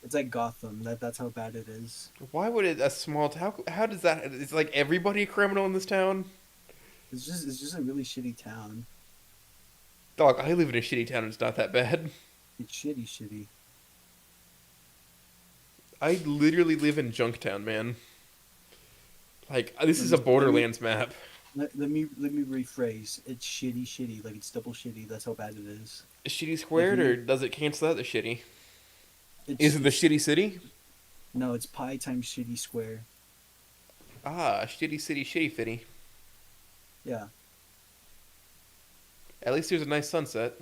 It's like Gotham. That's how bad it is. Why would it a small town? How does that? It's like everybody a criminal in this town. It's just a really shitty town. Dog, I live in a shitty town and it's not that bad. It's shitty. I literally live in Junktown, man. Like, this is a Borderlands map. Let me rephrase. It's shitty. Like it's double shitty. That's how bad it is. Is shitty squared, or does it cancel out the shitty? It's, Is it the shitty city? No, it's pi times shitty square. Ah, shitty city, shitty fitty. Yeah. At least there's a nice sunset.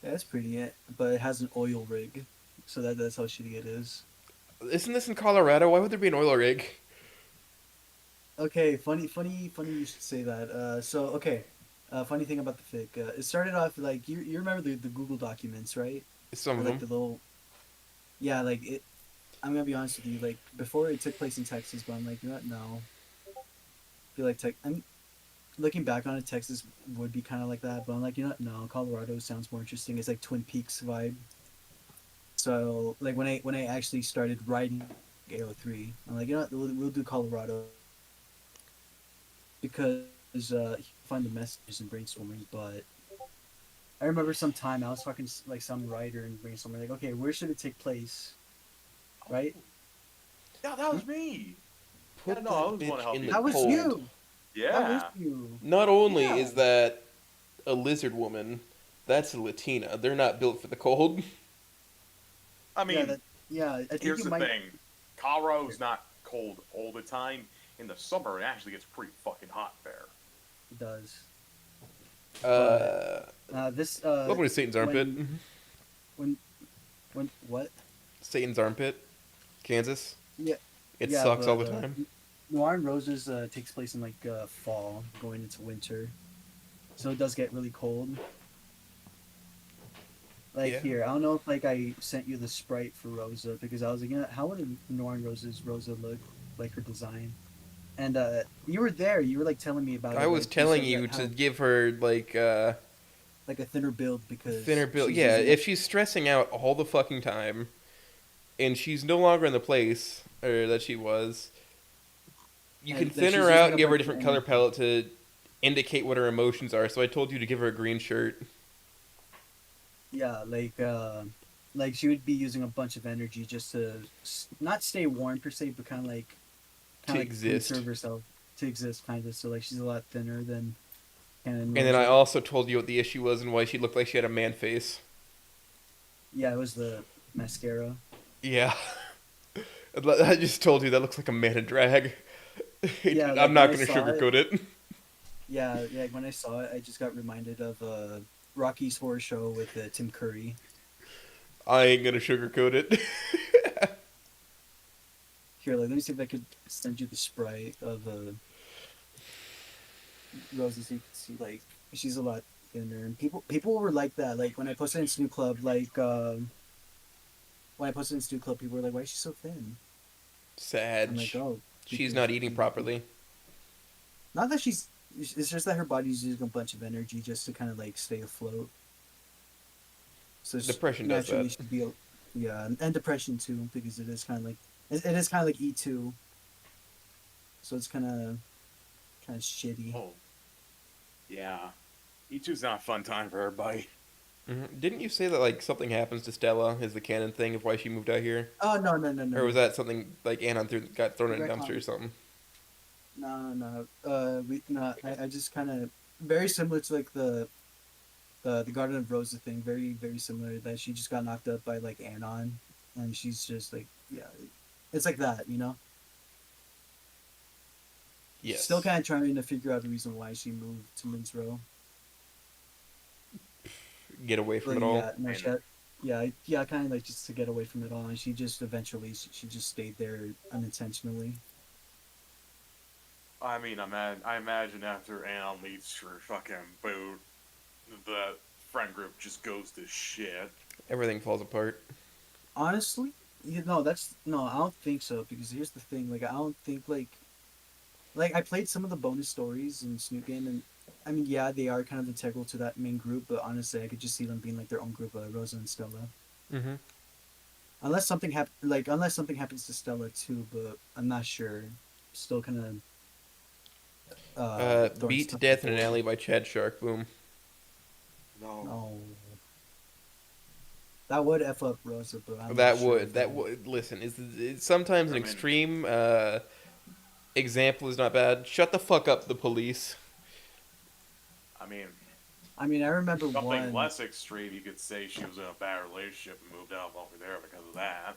Yeah, that's pretty. But it has an oil rig, so that's how shitty it is. Isn't this in Colorado? Why would there be an oil rig? Okay, funny you should say that. Funny thing about the fic. It started off like you remember the Google documents, right? Some Or, of like them. the little. Yeah, like it. I'm gonna be honest with you. Like before, it took place in Texas, but I'm like, you know what? No. I feel like I'm looking back on it. Texas would be kind of like that, but I'm like, you know what? No, Colorado sounds more interesting. It's like Twin Peaks vibe. So like when I actually started writing AO3, I'm like, you know what? We'll do Colorado because find the messages and brainstorming. But I remember some time I was talking to like some writer and brainstorming, like, okay, where should it take place? Right? Yeah, that was me. Put Yeah, no, I that was bitch gonna help in you. the That was cold. you. That was Yeah. you. Not only Yeah. is that a lizard woman, that's a Latina. They're not built for the cold. I mean, I think here's you the might. thing. Colorado's not cold all the time. In the summer, it actually gets pretty fucking hot there. It does. This Welcome to Satan's armpit. when what? Satan's armpit, Kansas. Yeah. It yeah, sucks all the but, time. Noir and Roses takes place in like fall, going into winter, so it does get really cold. Like Yeah. here, I don't know if like I sent you the sprite for Rosa because I was like, how would a Noir and Roses Rosa look, like her design? And you were there. You were like telling me about it. I was like, telling said you that to how- give her like like a thinner build because thinner build. she's Yeah, using, if she's stressing out all the fucking time, and she's no longer in the place or that she was, you And can that thin she's her using out up and give her a her different color energy. palette to indicate what her emotions are. So I told you to give her a green shirt. Yeah, like she would be using a bunch of energy just to not stay warm per se, but kind of like exist. conserve herself to exist, kind of. So like she's a lot thinner than. And then I also told you what the issue was and why she looked like she had a man face. Yeah, it was the mascara. Yeah. I just told you that looks like a man in drag. Yeah, like, I'm not when I going to saw sugarcoat it. Yeah, when I saw it, I just got reminded of Rocky's Horror Show with Tim Curry. I ain't going to sugarcoat it. Here, like, let me see if I could send you the sprite of Rosie so you can see, like, she's a lot thinner. And people were like that. Like, when I posted in Snoop Club, like, when I posted in Stew Club, people were like, "Why is she so thin?" Sad. I'm like, "Oh, She's because not eating properly. Not that she's. It's just that her body's using a bunch of energy just to kind of like stay afloat. So Depression does naturally that. she'd be, yeah, and depression too because it is kind of like it is kind of like E2, so it's kind of shitty. Oh, yeah. E2's not a fun time for everybody. Didn't you say that like something happens to Stella is the canon thing of why she moved out here, Oh no no no no or was no. that something like Anon got thrown in a dumpster or Retcon. something? No no. We no. I just kind of very similar to like the Garden of Rosa thing. Very very similar. That she just got knocked up by like Anon, and she's just like yeah, it's like that, you know. Yes. Still kind of trying to figure out the reason why she moved to Minsrow. Get away from But it all. yeah, no, And- she had, yeah, yeah, kind of like just to get away from it all, and she just eventually she just stayed there unintentionally. I mean, I imagine after Anon leaves for fucking boot, the friend group just goes to shit. Everything falls apart. Honestly, you know, I don't think so because here's the thing, like I don't think like I played some of the bonus stories in Snoop Game, and I mean, yeah, they are kind of integral to that main group, but honestly, I could just see them being like their own group, Rosa and Stella. Mm-hmm. Unless something happens to Stella too, but I'm not sure. Still kind of throwing Beat to stuff Death in an before. Alley by Chad Shark. Boom. No. No. That would F up Rosa, but I'm That not sure would if that would listen. Is sometimes an I mean- extreme example is not bad. Shut the fuck up, the police. I mean, I remember something one. less extreme, you could say she was in a bad relationship and moved out over there because of that.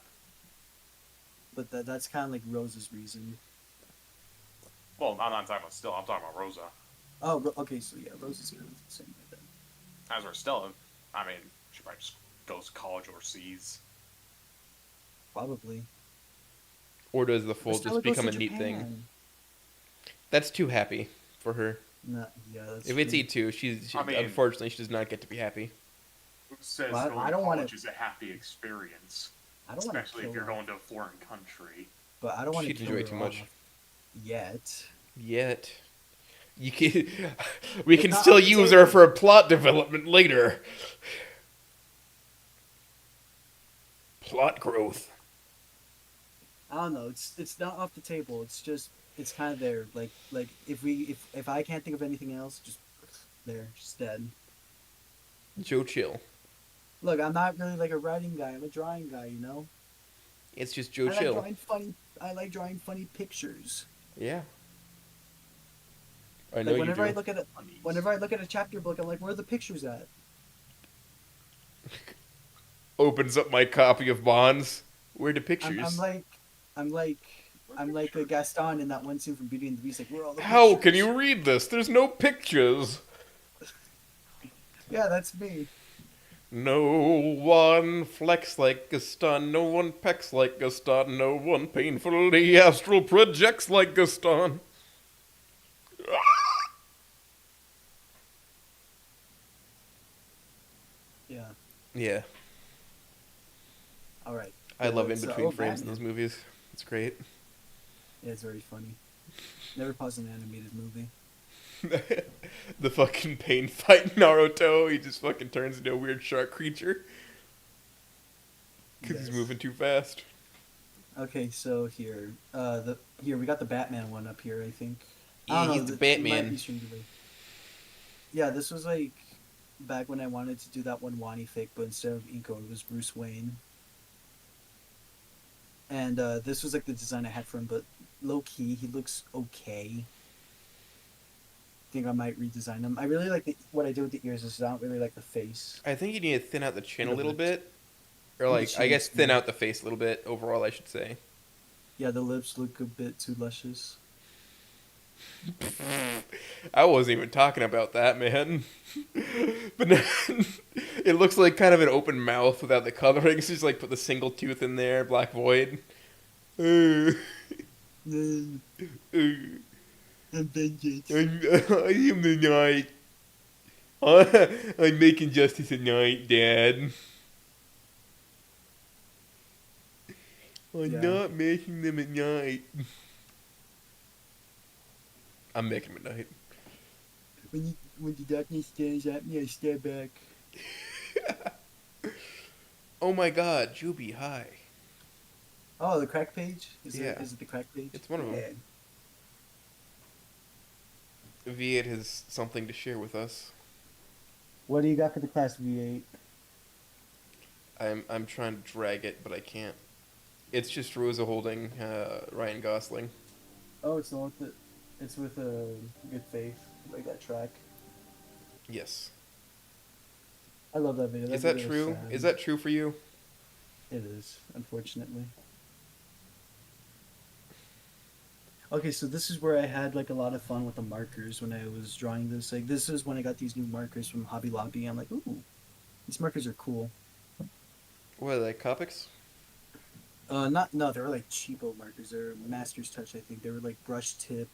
But that's kind of like Rosa's reason. Well, I'm not talking about Stella, I'm talking about Rosa. Oh, okay, so yeah, Rosa's kind of the same way then. As for Stella, I mean, she probably just goes to college overseas. Probably. Or does the full Stella just goes become a to neat thing? Japan. That's too happy for her. No, yeah, that's If it's true. E2, she I mean- unfortunately she does not get to be happy. Who says Well, going I to don't wanna- college is a happy experience? I don't want to Especially kill if you're her, going to a foreign country. but I don't want to She'd kill enjoy her it too much. off yet. Yet. You can, we It's can not still on the use her table. for a plot development later. Plot growth. I don't know. It's not off the table. It's just it's kind of there. Like if I can't think of anything else, just there, just dead. Joe Chill. Look, I'm not really like a writing guy. I'm a drawing guy. You know. It's just Joe I like Chill. drawing funny. I like drawing funny pictures. Yeah. I know Like you whenever do. I look at whenever I look at a chapter book, I'm like, where are the pictures at? Opens up my copy of Bonds. Where the pictures? I'm like a Gaston in that one scene from Beauty and the Beast. Like, where are all the How pictures? can you read this? There's no pictures. Yeah, that's me. No one flex like Gaston. No one pecks like Gaston. No one painfully astral projects like Gaston. Yeah. Yeah. All right. I love in It's, between frames in Batman. those movies. It's great. Yeah, it's very funny. Never pause an animated movie. The fucking pain fight Naruto, he just fucking turns into a weird shark creature. Because he's Yes. moving too fast. Okay, so here, we got the Batman one up here. I think. I Yeah, don't he's know, the it might Batman. be streamed late. Yeah, this was like back when I wanted to do that one Wani fic, but instead of Inko, it was Bruce Wayne. And this was like the design I had for him, but low key, he looks okay. Think I might redesign him. I really like what I did with the ears. Is I don't really like the face. I think you need to thin out the chin a The little lips. bit. Or The like, I chin guess is thin good. out the face a little bit, overall, I should say. Yeah, the lips look a bit too luscious. I wasn't even talking about that, man. But then, it looks like kind of an open mouth without the coloring. So just like put the single tooth in there, black void. And vengeance. I am the knight. I'm making justice at night, Dad. I'm Yeah. not making them at night. I'm making them at night. When the darkness stares at me, I stare back. Oh my god, Juby, hi. Oh, the crack page? Yeah. Is it the crack page? It's one of 'em. Yeah. V8 has something to share with us. What do you got for the class V8? I'm trying to drag it, but I can't. It's just Rosa holding Ryan Gosling. Oh, it's not with it's with Good Faith, like that track. Yes. I love that video. Is that video true? sad. Is that true for you? It is, unfortunately. Okay, so this is where I had like a lot of fun with the markers when I was drawing this. Like this is when I got these new markers from Hobby Lobby. I'm like, ooh, these markers are cool. What are they, Copics? No, they were like cheapo markers. They're Master's Touch, I think. They were like brush tip,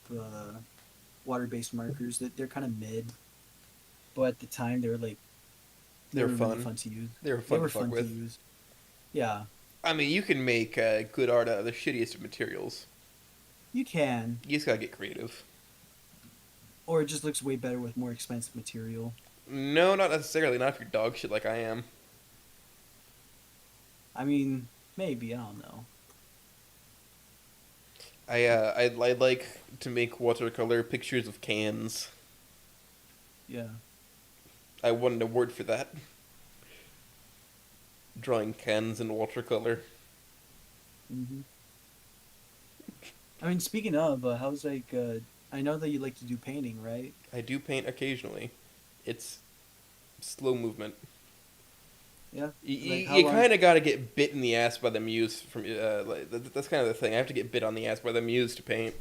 water-based markers. They're kind of mid, but at the time they were like They were really fun. fun to use. They were They fun were to fuck fun to with. use. Yeah, I mean, you can make good art out of the shittiest of materials. you can, You just gotta get creative. or it just looks way better with more expensive material. No, not necessarily. Not if you're dog shit like I am. I mean, maybe I don't know. I'd like to make watercolor pictures of cans. Yeah. I won an award for that. Drawing cans in watercolor. hmm I mean, speaking of, how's like, I know that you like to do painting, right? I do paint occasionally. It's slow movement. Yeah. You, Like, how you long- kind of got to get bit in the ass by the muse from that's kind of the thing. I have to get bit on the ass by the muse to paint.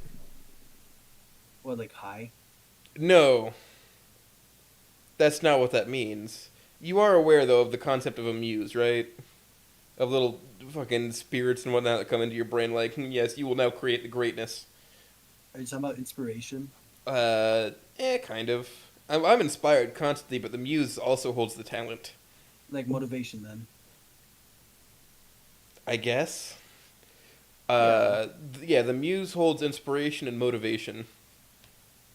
What, like high? No, that's not what that means. You are aware though of the concept of a muse, right? Of little fucking spirits and whatnot that come into your brain, like, yes, you will now create the greatness. Are you talking about inspiration? Kind of. I'm inspired constantly, but the muse also holds the talent. Like motivation, then? I guess. Yeah. Yeah, the muse holds inspiration and motivation.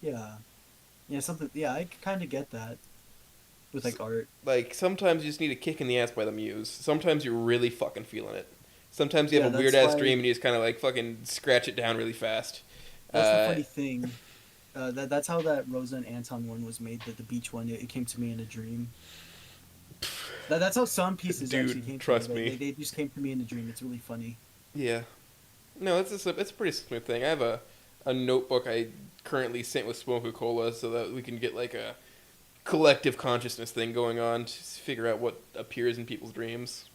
Yeah. Yeah, something. Yeah, I kind of get that with like art. Like, sometimes you just need a kick in the ass by the muse. Sometimes you're really fucking feeling it. Sometimes you have Yeah, a weird that's ass why- dream and you just kind of like fucking scratch it down really fast. That's Uh, the funny thing. That's how that Rosa and Anton one was made. The beach one. It came to me in a dream. That's how some pieces Dude, actually came trust to me. me. They just came to me in a dream. It's really funny. Yeah. No, it's a pretty smooth thing. I have a notebook I currently sent with Smoke Cola so that we can get like a collective consciousness thing going on to figure out what appears in people's dreams.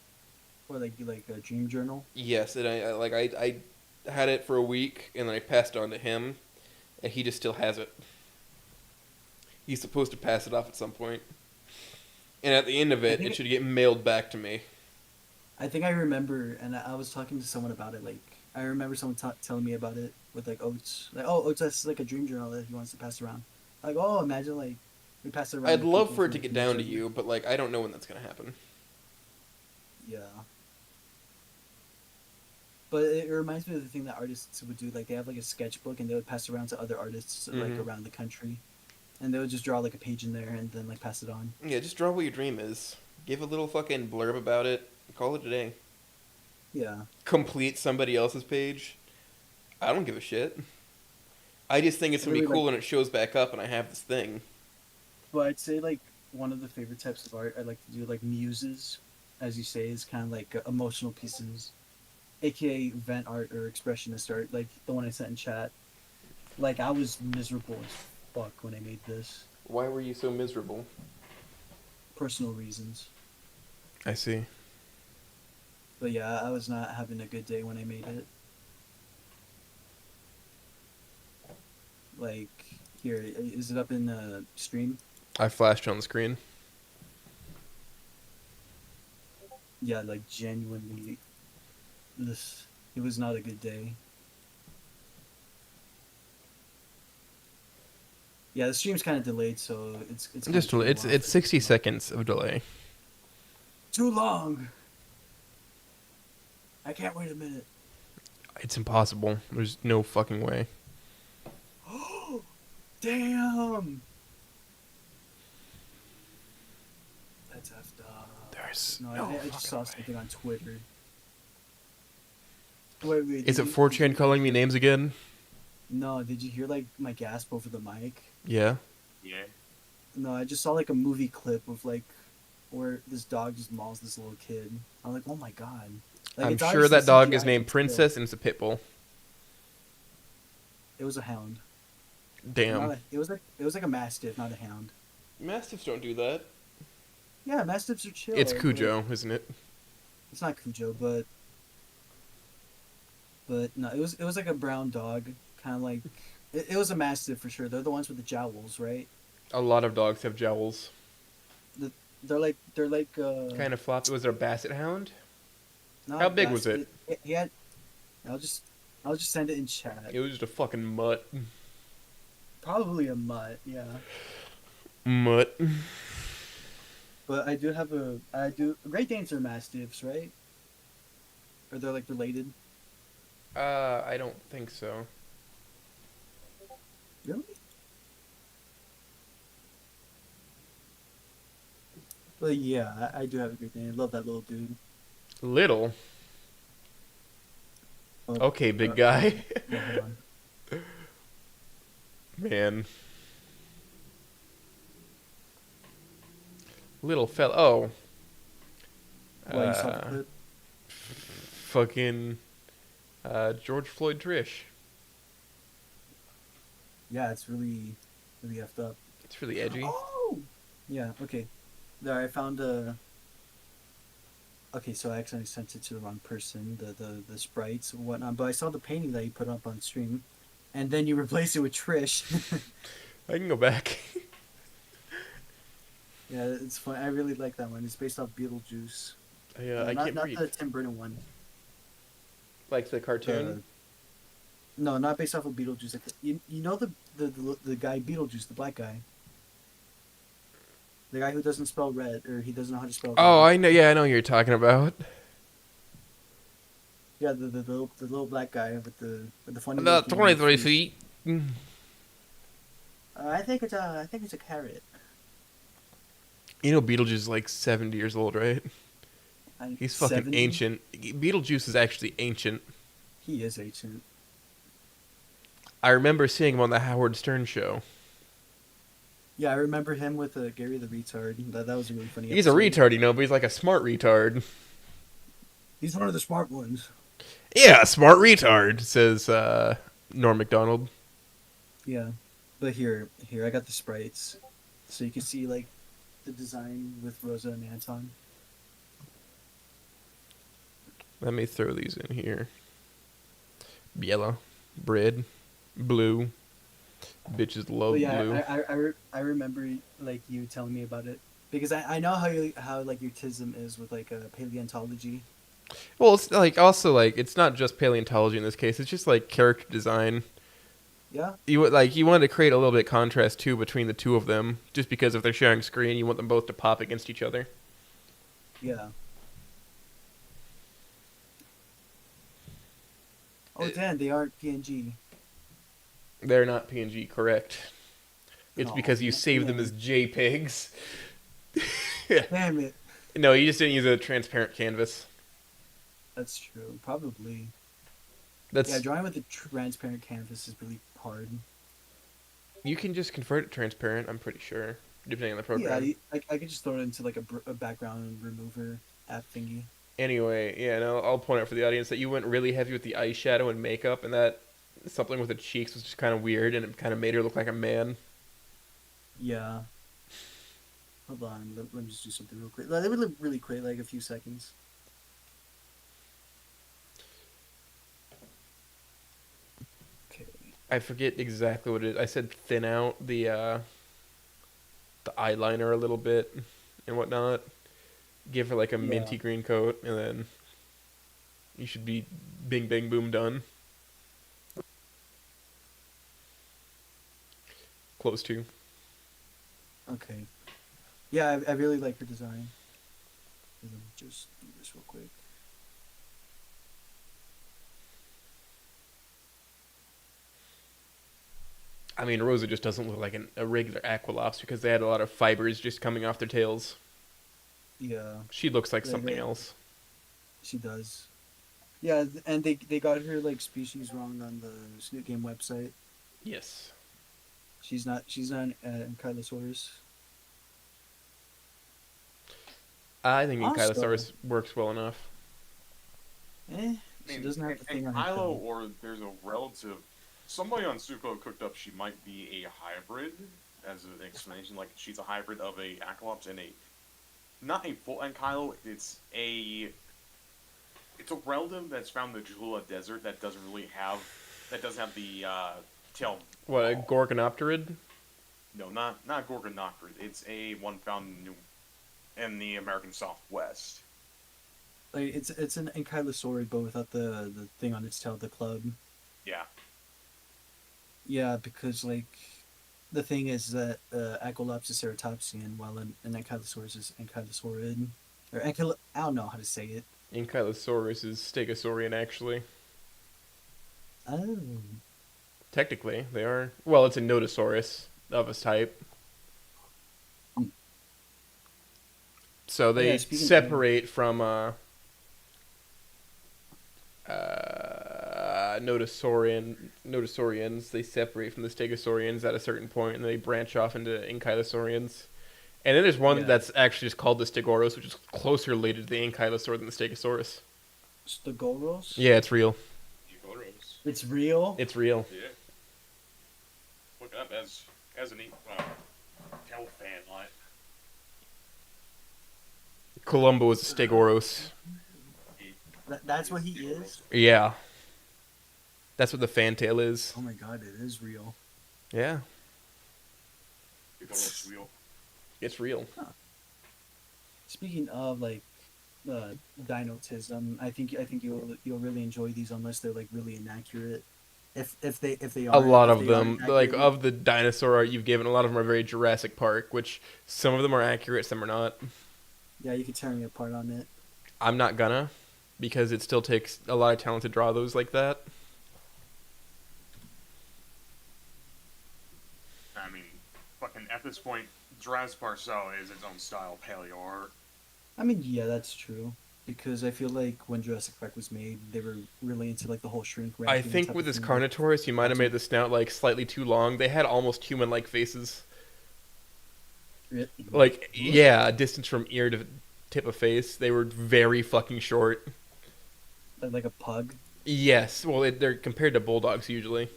Or like a dream journal. Yes, and I had it for a week and then I passed it on to him, and he just still has it. He's supposed to pass it off at some point, and at the end of it, think it should get mailed back to me. I think I remember, and I was talking to someone about it. Like I remember someone telling me about it with like Oates. Like, oh, Oates has like a dream journal that he wants to pass around. Like, oh, imagine like we pass it around. I'd to love people for it from to the get down to future. you, but like I don't know when that's gonna happen. Yeah. But it reminds me of the thing that artists would do. Like they have like a sketchbook and they would pass it around to other artists like Mhm. around the country, and they would just draw like a page in there and then like pass it on. Yeah, just draw what your dream is. Give a little fucking blurb about it. Call it a day. Yeah. Complete somebody else's page. I don't give a shit. I just think it's I gonna be really cool like- when it shows back up and I have this thing. But I'd say like one of the favorite types of art I like to do, like muses, as you say, is kind of like emotional pieces, aka vent art or expressionist art, like the one I sent in chat. Like I was miserable as fuck when I made this. Why were you so miserable? Personal reasons. I see. But yeah, I was not having a good day when I made it. Like, here, is it up in the stream? I flashed on the screen. Yeah, like genuinely, it was not a good day. Yeah, the stream's kind of delayed, so it's kinda Just too it's long. 60 seconds of delay. Too long. I can't wait a minute. It's impossible. There's no fucking way. Damn. That's effed up. There's No, no I just fucking saw way. something on Twitter. Wait. Is it 4chan calling me names again? No, did you hear like my gasp over the mic? Yeah. Yeah. No, I just saw like a movie clip of like where this dog just mauls this little kid. I'm like, oh my god. Like, I'm it's sure obviously that dog CGI, is named but still. Princess and it's a pit bull. It was a hound. Damn. It was like a mastiff, not a hound. Mastiffs don't do that. Yeah, mastiffs are chill. It's but Cujo, isn't it? It's not Cujo, but no, it was like a brown dog, kind of like it was a mastiff for sure. They're the ones with the jowls, right? A lot of dogs have jowls. They're like Kind of floppy. Was it a basset hound? not How big was it? He had. I'll just send it in chat. It was just a fucking mutt. Probably a mutt, yeah. Mutt. But I do. Great Danes are mastiffs, right? Or they're like related. I don't think so. Really? But yeah, I do have a Great Dane. I love that little dude. Little. Oh, Okay, big guy. yeah, hold on. Man. Little fella. Oh. What, you saw the clip? Fucking George Floyd Trish. Yeah, it's really effed up. It's really edgy. Oh! Yeah, okay. There, I found a... Okay, so I accidentally sent it to the wrong person, the sprites and whatnot, but I saw the painting that you put up on stream, and then you replaced it with Trish. I can go back. Yeah, it's fun. I really like that one. It's based off Beetlejuice. Yeah, I not, can't not breathe. the Tim Burton one. Like the cartoon? No, not based off of Beetlejuice. Like you know the guy Beetlejuice, the black guy, the guy who doesn't spell red, or he doesn't know how to spell. Oh, red. I know. Yeah, I know what you're talking about. Yeah, the little black guy with the funny. About looking 23 face. feet. I think it's a carrot. You know Beetlejuice is like 70 years old, right? He's fucking 70? ancient. Beetlejuice is actually ancient. He is ancient. I remember seeing him on the Howard Stern show. Yeah, I remember him with Gary the retard. That was a really funny. He's a episode. retard, you know, but he's like a smart retard. He's one of the smart ones. Yeah, smart retard, says Norm MacDonald. Yeah, but here I got the sprites, so you can see like the design with Rosa and Anton. Let me throw these in here. Yellow, red, blue. Bitches love But yeah, blue. I remember like you telling me about it because I know how like your tism is with like paleontology. Well, it's like also like it's not just paleontology in this case. It's just like character design. Yeah. You wanted to create a little bit of contrast too between the two of them, just because if they're sharing screen, you want them both to pop against each other. Yeah. Oh damn, they aren't PNG. They're not PNG, correct? It's Aw, because you saved them damn as JPEGs. Damn it. No, you just didn't use a transparent canvas. That's true. Probably. That's Yeah, drawing with a transparent canvas is really hard. You can just convert it transparent. I'm pretty sure, depending on the Yeah, program. I could just throw it into like a background remover app thingy. Anyway, yeah, no, I'll point out for the audience that you went really heavy with the eyeshadow and makeup, and that something with the cheeks was just kind of weird, and it kind of made her look like a man. Yeah. Hold on, let me just do something real quick. It would look really quick, like a few seconds. Okay. I forget exactly what it is. I said thin out the eyeliner a little bit and whatnot. Give her like a minty green coat, and then you should be bing bang boom done. Close to. Okay. Yeah, I really like her design. Let me just do this real quick. I mean, Rosa just doesn't look like a regular Aqualops because they had a lot of fibers just coming off their tails. Yeah, She looks like they, something they, else. she does. Yeah, and they got her like species wrong on the Snoot Game website. Yes. She's not an Ankylosaurus. I think Also, Ankylosaurus works well enough. eh, I she mean, doesn't have the thing on and her Kylo, tail. or there's a relative. Somebody on Suko cooked up she might be a hybrid, as an explanation. Like she's a hybrid of a Acolops and a not a full Ankylo. It's a relative that's found in the Jalula Desert that doesn't have the tail. What, a Gorgonopterid? No, not Gorgonopterid. It's a one found in the American Southwest. Like it's an Ankylosaurid, but without the thing on its tail, the club. Yeah. Yeah, because like the thing is that Ankylopsis is ceratopsian, while an Ankylosaurus is Ankylosaurid. I don't know how to say it. Ankylosaurus is Stegosaurian, actually. Oh. Technically, they are. Well, it's a Nodosaurus of its type. So they Yeah, speaking separate from Nodosaurians. They separate from the Stegosaurians at a certain point, and they branch off into Ankylosaurians. And then there's one Yeah. that's actually just called the Stegoros, which is closer related to the Ankylosaur than the Stegosaurus. Stegoros? Yeah, it's real. Euros. It's real? It's real. Yeah. Look it up as an Cal fan, like. Columbo is a Stegoros. That's what he is? Yeah. That's what the fantail is. Oh my god, it is real. Yeah. Euros wheel. It's real. Speaking of like dinotism, I think you'll really enjoy these unless they're like really inaccurate. If they are A lot if of they are them, like inaccurate, of the dinosaur art you've given, a lot of them are very Jurassic Park, which some of them are accurate, some are not. yeah, you can tear me apart on it. I'm not gonna, because it still takes a lot of talent to draw those like that. I mean, fucking at this point, Jurassic Parcel is its own style paleo art. I mean, yeah, that's true. Because I feel like when Jurassic Park was made, they were really into like the whole shrink wrap. I think with this Carnotaurus, you might have made the snout like slightly too long. They had almost human-like faces. Like, yeah, distance from ear to tip of face, they were very fucking short. Like a pug. Yes, well, they're compared to bulldogs usually.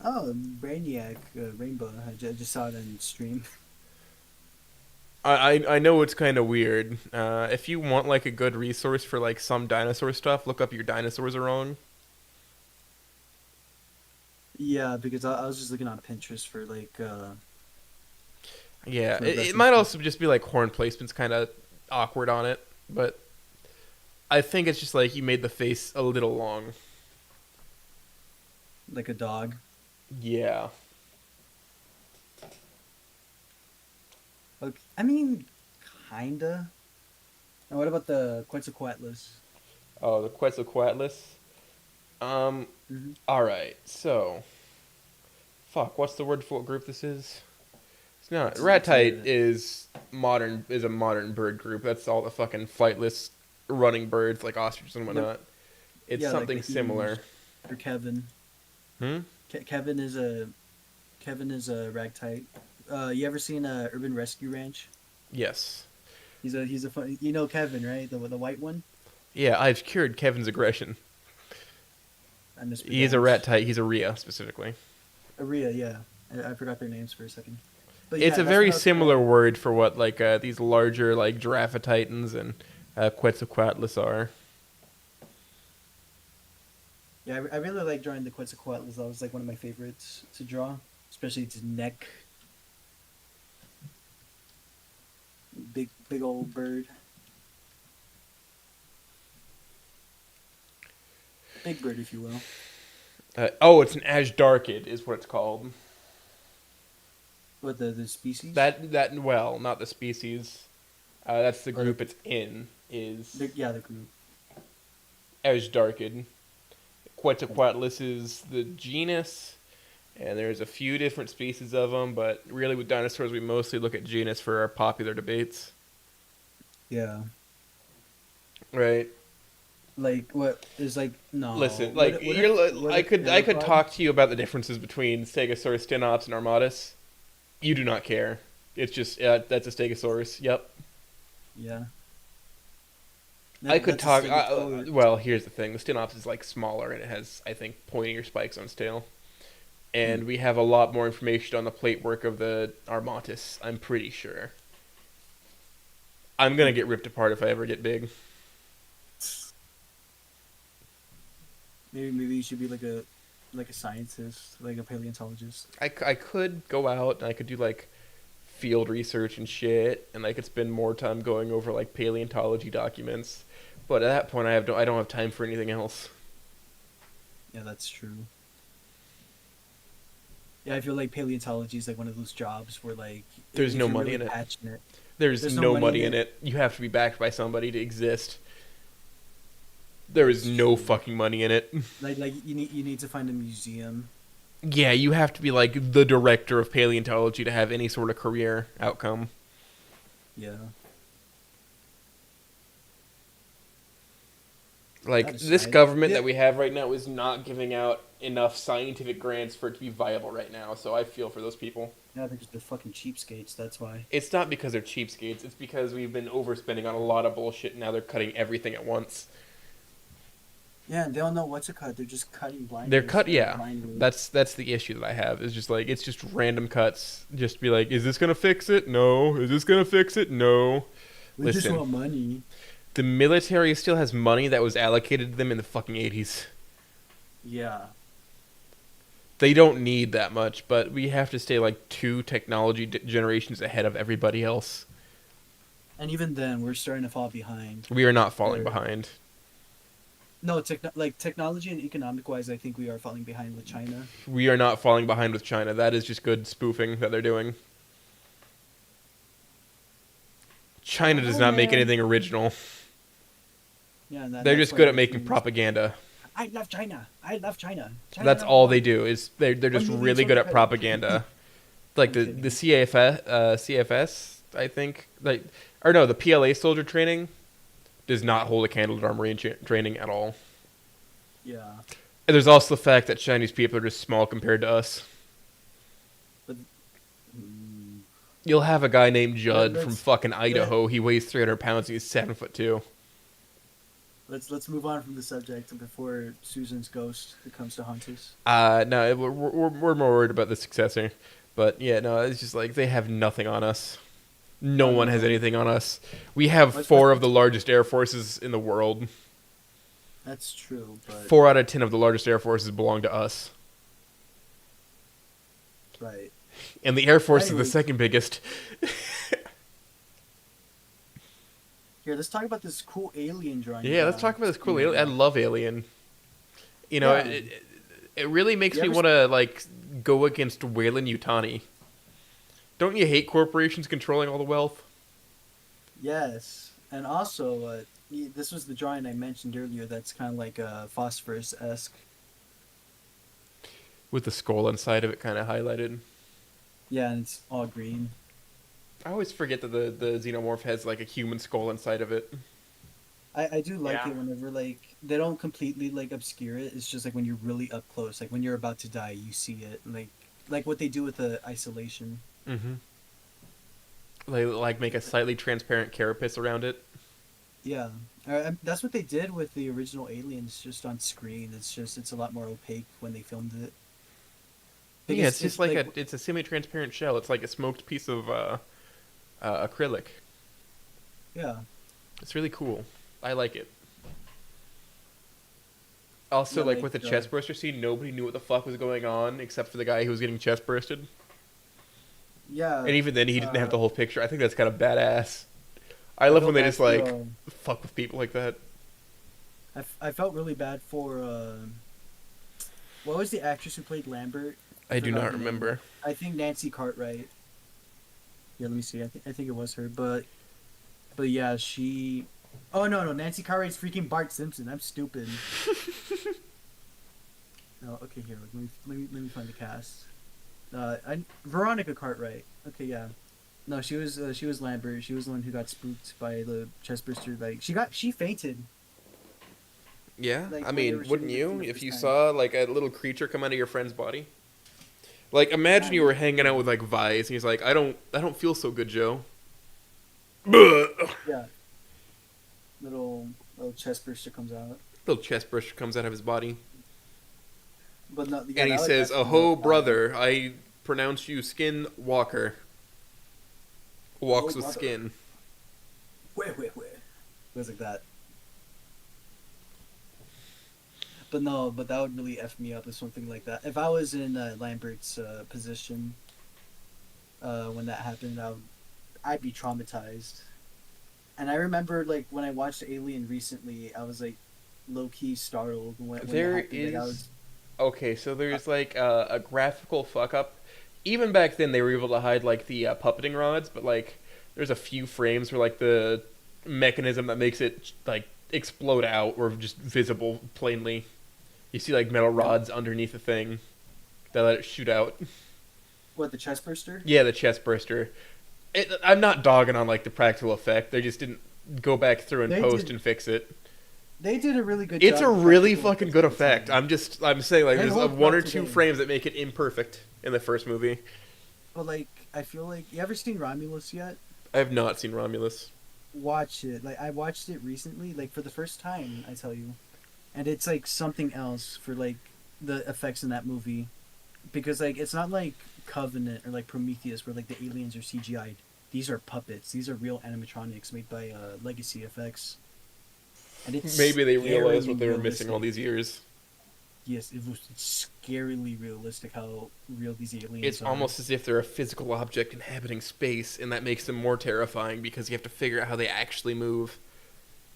Oh, Brainiac Rainbow. I just saw it on stream. I know it's kind of weird. If you want like a good resource for like some dinosaur stuff, look up Your Dinosaurs Are Wrong. Yeah, because I was just looking on Pinterest for like. Yeah, For it resting might stuff. also just be like horn placement's kind of awkward on it, but I think it's just like you made the face a little long. Like a dog. Yeah. Okay. I mean, kinda. And what about the Quetzalcoatlus? Oh, the Quetzalcoatlus. Mm-hmm. All right. So, fuck. What's the word for what group this is? It's not. Ratite is a modern bird group. That's all the fucking flightless running birds like ostriches and whatnot. It's Yeah, like something the similar. Or Kevin. Hmm. Kevin is a ragtite. You ever seen Urban Rescue Ranch? Yes. He's a fun. You know Kevin, right? The white one. Yeah, I've cured Kevin's aggression. I mispronounced. He's a ratite. He's a Rhea specifically. Aria, yeah. I forgot their names for a second. But It's yeah, a that's very what I was similar calling- word for what like these larger like Giraffotitans and Quetzalcoatlus are. Yeah, I really like drawing the Quetzalcoatlus. That was like one of my favorites to draw, especially its neck. Big old bird. Big bird, if you will. Oh, it's an Ashdarkid is what it's called. What the species? That well, not the species. That's the group it's in. Is The group. Ashdarkid. Quetzalcoatlus is the genus, And there's a few different species of them, but really with dinosaurs, we mostly look at genus for our popular debates. Yeah. Right. Like what is like no. Listen, like What if what I if could theropod? talk to you about the differences between Stegosaurus stynops and Armatus. You do not care. It's just that's a Stegosaurus. Yep. Yeah. I could That's a talk. Stegosaurus. Well, here's the thing: the Stynops is like smaller and it has, I think, pointier spikes on its tail. And we have a lot more information on the plate work of the Armatus. I'm pretty sure. I'm gonna get ripped apart if I ever get big. Maybe you should be like a scientist, like a paleontologist. I could go out and I could do like field research and shit, and I could spend more time going over like paleontology documents. But at that point, I don't have time for anything else. Yeah, that's true. Yeah, I feel like paleontology is like one of those jobs where like There's if no you're money really in it. passionate, There's there's no money in it. You have to be backed by somebody to exist. There is That's no true. fucking money in it. Like you need to find a museum. Yeah, you have to be like the director of paleontology to have any sort of career outcome. Yeah. Like, That this aside, government yeah. that we have right now is not giving out enough scientific grants for it to be viable right now, so I feel for those people. Yeah, because they're fucking cheapskates. That's why. It's not because they're cheapskates, it's because we've been overspending on a lot of bullshit and now they're cutting everything at once. Yeah, they don't know what to cut. They're just cutting blindly. Yeah. Blindly. That's the issue that I have. Is just like it's just random cuts. Just be like, is this gonna fix it? No. Is this gonna fix it? No. We just Listen, want money. the military still has money that was allocated to them in the fucking 80s. Yeah. They don't need that much, but we have to stay like 2 technology generations ahead of everybody else. And even then, we're starting to fall behind. We are not falling Or- behind. No, technology and economic wise, I think we are falling behind with China. We are not falling behind with China. That is just good spoofing that they're doing. China does not make man. anything original. Yeah, and They're that's just why good at we're making doing- propaganda. I love China. I love China. China That's number all one. they do. Is they're just 1 million really good at children. propaganda. Like I'm the kidding. CFS, I think, like, or no, the PLA soldier training does not hold a candle to our Marine training at all. Yeah, And there's also the fact that Chinese people are just small compared to us. but mm, You'll have a guy named Judd let's- from fucking Idaho. He weighs 300 pounds. And he's 7'2". let's move on from the subject before Susan's ghost comes to haunt us. No, we're more worried about the successor. But yeah, no, it's just like they have nothing on us. No one has anything on us. We have Let's- 4 of the largest air forces in the world. That's true, but 4 out of 10 of the largest air forces belong to us. right. And the Air Force is Anyways. the second biggest. Here, let's talk about this cool alien drawing. Yeah, let's talk about this cool alien. I love Alien. You know, Yeah. it really makes You me ever want to, like, go against Weyland Yutani. Don't you hate corporations controlling all the wealth? Yes, and also this was the drawing I mentioned earlier. That's kind of like phosphorus-esque. With the skull inside of it kind of highlighted. Yeah, and it's all green. I always forget that the xenomorph has, like, a human skull inside of it. I do like Yeah. it whenever like they don't completely like obscure it. It's just like when you're really up close, like when you're about to die, you see it. Like what they do with the isolation. Mm-hmm. They, like, make a slightly transparent carapace around it. Yeah, that's what they did with the original Aliens, just on screen. It's a lot more opaque when they filmed it. Yeah, Because it's just like it's a semi-transparent shell. It's like a smoked piece of acrylic. yeah. It's really cool. I like it. Also, Yeah, like like, with the chest burster scene, nobody knew what the fuck was going on except for the guy who was getting chest bursted. Yeah. And even then, he didn't have the whole picture. I think that's kind of badass. I I love felt when they bad just for, like fuck with people like that. I felt really bad for what was the actress who played Lambert? I do forgot not her name. remember. I think Nancy Cartwright. Yeah, let me see. I think it was her, but yeah, she. Oh no, Nancy Cartwright's freaking Bart Simpson. I'm stupid. No, okay, here. Let me find the cast. Veronica Cartwright. Okay, yeah. No, she was Lambert. She was the one who got spooked by the chestburster. Like she fainted. Yeah, Like I whenever mean, she wouldn't was lifting you the if first you time. saw like a little creature come out of your friend's body? Like, imagine Not you were really. hanging out with like Vice, and he's like, I don't feel so good, Joe." Little Yeah, little chestburster comes out. chest brush comes out of his body, But no, yeah, and he that would says, f me up. "Aho, brother, I pronounce you Skin Walker. Oh Walks with brother, skin." where? It was like that. But no, but that would really f me up if something like that. If I was in Lambert's position when that happened, I'd be traumatized. And I remember like when I watched Alien recently, I was like low key startled when it There happened. Like I is was okay, so uh, there's like a graphical fuck up. Even back then, they were able to hide like the puppeting rods, but like there's a few frames where like the mechanism that makes it like explode out or just visible plainly. You see like metal what rods underneath the thing that let it shoot out. what the chest burster. Yeah, the chest burster. I'm not dogging on like the practical effect. They just didn't go back through and They post did and fix it. they did a really good It's job a of really practical fucking effects good at the effect. time. I'm saying like It there's holds one up or two today. frames that make it imperfect in the first movie. But like I feel like you ever seen Romulus yet? I have not seen Romulus. Watch it. Like I watched it recently, like for the first time, I tell you. And it's like something else for like the effects in that movie. Because like it's not like Covenant or like Prometheus where like the aliens are CGI'd. These are puppets. These are real animatronics made by Legacy Effects. And it's Maybe they realized what scarily they were missing all realistic. these years. Yes, it's scarily realistic how real these It's aliens are. almost as if they're a physical object inhabiting space, and that makes them more terrifying because you have to figure out how they actually move.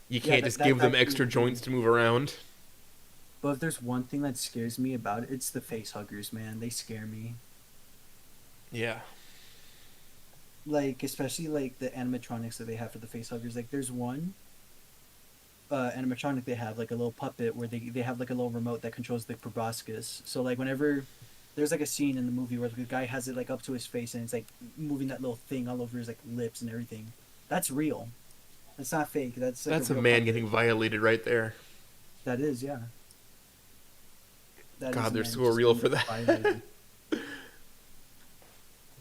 You Yeah, can't just give them that can be extra the thing. joints to move around. But if there's one thing that scares me about it, it's the face huggers, man. They scare me. Yeah. Like especially like the animatronics that they have for the face huggers. Like there's one animatronic they have like a little puppet where they have like a little remote that controls the proboscis. So like whenever there's like a scene in the movie where the guy has it like up to his face and it's like moving that little thing all over his like lips and everything. That's real. That's not fake. That's like That's a a real man puppet. getting violated right there. That is, yeah. That is God, a they're man so just real getting for that. violated.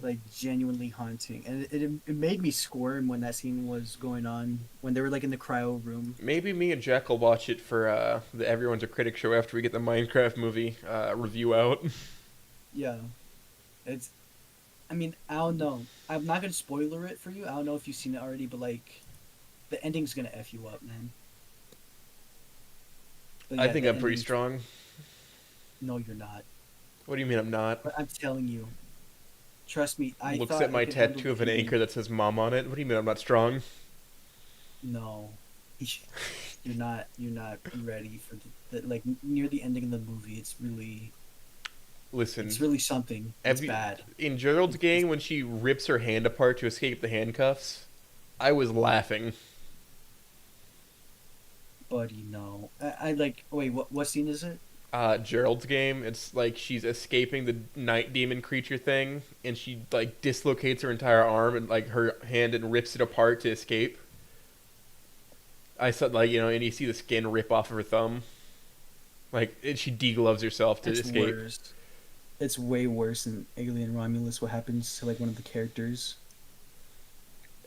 Like genuinely haunting, and it made me squirm when that scene was going on when they were like in the cryo room. Maybe me and Jack will watch it for the Everyone's a Critic show after we get the Minecraft movie review out. Yeah, it's. I mean, I don't know. I'm not gonna spoiler it for you. I don't know if you've seen it already, but like, the ending's gonna f you up, man. But I yeah, think the I'm pretty ending's. strong. No, you're not. What do you mean I'm not? But I'm telling you, trust me. I Looks thought at I my could handle tattoo the of an ending. anchor that says "Mom" on it. What do you mean I'm not strong? No, you're not ready for the like near the ending of the movie. Listen, It's really something. It's bad. in Gerald's It's gang when she rips her hand apart to escape the handcuffs, I was laughing. buddy, no. I like. Wait, what scene is it? Gerald's game, it's like she's escaping the night demon creature thing, and she like dislocates her entire arm and like her hand and rips it apart to escape. I said like and you see the skin rip off of her thumb, like and she degloves herself to It's escape. worse. It's way worse than Alien Romulus. What happens to like one of the characters?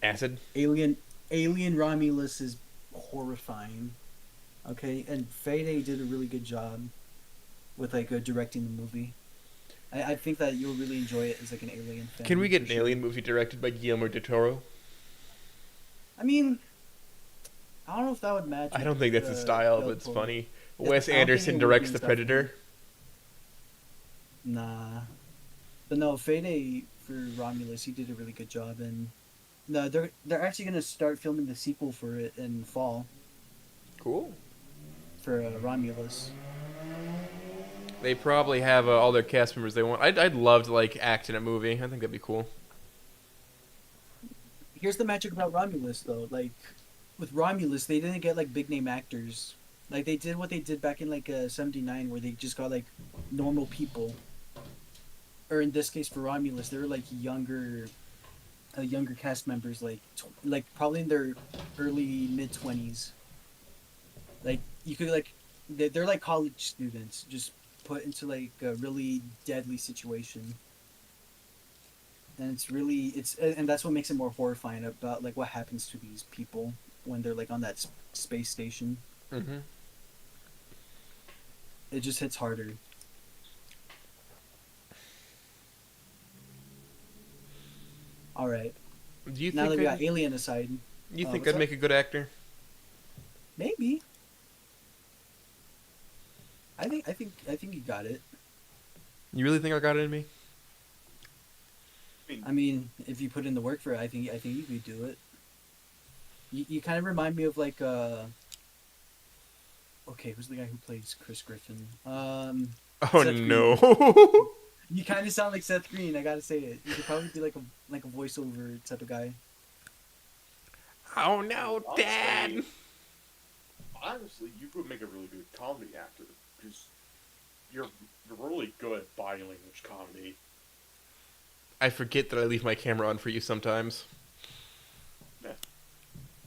Acid. Alien Alien Romulus is horrifying. Okay, and Fede did a really good job with like directing the movie. I think that you'll really enjoy it as like an Alien fan. Can we get for an sure. alien movie directed by Guillermo del Toro? I mean, I don't know if that would match. I don't think that's his style, but Del it's Toro. funny. Yeah, Wes I don't think Anderson it would directs be The his style. Predator. Nah, but no, Fede for Romulus, he did a really good job, and no, they're actually gonna start filming the sequel for it in fall Cool. for Romulus. They probably have all their cast members they want. I'd love to like act in a movie. I think that'd be cool. Here's the magic about Romulus, though. Like with Romulus, they didn't get like big name actors. Like they did what they did back in like '79, where they just got like normal people, or in this case for Romulus, they were like younger cast members, like probably in their early mid 20s. Like you could like they're like college students just put into like a really deadly situation, and and that's what makes it more horrifying about like what happens to these people when they're like on that space station. Mm-hmm. It just hits harder. All right. Do you Now think that we got Alien aside, you think what's I'd up? make a good actor? Maybe. I think you got it. You really think I got it in me? I mean, if you put in the work for it, I think you could do it. You kind of remind me of like okay, who's the guy who plays Chris Griffin? Oh Seth no. You kind of sound like Seth Green. I gotta say it. You could probably be like a voiceover type of guy. Oh no, Dad. Honestly, you could make a really good comedy actor because you're really good at body language comedy. I forget that I leave my camera on for you sometimes. Yeah.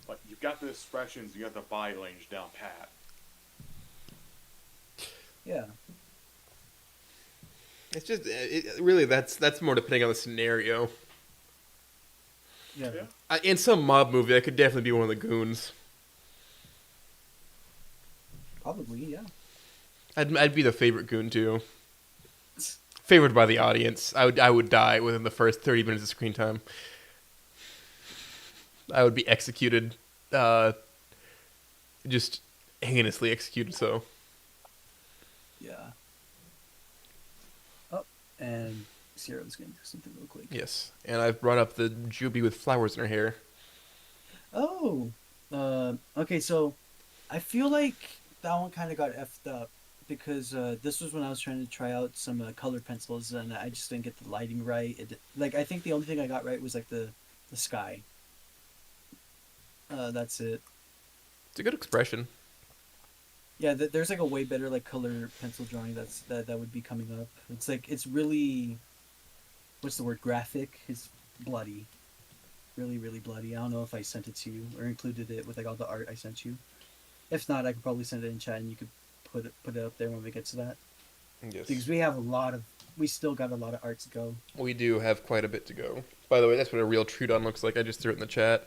Like you've got the expressions, you got the body language down pat. Yeah. It's just really that's more depending on the scenario. Yeah. Yeah. In some mob movie, I could definitely be one of the goons. Probably, yeah. I'd be the favorite goon too. Favored by the audience. I would die within the first 30 minutes of screen time. I would be executed, just heinously executed. So Yeah. Oh, and Sierra's gonna do something real quick. yes, and I've brought up the Juby with flowers in her hair. Oh, okay. So, I feel like that one kind of got effed up because this was when I was trying to try out some color pencils and I just didn't get the lighting right. Like I think the only thing I got right was like the sky. That's it. It's a good expression. Yeah, there's like a way better like color pencil drawing that would be coming up. It's like it's really, what's the word? Graphic. It's bloody, really really bloody. I don't know if I sent it to you or included it with like all the art I sent you. If not, I could probably send it in chat and you could put it up there when we get to that. Yes, Because we still got a lot of art to go. we do have quite a bit to go. By the way, that's what a real Trudon looks like. I just threw it in the chat.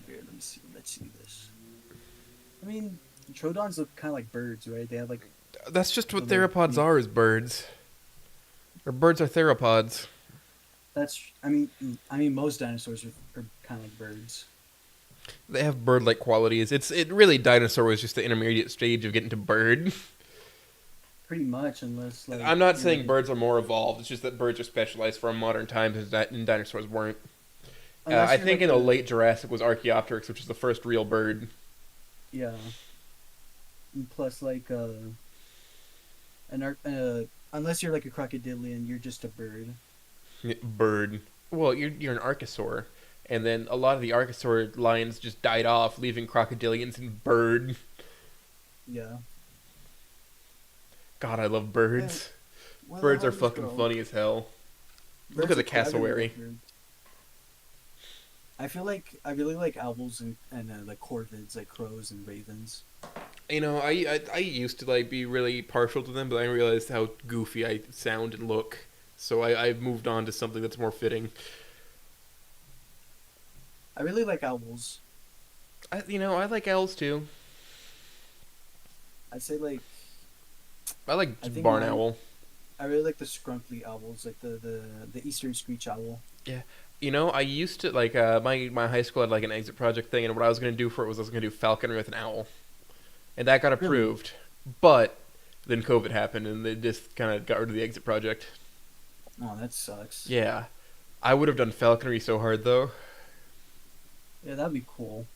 Here, let me see. Let's see this. I mean, Trodons look kind of like birds, right? They have like That's just what Little theropods feet. are, is birds. Or birds are theropods. that's. I mean, most dinosaurs are kind of like birds. They have bird-like qualities. It really dinosaur was just the intermediate stage of getting to bird. Pretty much, unless like I'm not you're saying like- birds are more evolved. It's just that birds are specialized for modern times, and dinosaurs weren't. unless I you're, think like, in the late Jurassic was Archaeopteryx, which is the first real bird. Yeah. And plus, like unless you're like a crocodilian, you're just a bird. Bird. Well, you're an archosaur, and then a lot of the archosaur lines just died off, leaving crocodilians and bird. Yeah. God, I love birds. Well, Birds how are does fucking go? funny as hell. Look Birds at the are cool. I really cassowary. like birds. I feel like I really like owls and like corvids, like crows and ravens. You know, I used to like be really partial to them, but I realized how goofy I sound and look, so I moved on to something that's more fitting. I really like owls. I like owls too. I'd say like I like I think barn mine- owl. I really like the scrunkly owls, like the eastern screech owl. You know, I used to like my high school had like an exit project thing, and what I was gonna do for it was I was gonna do falconry with an owl, and that got Really? approved. But then COVID happened, and they just kind of got rid of the exit project. Oh, that sucks. Yeah, I would have done falconry so hard though. Yeah, that'd be cool.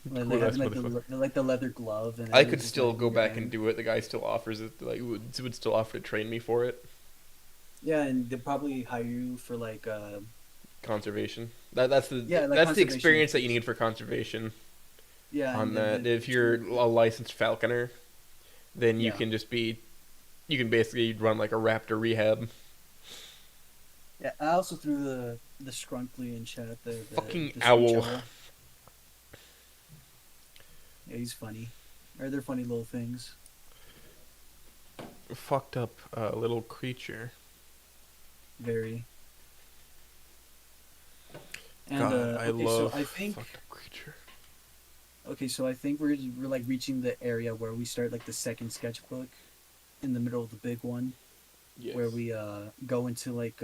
Like, Cool ass having like the leather glove and I everything could just, still like, go in your back and hand. do it. The guy still offers it. Like would still offer to train me for it. Yeah, and they'd probably hire you for like Conservation. That's the Yeah, like that's the conservation experience that you issues. need for conservation. yeah On and that, then if you're a licensed falconer, then you Yeah. can just be You can basically run like a raptor rehab. Yeah, I also threw the Skrunkly in chat. The Fucking the owl. screech owl. Yeah, he's funny. Or they're funny little things. Fucked up little creature. Very. And God, I okay, love so I think fucked up creature. we're like reaching the area where we start like the second sketchbook in the middle of the big one, Yes. where we go into like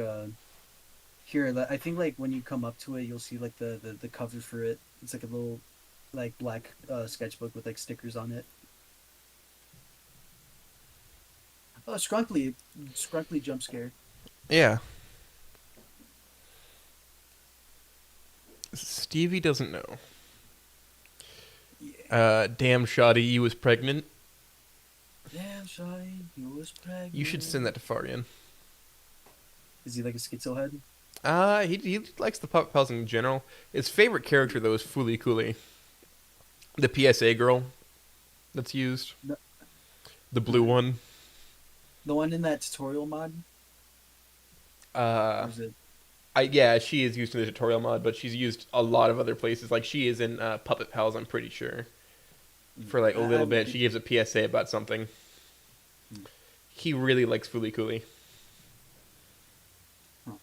here. I think like when you come up to it, you'll see like the cover for it. It's like a little like black sketchbook with like stickers on it. Oh, Skrunkly jump scare. Yeah. Stevie doesn't know. Yeah. Damn shoddy, you was pregnant. Damn, shy, he was pregnant. You should send that to Farian. Is he like a schizo head? He likes the Puppet Pals in general. His favorite character though is Fooly Cooley, the PSA girl that's used, No. the blue one. The one in that tutorial mod? Or is it? Yeah, she is used in the tutorial mod, but she's used a lot of other places. Like she is in Puppet Pals, I'm pretty sure. For like a little bit, she gives a PSA about something. He really likes Fooly Cooley. Huh.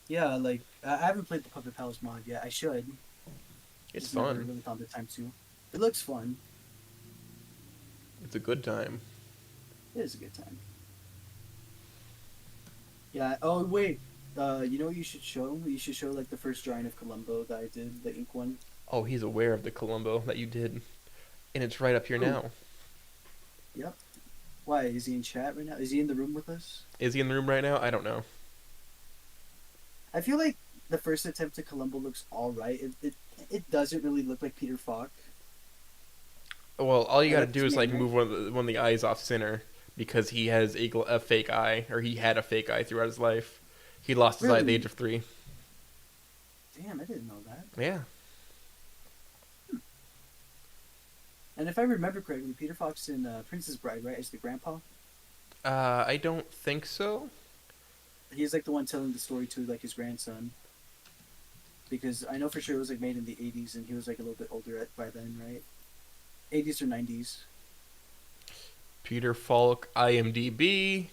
Yeah, like I haven't played the Puppet Palace mod yet. I should. It's Just never fun. really found the time to. It looks fun. It's a good time. It is a good time. Yeah. Oh wait. You know what you should show? You should show like the first drawing of Columbo that I did, the ink one. Oh, he's aware of the Columbo that you did, and it's right up here now. Yep. Why is he in chat right now? Is he in the room with us? Is he in the room right now? I don't know. I feel like the first attempt at Columbo looks all right. It doesn't really look like Peter Falk. Well, all you Yeah, gotta that's do is me, like right? move one of the eyes off center because he has a fake eye, or he had a fake eye throughout his life. He lost his eye at the Really? age of 3. Damn, I didn't know that. Yeah. And if I remember correctly, Peter Falk's in Princess Bride, right? As the grandpa. I don't think so. He's like the one telling the story to like his grandson. Because I know for sure it was like made in the 80s, and he was like a little bit older by then, right? 80s or 90s. Peter Falk, IMDb.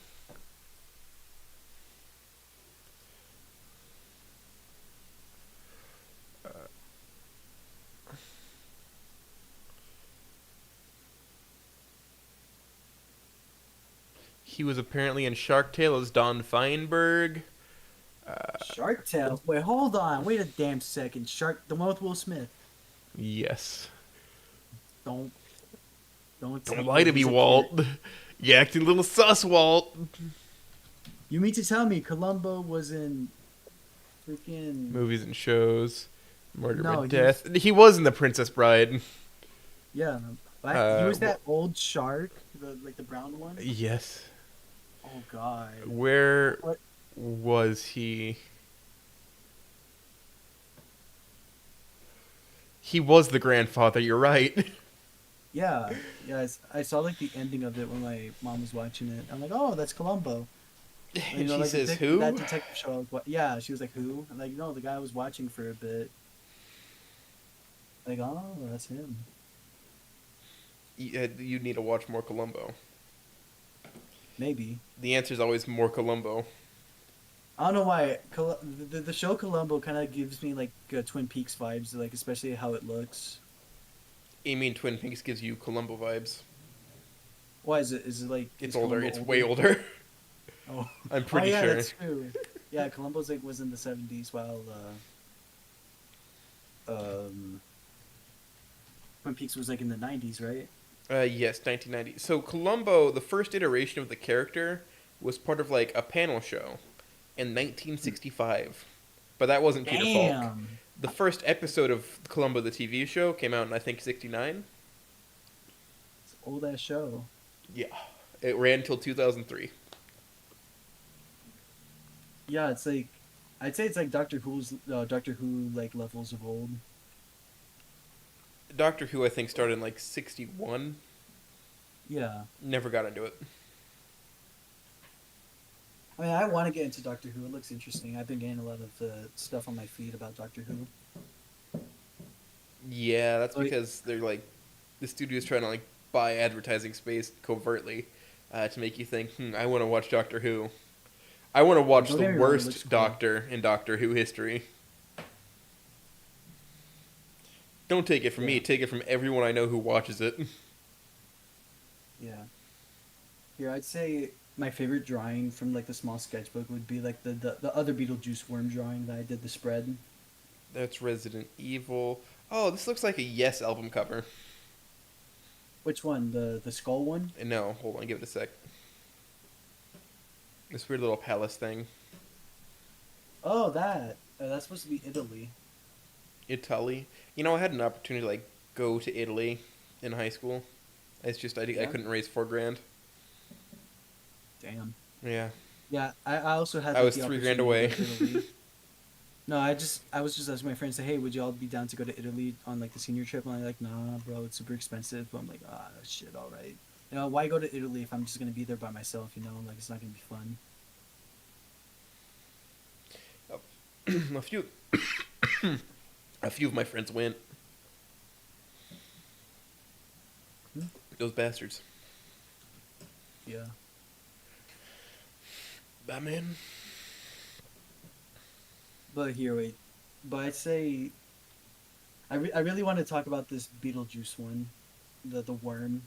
He was apparently in Shark Tale as Don Feinberg. Shark Tale. Wait, hold on. Wait a damn second. The one with Will Smith. Yes. Don't Don't lie to me, he's a Walt. kid. You acting a little sus, Walt. You mean to tell me Columbo was in freaking Movies and shows. Murder No, by he Death. He was in The Princess Bride. Yeah, he was that old shark, the brown one. Yes. Oh God. Where What? was he? He was the grandfather, you're right. Yeah, I saw like the ending of it when my mom was watching it. I'm like, oh, that's Columbo. And You know, she like says, who? that detective show. Yeah, she was like, who? I'm like, no, the guy I was watching for a bit. Like, oh, that's him. You need to watch more Columbo. Maybe. The answer is always more Columbo. I don't know why. The show Columbo kind of gives me like Twin Peaks vibes, like especially how it looks. You mean Twin Peaks gives you Columbo vibes? Why is it? Is it like It's is older. Columbo It's way older. Oh, I'm pretty yeah, sure. that's true. Yeah, Columbo's like was in the 70s, while Twin Peaks was like in the 90s, right? Yes, 1990. So Columbo, the first iteration of the character, was part of like a panel show in 1965, but that wasn't Peter Falk. Damn. The first episode of Columbo the TV show came out in I think 69. It's an old ass show. Yeah, it ran until 2003. Yeah, it's like I'd say it's like Doctor Who like levels of old. Doctor Who I think started in like 61. Yeah. Never got into it. I mean, I want to get into Doctor Who. It looks interesting. I've been getting a lot of stuff on my feed about Doctor Who. Yeah, that's Like, because they're like the studio's trying to like buy advertising space covertly to make you think, I want to watch Doctor Who. I want to watch don't the get me wrong, it looks worst cool. Doctor in Doctor Who history. Don't take it from me. Yeah. Take it from everyone I know who watches it. Yeah. Here, I'd say my favorite drawing from like the small sketchbook would be like the other Beetlejuice worm drawing that I did the spread. That's Resident Evil. Oh, this looks like a Yes album cover. Which one? The skull one? No, hold on, give it a sec. This weird little palace thing. Oh, that. That's supposed to be Italy. Italy. You know, I had an opportunity to like go to Italy in high school. It's just I Yeah? couldn't raise $4,000. Damn. Yeah, Yeah, I also had I like, was the $3,000 opportunity away. to go to Italy. No, I was just asking my friends, say, hey, would y'all be down to go to Italy on like the senior trip? And I'm like, nah, bro, it's super expensive. But I'm like, ah, shit, all right. You know, why go to Italy if I'm just gonna be there by myself? You know, like it's not gonna be fun. a few, a few of my friends went. Hmm? Those bastards. Yeah. Batman. But here, wait. But I'd say I really want to talk about this Beetlejuice one, the worm.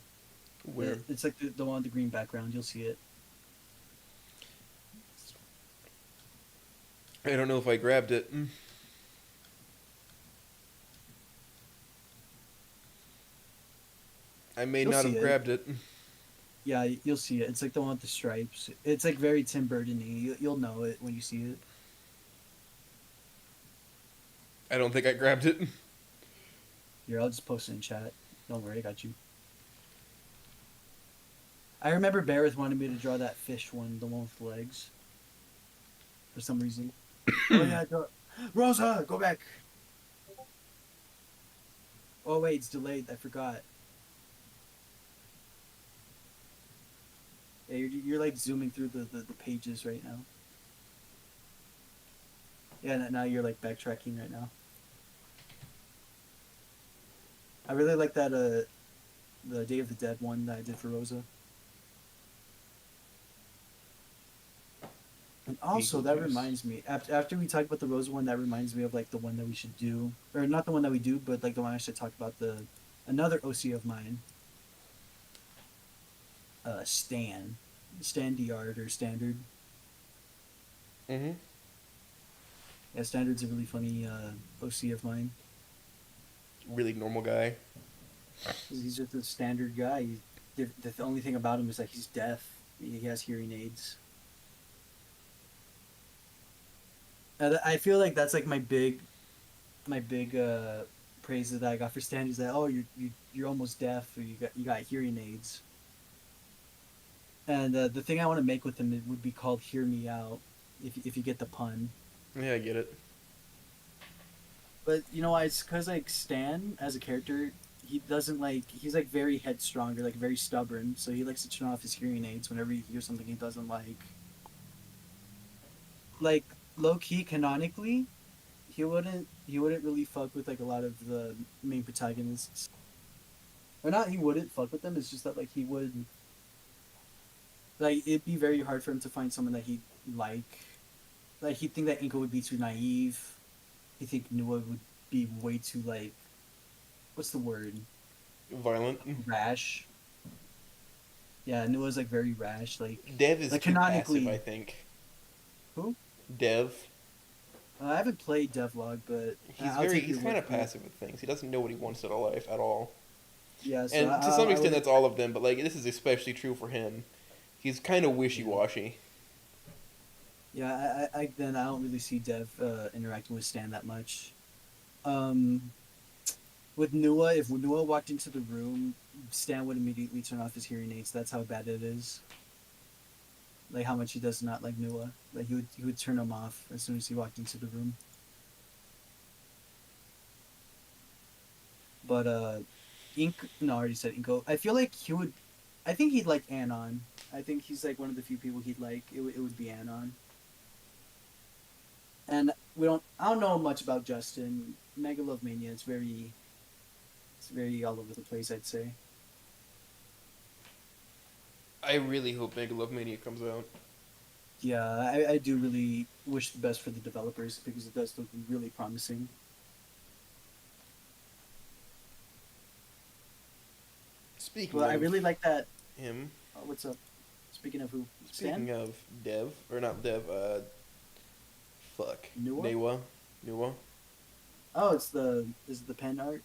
Where? It's like the one with the green background. You'll see it. I don't know if I grabbed it. I may You'll not see have it. grabbed it. Yeah, you'll see it. It's like the one with the stripes. It's like very Tim Burton-y. You'll know it when you see it. I don't think I grabbed it. Here, I'll just post it in chat. Don't worry, I got you. I remember Barrett wanted me to draw that fish one, the one with legs. For some reason. Oh yeah, Rosa, go back. Oh wait, it's delayed. I forgot. Yeah, you're like zooming through the pages right now. Yeah, now you're like backtracking right now. I really like that the Day of the Dead one that I did for Rosa. And also, that Beetlejuice. reminds me, after we talk about the Rosa one, that reminds me of like the one that we should do, or not the one that we do, but like the one I should talk about, the another OC of mine, Standy Art or Standard. Mm-hmm. Yeah, Standard's a really funny OC of mine. Really normal guy. He's just a standard guy. The only thing about him is that he's deaf. He has hearing aids. I feel like that's like my big praises that I got for Stan is that, oh, you're almost deaf, or you got hearing aids. And the thing I want to make with him, it would be called "Hear Me Out," if you get the pun. Yeah, I get it. But you know why? It's because like Stan as a character, he doesn't like he's like very headstrong or like very stubborn, so he likes to turn off his hearing aids whenever he hears something he doesn't like. Like low key canonically, he wouldn't really fuck with like a lot of the main protagonists. Or not he wouldn't fuck with them, it's just that like he would like it'd be very hard for him to find someone that he'd like. Like he'd think that Inko would be too naive. He'd think Nua would be way too like what's the word? Violent. Rash. Yeah, Nua's like very rash, Dev is like too canonically. passive, I think. Who? Dev. I haven't played Devlog, but I'll take He's your kind word of for it. passive with things. He doesn't know what he wants out of life at all. Yeah, so And to some I extent, would. that's all of them. But like, this is especially true for him. He's kind of wishy-washy. Yeah, I then I don't really see Dev interacting with Stan that much. With Nua, if Nua walked into the room, Stan would immediately turn off his hearing aids. That's how bad it is. Like how much he does not like Nua. Like he would turn them off as soon as he walked into the room. But Ink no, I already said Inko. I feel like he would I think he'd like Anon. I think he's like one of the few people he'd like. It would be Anon. And I don't know much about Justin. Megalomania. It's very all over the place, I'd say. I really hope Megalomania comes out. Yeah, I do really wish the best for the developers because it does look really promising. Speaking Well, of I really like that. him, What's up? Speaking of who? speaking Stan? of Dev, or not Dev, fuck. Nua? Newa? Oh, is it the pen art?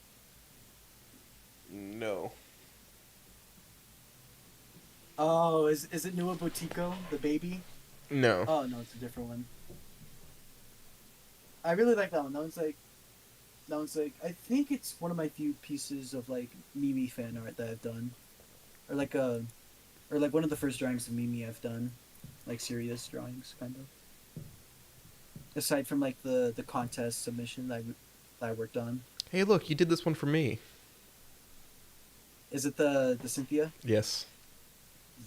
No. Oh, is it Nua Botico, the baby? No. Oh no, it's a different one. I really like that one. That one's like I think it's one of my few pieces of like Mimi fan art that I've done, or like one of the first drawings of Mimi I've done, like serious drawings kind of. Aside from like the contest submission that I worked on. Hey, look, you did this one for me. Is it the Cynthia? Yes.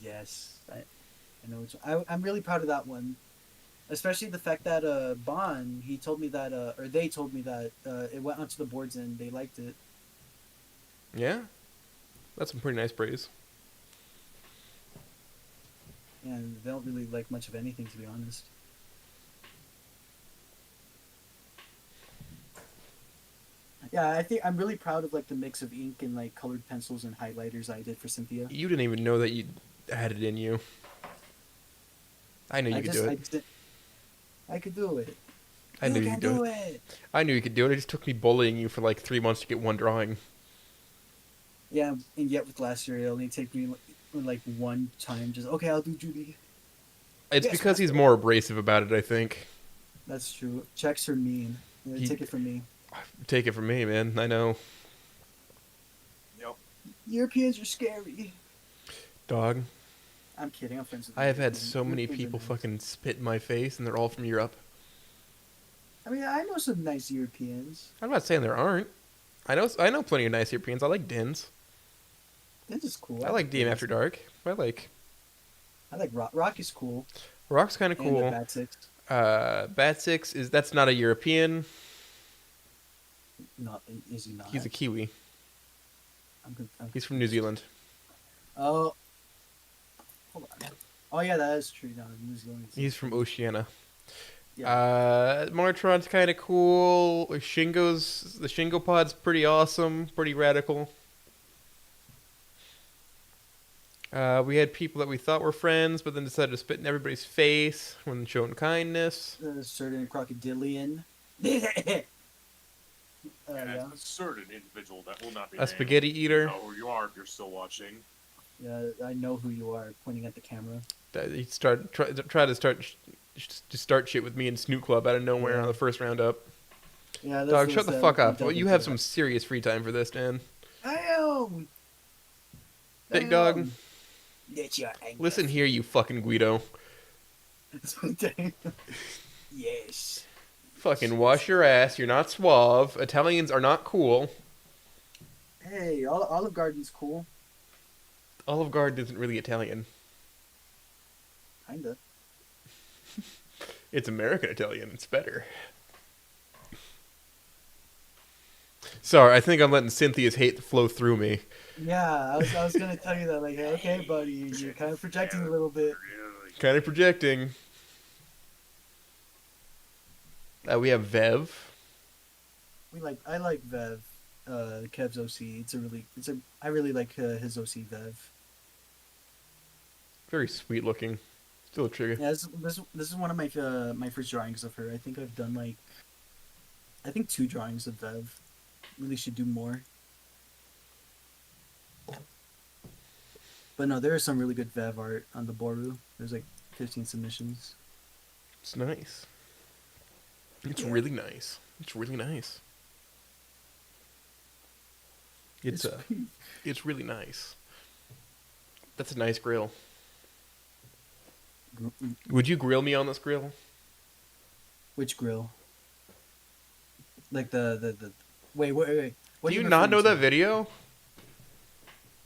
Yes, I know which one. I'm really proud of that one, especially the fact that Bon he told me that or they told me that it went onto the boards and they liked it. Yeah? That's some pretty nice praise. And they don't really like much of anything, to be honest. Yeah, I think I'm really proud of like the mix of ink and like colored pencils and highlighters I did for Cynthia. You didn't even know that you had it in you. I knew you could do it. I could do it. I knew you can could do it. I knew you could do it. It just took me bullying you for like 3 months to get one drawing. Yeah, and yet with last year, it only take me like one time. Just okay, I'll do Judy. It's Yes, because he's master. more abrasive about it, I think. That's true. Checks are mean. Yeah, take it from me. Take it from me, man. I know. Yep. Europeans are scary. Dog. I'm kidding. I'm friends with. I have had Europeans. so many Europeans are people nice. fucking spit in my face, and they're all from Europe. I mean, I know some nice Europeans. I'm not saying there aren't. I know plenty of nice Europeans. I like Dins. This is cool. I like DM After Dark. I like Rock. Rock is cool. Rock's kind of And cool. Bat Six. Bat Six that's not a European. Not is he not? He's a Kiwi. I'm He's from New Zealand. Oh, hold on. Oh yeah, that is true. No, New Zealand. He's from Oceania. Yeah. Mortron's kind of cool. The Shingo pod's pretty awesome, pretty radical. We had people that we thought were friends, but then decided to spit in everybody's face when showing kindness. A certain crocodilian. And Yeah. a certain individual that will not be A named. spaghetti You eater. know who you are if you're still watching. Yeah, I know who you are. Pointing at the camera. That he try to start shit with me and Snoot Club out of nowhere on the first round up. Yeah, Dog, shut the fuck up. Well, you have some serious free time for this, Dan. I am. Big dog. Get your anger. Listen here, you fucking Guido. Yes. Fucking wash your ass. You're not suave. Italians are not cool. Hey, Olive Garden's cool. Olive Garden isn't really Italian. Kinda. It's American Italian. It's better. Sorry, I think I'm letting Cynthia's hate flow through me. Yeah, I was gonna tell you that. Like, okay, buddy, you're kind of projecting a little bit. Kind of projecting. We have Vev. I like Vev, Kev's OC. I really like his OC Vev. Very sweet looking. Still a trigger. Yeah, this is one of my my first drawings of her. I think I've done like, 2 drawings of Vev. Really should do more. But no, there is some really good Vev art on the Boru. There's like 15 submissions. It's nice. It's Yeah. really nice. It's really nice. It's really nice. That's a nice grill. Would you grill me on this grill? Which grill? Like the wait. What Do are you not referring know to? that video?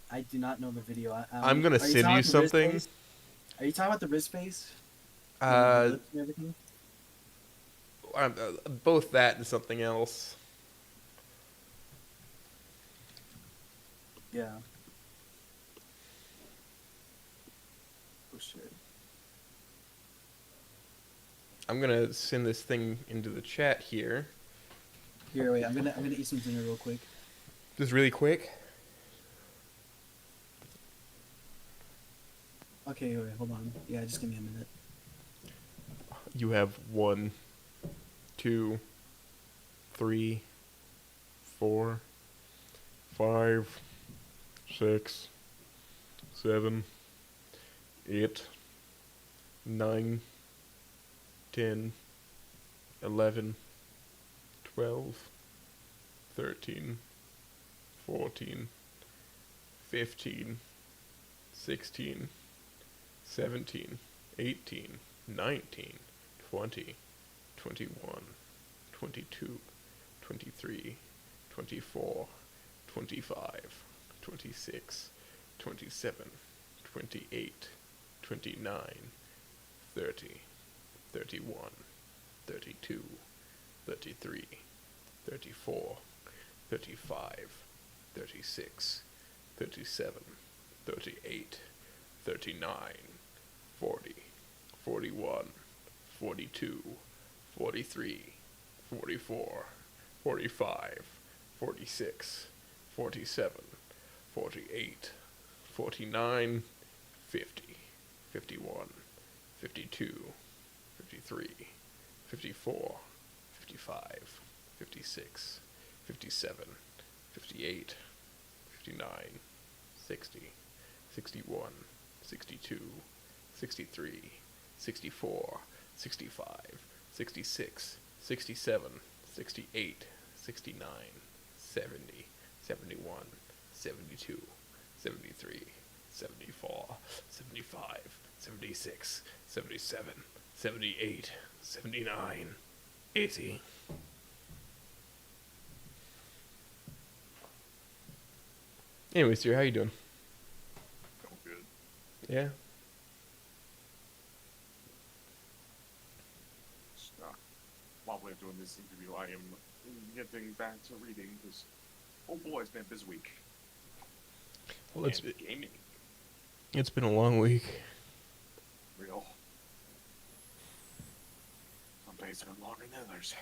I do not know the video. I'm gonna are you send talking you about the wrist something. face? Are you talking about the wrist face? And the Uh, lips and everything? both that and something else. Yeah. Oh shit. I'm gonna send this thing into the chat here, Here, wait. I'm gonna eat some dinner real quick. just really quick. Okay, wait. Hold on. Yeah, just give me a minute. You have 1, 2, 3, 4, 5, 6, 7, 8, 9, 10, 11, 12, 13, 14, 15, 16, 17, 18, 19, 20, 21, 22, 23, 24, 25, 26, 27, 28, 29, 30, 31, 32, 33, 34, 35, 36, 37, 38, 39, 40, 41, 42, 43, 44, 45, 46, 47, 48, 49, 50, 51, 52, 53, 54, 55, 56, 57, 58, 59, 60, 61, 62, 63, 64, 65, 66, 67, 68, 69, 70, 71, 72, 73, 74, 75, 76, 77, 78, 79, 80. Anyways, dear, how you doing? Oh, good. Yeah? Just, while we're doing this interview, I am getting back to reading because, oh boy, it's been a busy week. Well, And gaming, it's been a long week. real. Some days have been longer than others.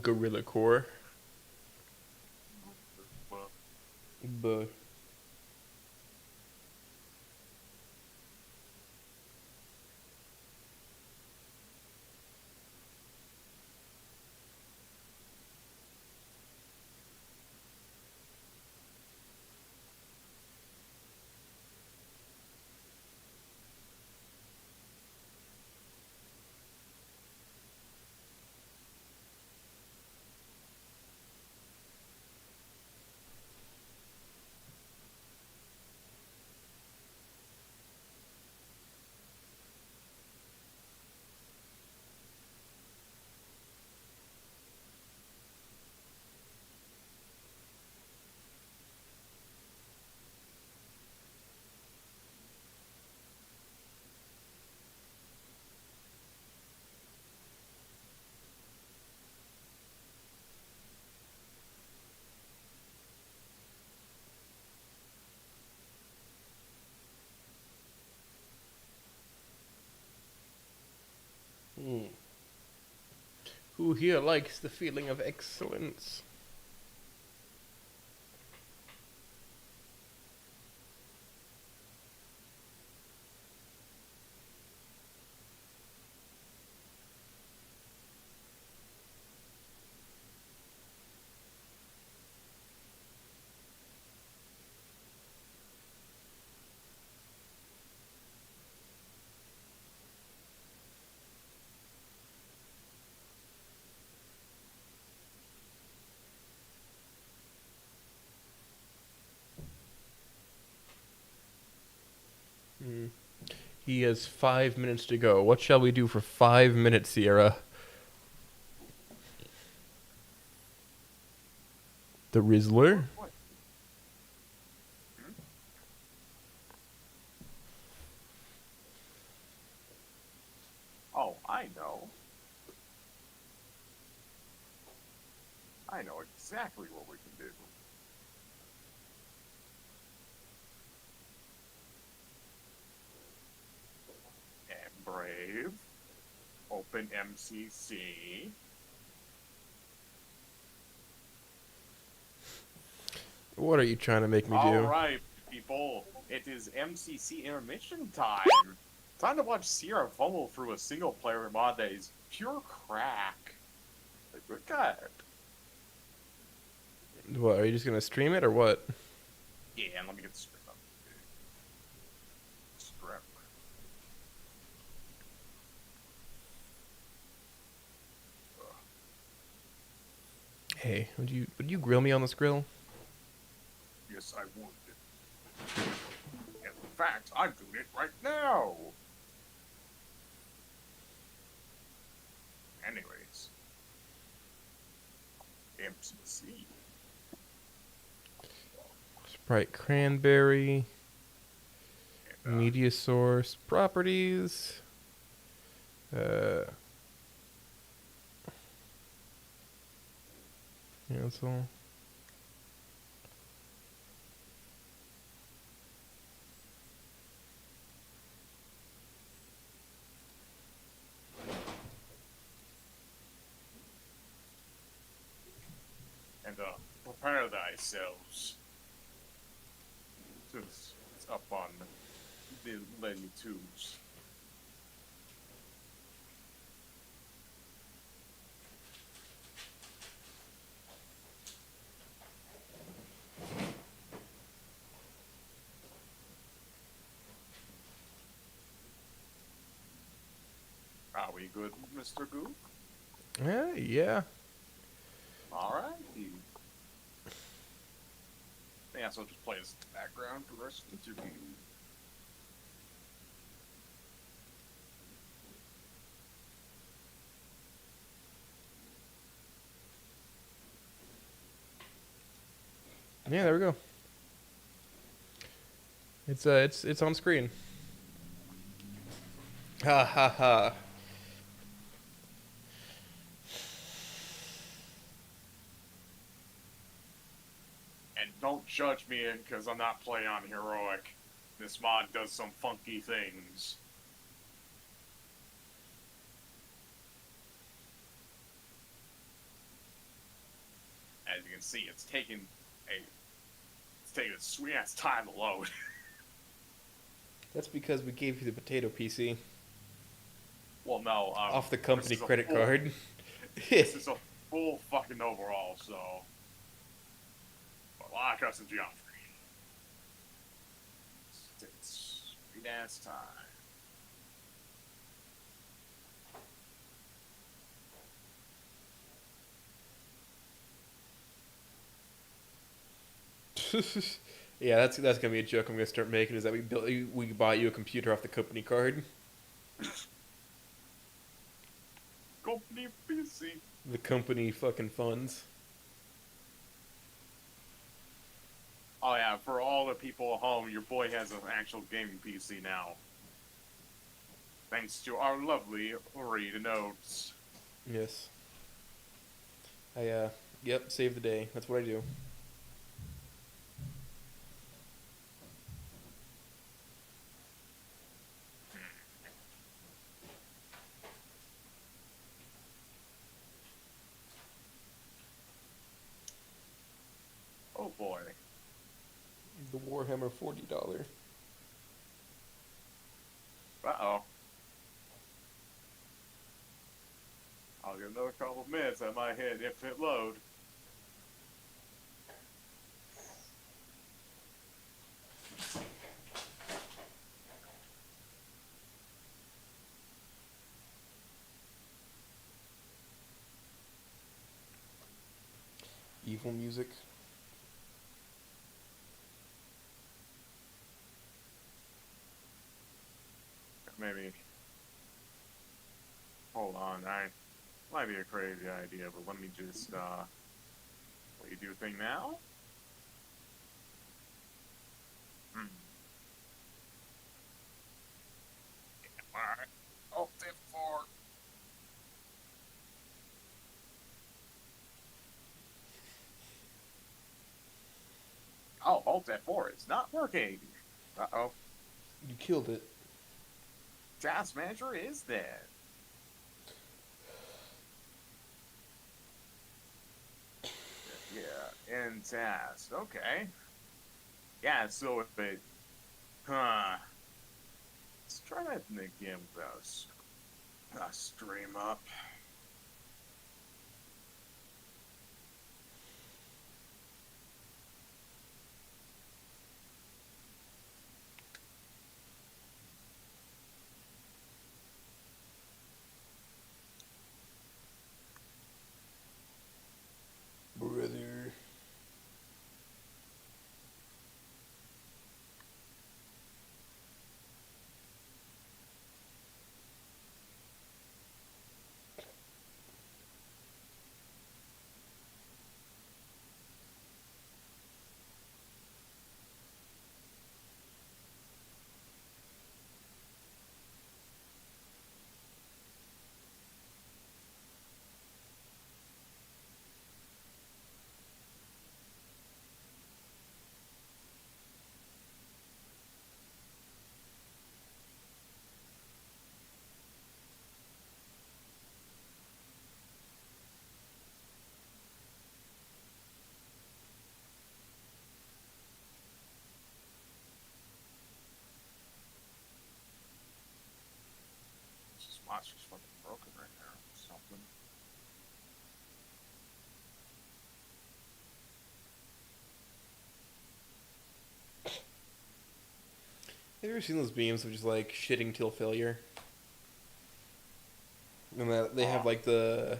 Gorilla Core. Well, But Who here likes the feeling of excellence? He has 5 minutes to go. What shall we do for 5 minutes, Sierra? The Rizzler? What? Oh, I know. I know exactly what we can do. And Brave. Open MCC. What are you trying to make me do? Alright, people. It is MCC intermission time. Time to watch Sierra fumble through a single player mod that is pure crack. Like, good God. What, are you just gonna stream it or what? Yeah, and let me get the script up. Script. Hey, would you grill me on this grill? Yes, I would. In fact, I'm doing it right now. Anyways. MCC. Sprite cranberry, And, media source, properties. Cancel. prepare thyselves. Since it's up on the lady tubes. Are we good, Mr. Goof? Yeah. Alright. Yeah, so just play this in the background for the rest of the interview. Yeah, there we go. It's on screen. Ha ha ha. And don't judge me because I'm not playing on heroic. This mod does some funky things. As you can see, it's taking a sweet ass time to load. That's because we gave you the potato PC Well, no, off the company this is a credit full- card. This is a full fucking overall, so a lot of custom geometry. It's sweet ass time. Yeah, that's gonna be a joke I'm gonna start making. Is that we bought you a computer off the company card, Company PC. the company fucking funds. Oh yeah, for all the people at home, your boy has an actual gaming PC now. Thanks to our lovely read notes. Yes. Yep, save the day. That's what I do. The Warhammer $40. Uh-oh. I'll give another couple minutes. I might hit infinite load. Evil music. Maybe. Hold on. I might be a crazy idea, but let me just what you do thing now? Hmm. Alright. Oh, F4. Oh, Alt F4. It's not working. Uh-oh. You killed it. Task Manager is dead. Yeah, in task. Okay. Yeah, so if it... Huh. Let's try that again without a stream up. Brother. This monster's fucking broken right now. Something. Have you ever seen those beams of just like shitting till failure? And that they have like the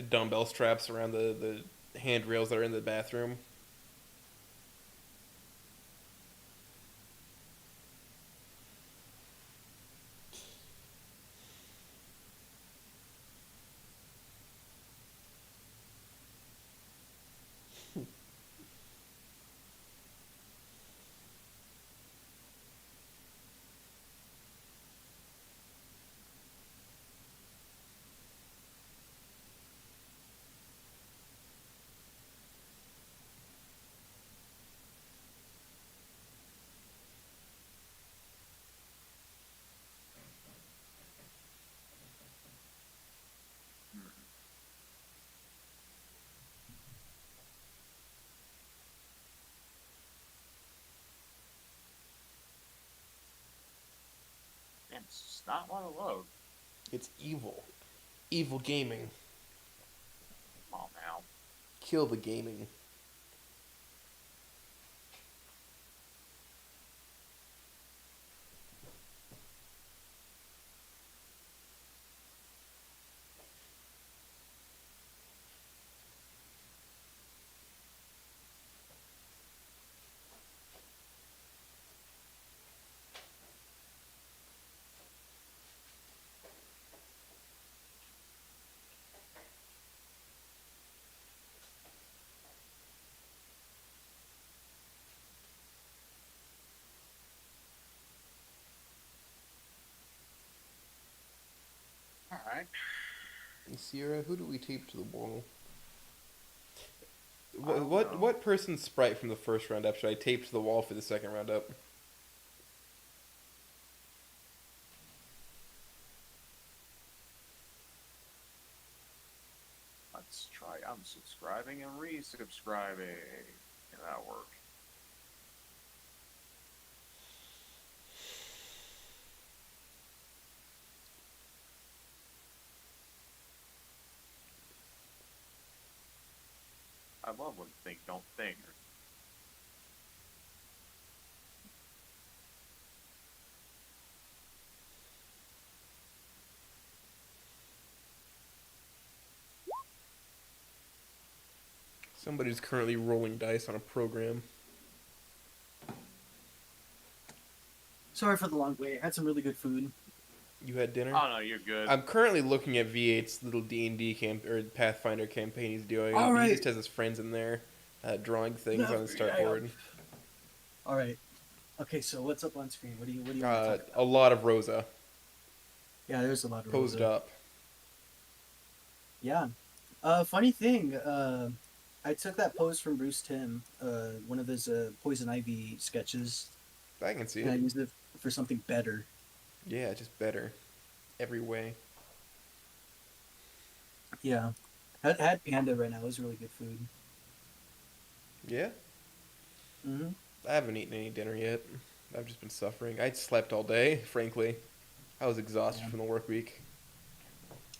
dumbbell straps around the handrails that are in the bathroom. Damn, it's just not want to load. It's evil. Evil gaming. Come on now. Kill the gaming. Alright. Sierra, who do we tape to the wall? I don't know. What person's sprite from the first round up should I tape to the wall for the second round up? Let's try unsubscribing and resubscribing. Can that work? love when think don't think. Somebody's currently rolling dice on a program. Sorry for the long wait. I had some really good food. You had dinner? Oh no, you're good. I'm currently looking at V8's little D&D camp or Pathfinder campaign he's doing. All He right. just has his friends in there drawing things on his dartboard. All right. Okay, so what's up on screen? What do you want to talk about? A lot of Rosa Yeah, there's a lot of posed Rosa. up. Yeah. Funny thing. I took that pose from Bruce Timm, one of his Poison Ivy sketches, I can see and I it. used it for something better. Yeah, just better. Every way. Yeah. Had panda right now. It was really good food. Yeah? Mm-hmm. I haven't eaten any dinner yet. I've just been suffering. I slept all day, frankly. I was exhausted Yeah. from the work week.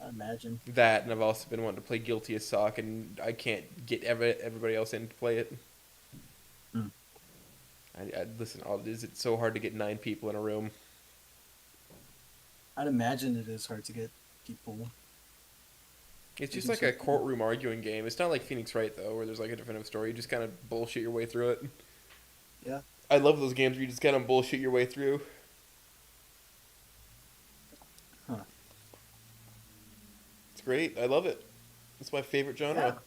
I imagine. That, and I've also been wanting to play Guilty as Sock, and I can't get everybody else in to play it. Hmm. Listen, is it so hard to get 9 people in a room? I'd imagine it is hard to get people. It's just do like a something. courtroom arguing game. It's not like Phoenix Wright, though, where there's like a definitive story. You just kind of bullshit your way through it. Yeah. I love those games where you just kind of bullshit your way through. Huh. It's great. I love it. It's my favorite genre.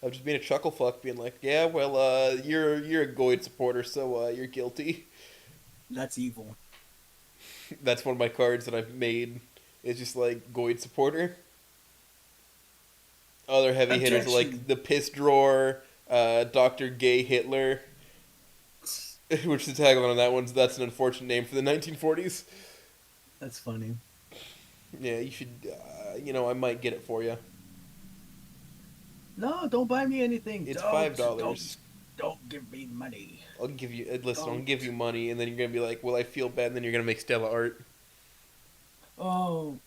Yeah. Of just being a chuckle fuck, being like, yeah, well, you're a Goyd supporter, so you're guilty. That's evil. That's one of my cards that I've made. It's just like Goyd supporter. Other heavy hitters are Objection. like the piss drawer, Dr. Gay Hitler, which the tagline on that one's "That's an unfortunate name for the 1940s." That's funny. Yeah, you should. I might get it for you. No, don't buy me anything. It's Don't, $5. Don't give me money. I'll give you. Listen, I'll Don't. give you money, and then you're gonna be like, "Well, I feel bad," and then you're gonna make Stella art. Oh.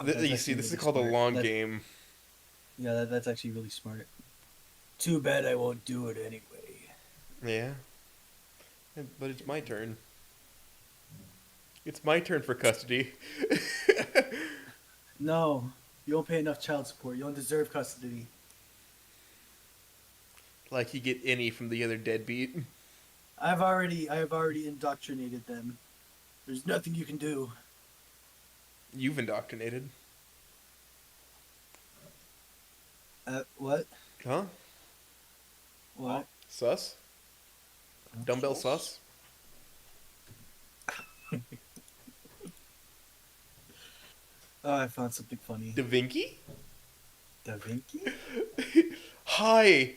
You see, this is called a long game. Yeah, that's actually really smart. Too bad I won't do it anyway. Yeah. But it's my turn. It's my turn for custody. No, you don't pay enough child support. You don't deserve custody. Like you get any from the other deadbeat. I have already indoctrinated them. There's nothing you can do. You've indoctrinated. What? Huh? What? Sus? Dumbbell sus? Oh, I found something funny. Da Vinci? Da Vinci? Hi,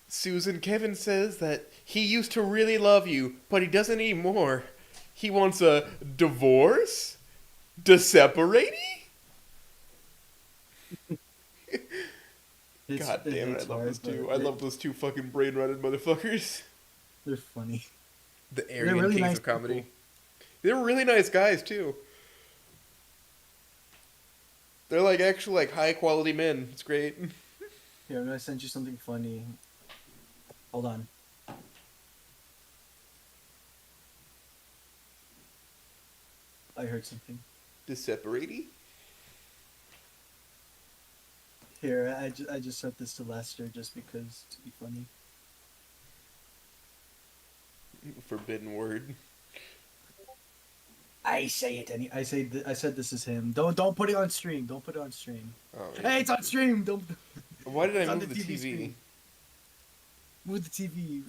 Susan. Kevin says that he used to really love you, but he doesn't anymore. He wants a divorce? De-separating? God damn it, I love those two. I love those two fucking brain-rotted motherfuckers. They're funny. The They're Aryan really kings nice of comedy. people. They're really nice guys, too. They're like actual like high-quality men. It's great. Here, I'm gonna send you something funny. Hold on. I heard something. De-separating? Here, I just sent this to Lester just because to be funny. Forbidden word. I say it I said this is him. Don't put it on stream. Don't put it on stream. Oh, yeah. Hey, it's on stream. Don't Why did it's I on move the TV? screen. Move the TV.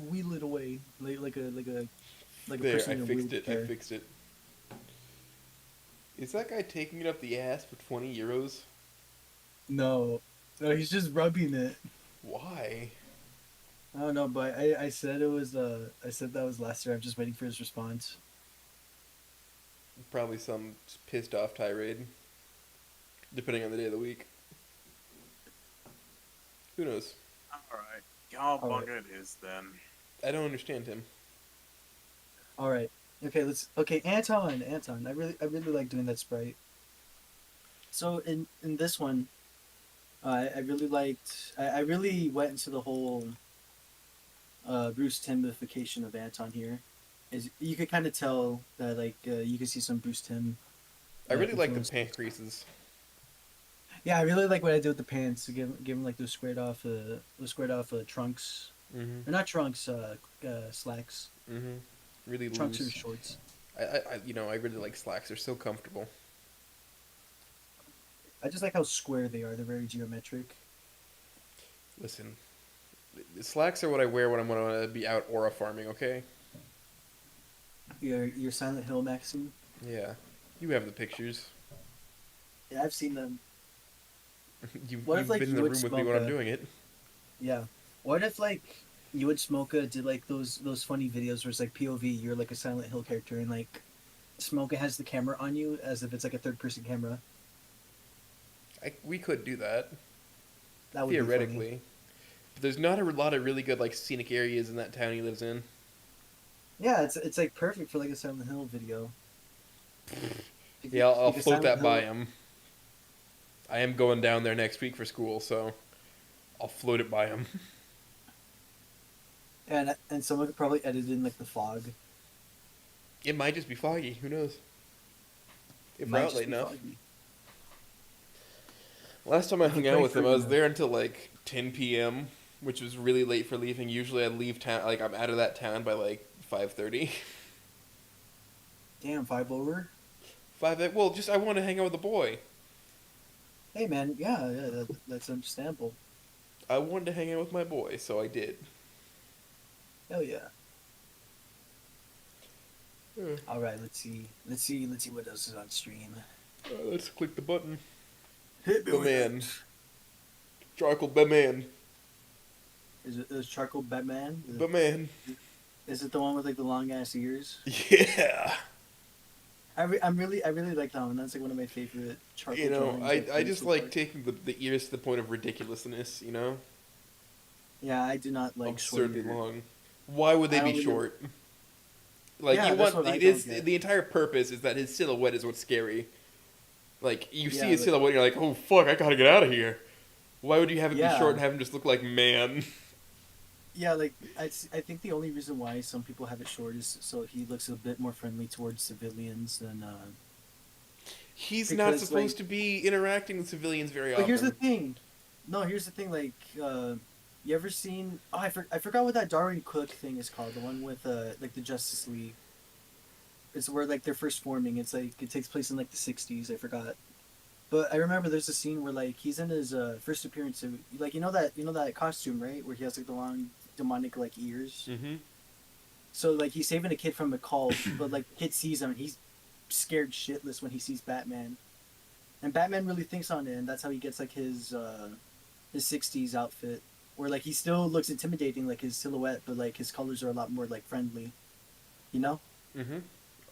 Wheel it away like a There, person I in a fixed it. wheelchair. I fixed it. Is that guy taking it up the ass for 20 euros? No, he's just rubbing it. Why? I don't know, but I said it was I said that was Lester. I'm just waiting for his response. Probably some pissed off tirade. Depending on the day of the week. Who knows? Alright. How All bug right. it is then. I don't understand him. All right. Okay, Anton. I really like doing that sprite. So in this one, I really liked. I really went into the whole Bruce Timmification of Anton here. Is you could kind of tell that like you could see some Bruce Tim I really like the influence. pant creases. Yeah, I really like what I did with the pants. Give him like those squared off trunks. Mm-hmm. Or not trunks, slacks. Mm-hmm. Really Trunks or loose. shorts. I really like slacks. They're so comfortable. I just like how square they are. They're very geometric. Listen, the slacks are what I wear when I'm gonna be out aura farming. Okay. Your Silent Hill Maxine. Yeah. You have the pictures. Yeah, I've seen them. You've What if like been in you the would room with me smoke when I'm a doing it. yeah? What if like you would Smoka did like those funny videos where it's like POV, you're like a Silent Hill character and like Smoka has the camera on you as if it's like a third person camera. We could do that That would be theoretically, funny. but there's not a lot of really good like scenic areas in that town he lives in. Yeah, it's like perfect for like a Silent Hill video. Yeah, I'll Because float Silent that by Hill- him. I am going down there next week for school, so I'll float it by him. and someone could probably edit in like the fog. It might just be foggy. Who knows? If we're Might out just late be enough. foggy. Last time I You could hung out pray with for him, I was the- there until like 10 p.m., which was really late for leaving. Usually I'd leave town, like I'm out of that town by like 5:30. Damn, 5 over. Well, just I want to hang out with the boy. Hey man, yeah, that's understandable. I wanted to hang out with my boy, so I did. Hell yeah. Uh, All right, let's see what else is on stream. let's click the button. Hit me The with man. it. Charcoal Batman. Is Charcoal Batman? Batman. Is it the one with like the long ass ears? Yeah. I really like that one. That's like one of my favorite charcoal. You know, drawings I I've done just so like far. taking the ears to the point of ridiculousness, you know? Yeah, I do not like short Absurdly hair. long. Why would they I be only- short? Like Yeah, you that's want what I it is don't get. the entire purpose is that his silhouette is what's scary. Like you see Yeah, his but- silhouette, you're like, oh fuck, I gotta get out of here. Why would you have it be Yeah. short and have him just look like man? Yeah, like I think the only reason why some people have it short is so he looks a bit more friendly towards civilians than. He's not Because, supposed like- to be interacting with civilians very But often. here's the thing. No, here's the thing. Like, you ever seen? Oh, I forgot what that Darwin Cook thing is called. The one with like the Justice League. It's where like they're first forming. It's like it takes place in like the '60s. I forgot. But I remember there's a scene where like he's in his first appearance. So, like you know that costume, right? Where he has like the long demonic like ears. Mm-hmm. So like he's saving a kid from a cult, but like the kid sees him and he's scared shitless when he sees Batman. And Batman really thinks on it, and that's how he gets like his '60s outfit, where like he still looks intimidating, like his silhouette, but like his colors are a lot more like friendly. You know? Mm-hmm.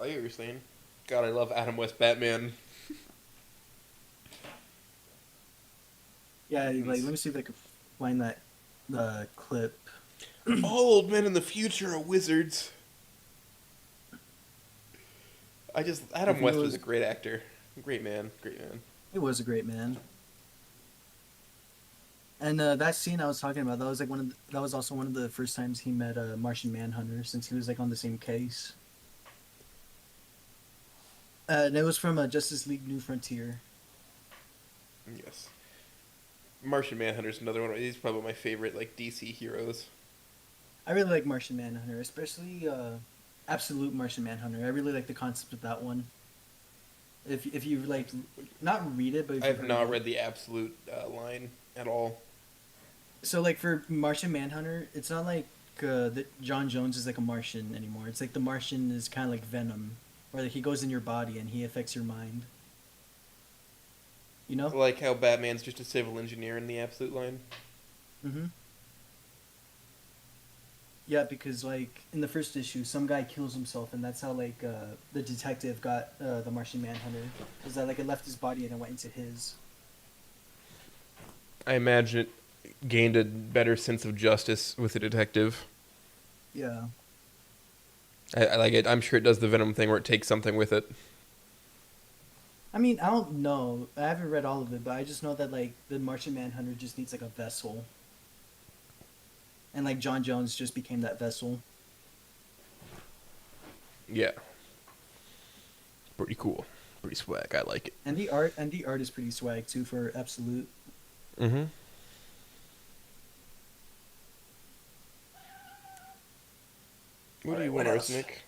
I get what you're saying. God, I love Adam West Batman. Yeah. Like let me see if I can find that clip. All old men in the future are wizards. Adam If he West was was- a great actor. Great man. It was a great man. And that scene I was talking about, that was also one of the first times he met Martian Manhunter, since he was like on the same case. And it was from Justice League New Frontier. Yes. Martian Manhunter's another one. He's probably my favorite like DC heroes. I really like Martian Manhunter, especially Absolute Martian Manhunter. I really like the concept of that one. If you like, not read it, but if I you've have heard not of it. read the Absolute line at all. So like for Martian Manhunter, it's not like that John Jones is like a Martian anymore. It's like the Martian is kind of like Venom, where like he goes in your body and he affects your mind. You know? Like how Batman's just a civil engineer in the Absolute line. Mm-hmm. Yeah, because like in the first issue, some guy kills himself, and that's how like the detective got the Martian Manhunter. Is that like it left his body and it went into his. I imagine it gained a better sense of justice with the detective. Yeah. I like it. I'm sure it does the Venom thing where it takes something with it. I mean, I don't know. I haven't read all of it, but I just know that like the Martian Manhunter just needs like a vessel, and like John Jones just became that vessel. Yeah. Pretty cool. Pretty swag. I like it. And the art is pretty swag too for Absolute. Mm-hmm. What do you want, what else? Arsenic?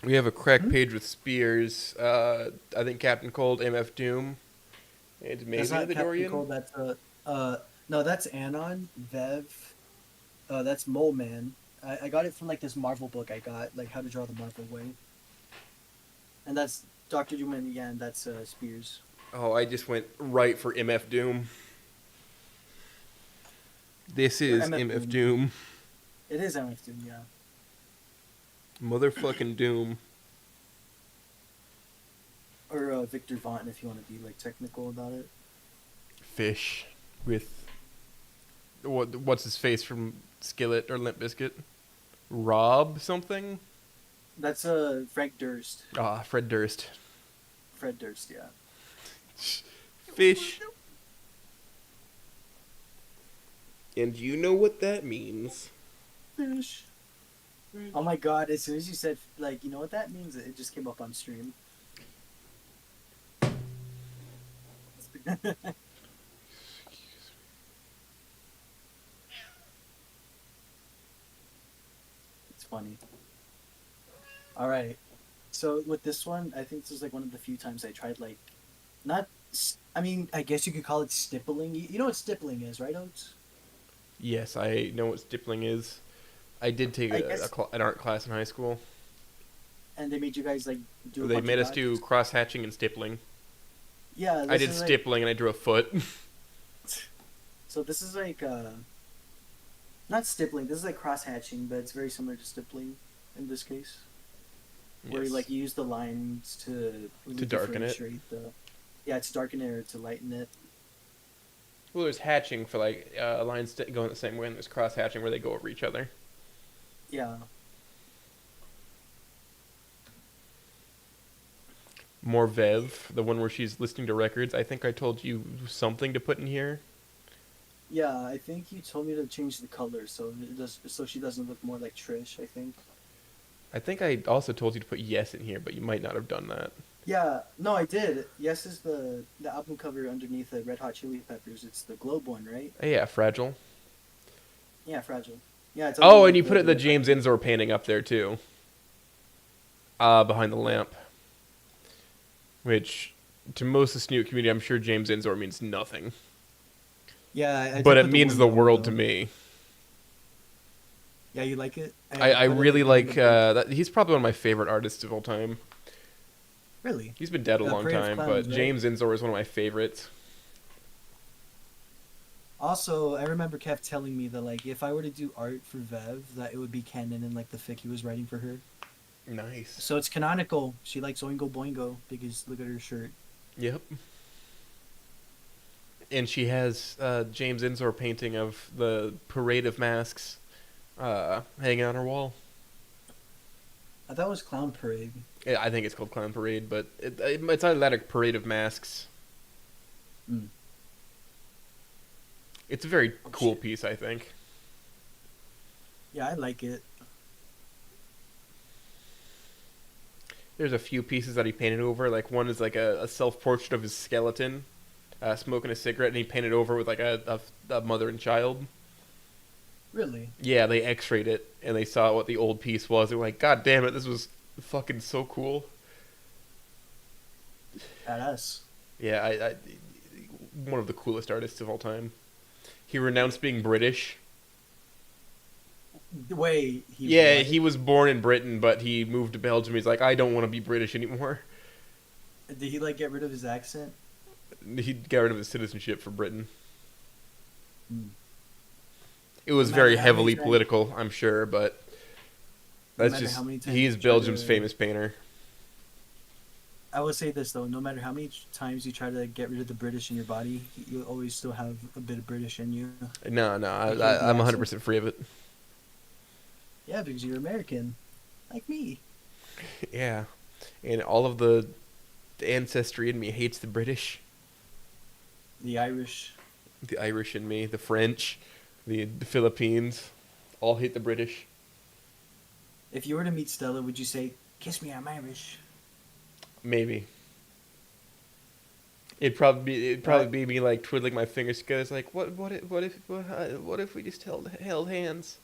We have a crack Hmm? page with Spears. I think Captain Cold, MF Doom. It's That's maybe not the Captain Dorian. Cold. That's no, that's Anon, Vev. That's Mole Man. I got it from like this Marvel book I got, like How to Draw the Marvel Way. And that's Doctor Doom, and yeah, and that's Spears. Oh, I just went right for MF Doom. This Or is MF MF Doom. Doom. It is MF Doom, yeah. Motherfucking Doom. Or Victor Vaughn, if you want to be like technical about it. Fish with what's his face from Skillet or Limp Bizkit? Rob something? That's Frank Durst. Ah, Fred Durst. Fred Durst, yeah. Fish. And you know what that means. Fish. Oh my god, as soon as you said, like, you know what that means? It just came up on stream. It's funny. Alright. So with this one, I think this was like one of the few times I tried, like, not. I mean, I guess you could call it stippling. You know what stippling is, right, Oates? Yes, I know what stippling is. I did take I guess- an art class in high school. And they made you guys, like, do a They bunch made of us do dots? cross hatching and stippling. Yeah, I this did is, like, stippling and I drew a foot. So this is like not stippling. This is like cross hatching, but it's very similar to stippling in this case, where Yes. like you use the lines to really darken it. differentiate the. Yeah, to darken it or to lighten it. Well, there's hatching for like lines going the same way, and there's cross hatching where they go over each other. Yeah. More Vev, the one where she's listening to records. I think I told you something to put in here. Yeah, I think you told me to change the color so it does so she doesn't look more like Trish. I think. I think I also told you to put yes in here, but you might not have done that. Yeah, no, I did. Yes is the album cover underneath the Red Hot Chili Peppers. It's the globe one, right? Yeah, Fragile. Yeah, fragile. Yeah, it's. Oh, and underneath you put it the Red Hot James Chili- Ensor painting up there too. Behind the lamp. Which, to most of the Snoot community, I'm sure James Ensor means nothing. Yeah, I did But put it means one the down, world to though. me. Yeah, you like it? I put it really in like the- that. He's probably one of my favorite artists of all time. Really? He's been dead a long Parade of time, Clowns, but right? James Ensor is one of my favorites. Also, I remember Kev telling me that like if I were to do art for Vev, that it would be canon in like the fic he was writing for her. Nice. So it's canonical. She likes Oingo Boingo because look at her shirt. Yep. And she has James Ensor painting of the Parade of Masks hanging on her wall. I thought it was Clown Parade. Yeah, I think it's called Clown Parade, but it's either that or Parade of Masks. Mm. It's a very Oh, cool shit. piece, I think. Yeah, I like it. There's a few pieces that he painted over. Like one is like a self-portrait of his skeleton, smoking a cigarette, and he painted over with like a mother and child. Really? Yeah, they X-rayed it and they saw what the old piece was. They were like, "God damn it, this was fucking so cool." Badass. Yeah, I one of the coolest artists of all time. He renounced being British. Wait, Yeah, what? he was born in Britain, but he moved to Belgium. He's like, I don't want to be British anymore. Did he like get rid of his accent? He got rid of his citizenship for Britain. Hmm. It was No matter very how heavily many times- political, I'm sure, but that's matter just how many times he's you try Belgium's to- famous painter. I will say this though: no matter how many times you try to get rid of the British in your body, you'll always still have a bit of British in you. No, can't I'm be 100% free of it. Yeah, because you're American, like me. Yeah, and all of the the ancestry in me hates the British, The Irish. the Irish in me, the French, the Philippines, all hate the British. If you were to meet Stella, would you say, "Kiss me, I'm Irish"? Maybe. It'd probably be me like twiddling my fingers together. It's like what if we just held hands?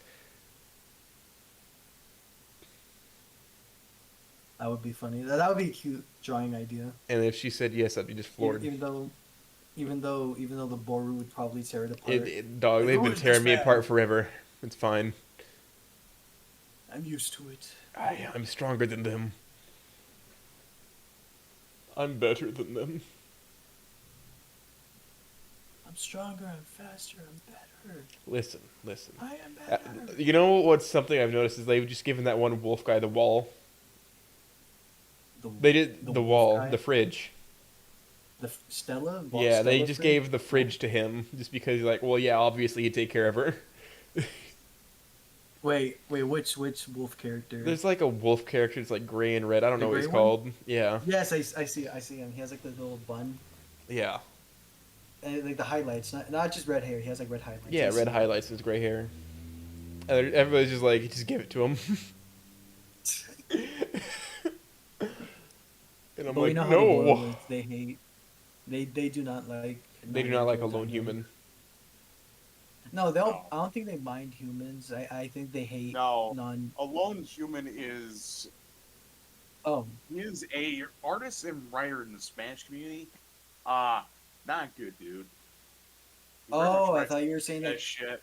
That would be funny. That would be a cute drawing idea. And if she said yes, I'd be just floored. Even though the Boru would probably tear it apart. Dog, Like, they've who been is tearing this me man? apart forever. It's fine. I'm used to it. I'm stronger than them. I'm better than them. I'm stronger. I'm faster. I'm better. Listen. I am better. You know what's something I've noticed is they've just given that one wolf guy the wall. They did the wolf wall, guy? the fridge. Stella. Yeah, they Stella just fridge? gave the fridge to him just because, like, well, yeah, obviously he'd take care of her. Wait. Which wolf character? There's like a wolf character that's like gray and red. I don't The know what he's gray one? called. Yeah, Yes, I see him. He has like the little bun yeah, and like the highlights, not just red hair. He has like red highlights. yeah. I Red see. highlights his gray hair. And everybody's just like, just give it to him. And I'm But we like, know how the no. Boers, they hate. They do not like. They do not like a non-humans lone on human. them. No, I don't think they mind humans. I think they hate No, non. a lone human Oh, is a artist and writer in the Spanish community. Not good, dude. He very much I writes thought you were saying that like. shit.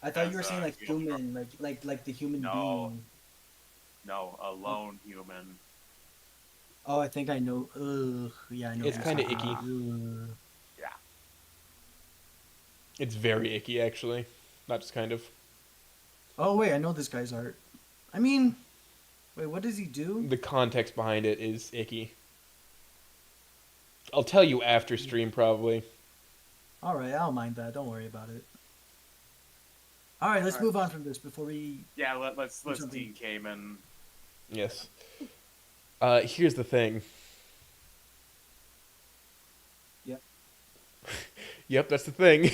I thought you were as, saying like field human, like the human No. being. No, a lone human. Oh, I think I know. Ugh, yeah, I know. It's who kinda you're talking icky. about. Ugh. Yeah. It's very icky, actually. Not just kind of. Oh wait, I know this guy's art. I mean, wait, what does he do? The context behind it is icky. I'll tell you after stream, probably. All right, I don't mind that. Don't worry about it. All right, let's All right. move on from this before we. Yeah, let's something. Dean Kamen. Yes. Here's the thing. Yep. Yep, that's the thing.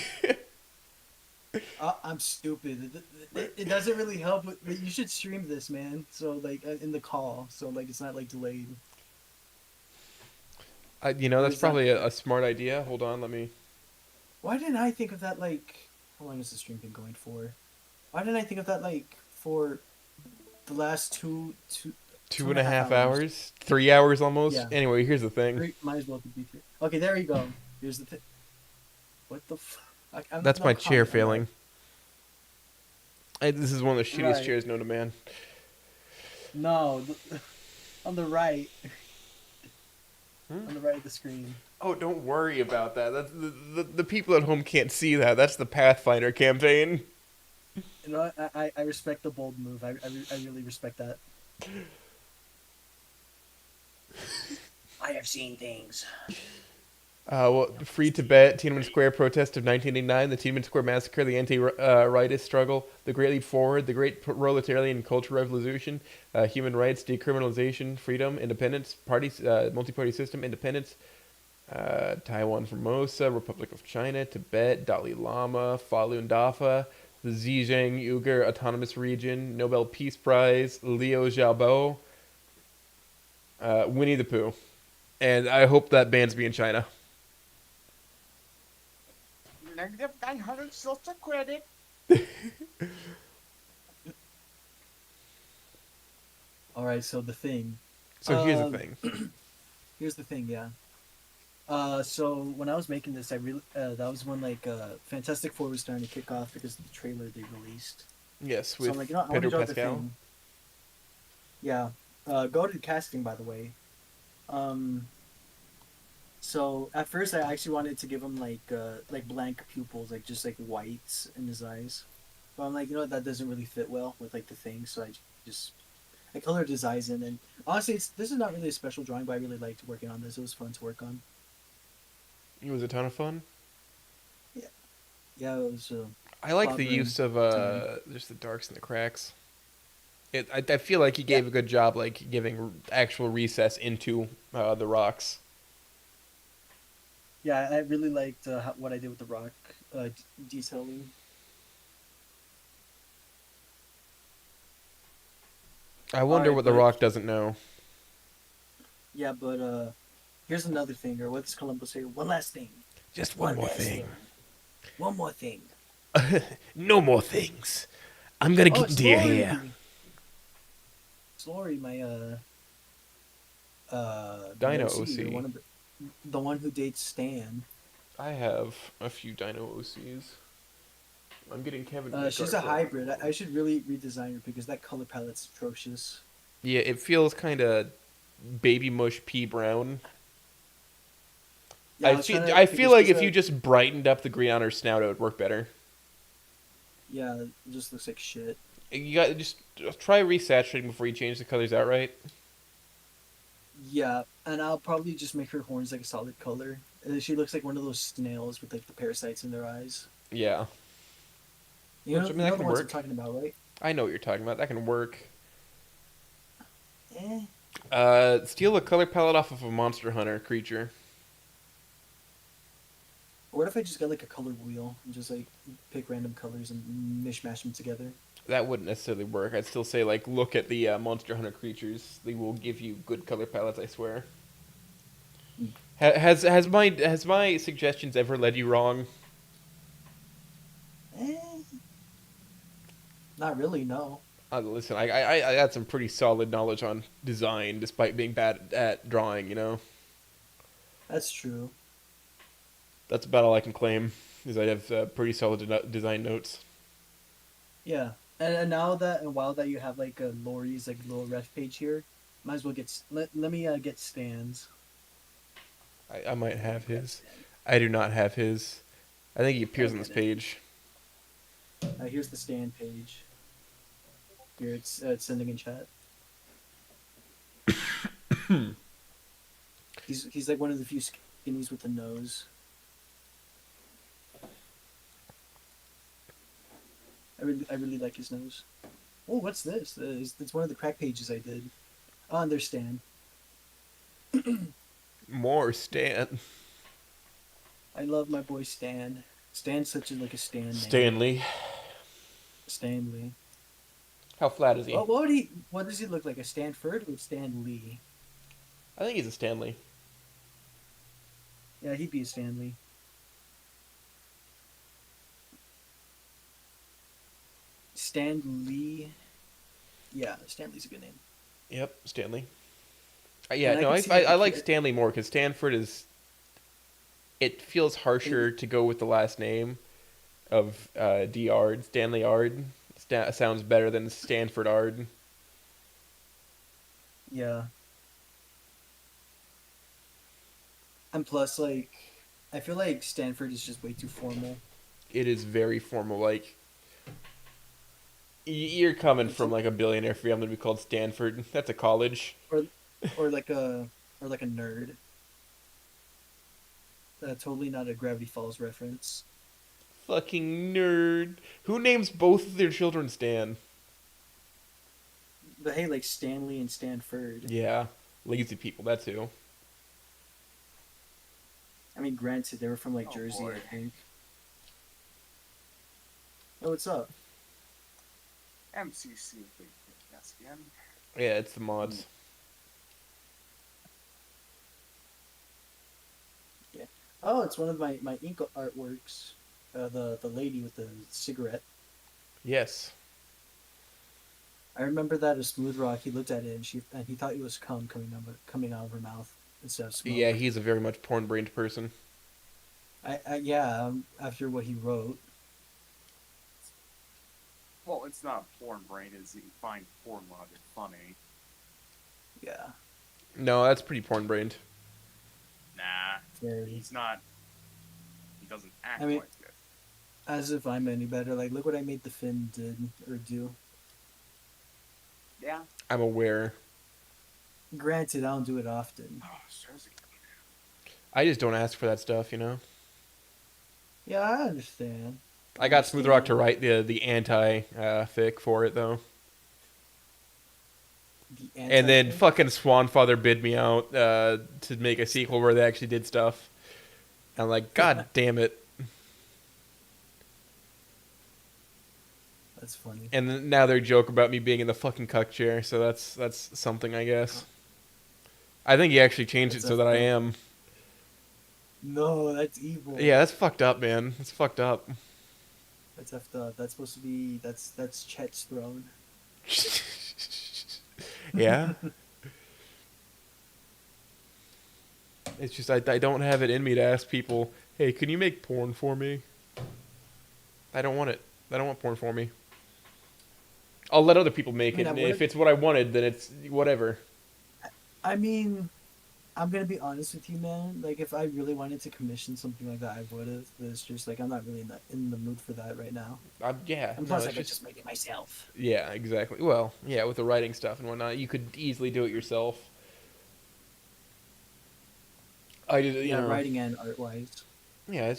I'm stupid. It doesn't really help. But you should stream this, man. So like in the call, so like it's not like delayed. That's Where's probably that? a smart idea. Hold on, let me. Why didn't I think of that? Like, how long has the stream been going for? Why didn't I think of that? Like for the last two 2.5 hours? 3 hours almost? Yeah. Anyway, here's the thing. Three, might as well be three. Okay, there you go. Here's the thing. What the? That's no my chair comment on failing. This is one of the shittiest Right. chairs known to man. that. No, on the right. Hmm? On the right of the screen. Oh, don't worry about that. That's the people at home can't see that. That's the Pathfinder campaign. You know, I respect the bold move. I really respect that. I have seen things. Free Tibet, Tiananmen Square protest of 1989, the Tiananmen Square massacre, the anti-rightist struggle, the Great Leap Forward, the Great Proletarian and Cultural Revolution, human rights, decriminalization, freedom, independence, multi-party system, independence, Taiwan Formosa, Republic of China, Tibet, Dalai Lama, Falun Dafa, the Xinjiang Uyghur Autonomous Region, Nobel Peace Prize, Liu Xiaobo, Winnie the Pooh. And I hope that bans me in China. -900 social credit. All right, so the thing. So here's the thing. Here's the thing, yeah. So when I was making this, I really that was when like Fantastic Four was starting to kick off because of the trailer they released. Yes, So with I'm like, I want to Pedro draw the Pascal. thing. Yeah. Go to the casting, by the way. So at first, I actually wanted to give him like blank pupils, like just like whites in his eyes. But I'm like, that doesn't really fit well with like the thing, so I colored his eyes in. And honestly, this is not really a special drawing, but I really liked working on this. It was fun to work on. It was a ton of fun. Yeah, it was. I like the Clobbering use of time. just the darks and the cracks. I feel like he gave a good job, like giving actual recess into the rocks. Yeah, I really liked what I did with the rock detailing. I All wonder right, what the but rock doesn't know. yeah, but here's another thing. Or what's Columbus say? One last thing. Just one One more last thing. thing. One more thing. No more things. I'm gonna Oh, get it's into your hair. Lori. It's Lori, my the Dino OC or OC. one of the one who dates Stan. I have a few Dino OCs. I'm getting Kevin to make She's art a for it. hybrid. I should really redesign her because that color palette's atrocious. Yeah, it feels kind of baby mush pea brown. Yeah, I was trying to I feel because like she's if you a just brightened up the green on her snout, it would work better. yeah, it just looks like shit. You got just try resaturating before you change the colors outright. Yeah, and I'll probably just make her horns like a solid color. She looks like one of those snails with like the parasites in their eyes. Yeah, You which know, I mean you that know the can ones I'm work. talking about, right? I know what you're talking about. That can work. Eh. Steal a color palette off of a Monster Hunter creature. What if I just got like a color wheel and just like pick random colors and mishmash them together? That wouldn't necessarily work. I'd still say like look at the Monster Hunter creatures. They will give you good color palettes. I swear. Has my suggestions ever led you wrong? Eh, not really. No, Listen, I got some pretty solid knowledge on design, despite being bad at drawing. You know, that's true. that's about all I can claim. Is I have pretty solid design notes. Yeah, and while that you have like a Lori's like little ref page here, might as well let me get Stan's. I might Let me have grab his. Stan. I do not have his. I think he I'll appears on this get it. page. Here's the Stan page. Here it's sending in chat. He's like one of the few skinnies with a nose. I really like his nose. Oh, what's this? It's one of the crack pages I did. Oh, and there's Stan. More Stan. I love my boy Stan. Stan's such a Stan name. Stanley. Stanley. How flat is he? Oh, what does he look like? A Stanford or Stan Lee? I think he's a Stanley. Yeah, he'd be a Stanley. Stan Lee. Yeah, Stanley's a good name. Yep, Stanley. Yeah, And I no, can I, see, I, like, I the like kid- Stanley more because Stanford is. It feels harsher to go with the last name of D. Ard. Stanley Ard sounds better than Stanford Ard. Yeah. And plus, like, I feel like Stanford is just way too formal. It is very formal. Like, you're coming from like a billionaire family to be called Stanford. That's a college. Or, or like a, or like a nerd. Totally not a Gravity Falls reference. Fucking nerd. Who names both of their children Stan? But hey, like Stanley and Stanford. Yeah, lazy people. That too. I mean, granted, they were from like Oh, Jersey, boy. I think. Oh, what's up? MCC, yes, again. Yeah, it's the mods. Yeah. Oh, it's one of my ink artworks. The lady with the cigarette. Yes. I remember that as Smooth Rock. He looked at it and he thought it was cum coming out of her mouth instead of smoke. Yeah, he's a very much porn-brained person. Yeah. After what he wrote. Well, it's not porn brain, is you find porn logic funny. Yeah. No, that's pretty porn-brained. Nah, Very. he's not. He doesn't act I mean- like it. As if I'm any better. Like, look what I made the Finn do. Yeah. I'm aware. Granted, I don't do it often. Oh, seriously. I just don't ask for that stuff, you know. Yeah, I understand. I got Smooth Rock to write the anti fic for it though. The And then anti-fake? fucking Swanfather bid me out to make a sequel where they actually did stuff. And I'm like, God damn it. That's funny. And then now they joke about me being in the fucking cuck chair, so that's something, I guess. I think he actually changed it That's so that I effed up. am. No, that's evil. Yeah, that's fucked up, man. That's fucked up. That's effed up. That's supposed to be that's Chet's throne. Yeah. It's just I don't have it in me to ask people, hey, can you make porn for me? I don't want it. I don't want porn for me. I'll let other people make I mean, it, I and would. if it's what I wanted, then it's whatever. I mean, I'm gonna be honest with you, man. Like, if I really wanted to commission something like that, I would have. But it's just like I'm not really in the mood for that right now. Yeah, And no, plus, I it's could just make it myself. yeah, exactly. Well, yeah, with the writing stuff and whatnot, you could easily do it yourself. I just, Yeah, writing and art wise. yeah,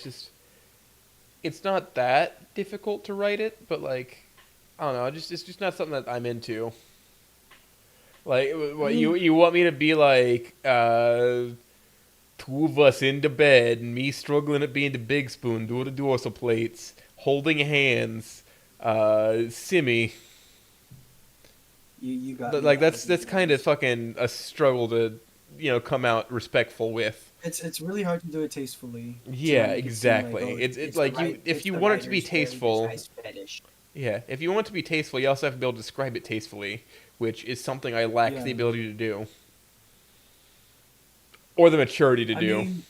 it's not that difficult to write it, but like, I don't know, it's just not something that I'm into. Like, I what mean, you want me to be like? Two of us in the bed, and me struggling at being the big spoon, doing the dorsal plates, holding hands, simmy. you got But me. like That with that's the kind of names. fucking a struggle to, come out respectful with. It's really hard to do it tastefully to Yeah, not make it seem like, exactly. oh, It's like if it's you the want it to be writer's tasteful, guy's fetish. yeah, if you want it to be tasteful, you also have to be able to describe it tastefully, which is something I lack Yeah. the ability to do, or the maturity to I do. mean,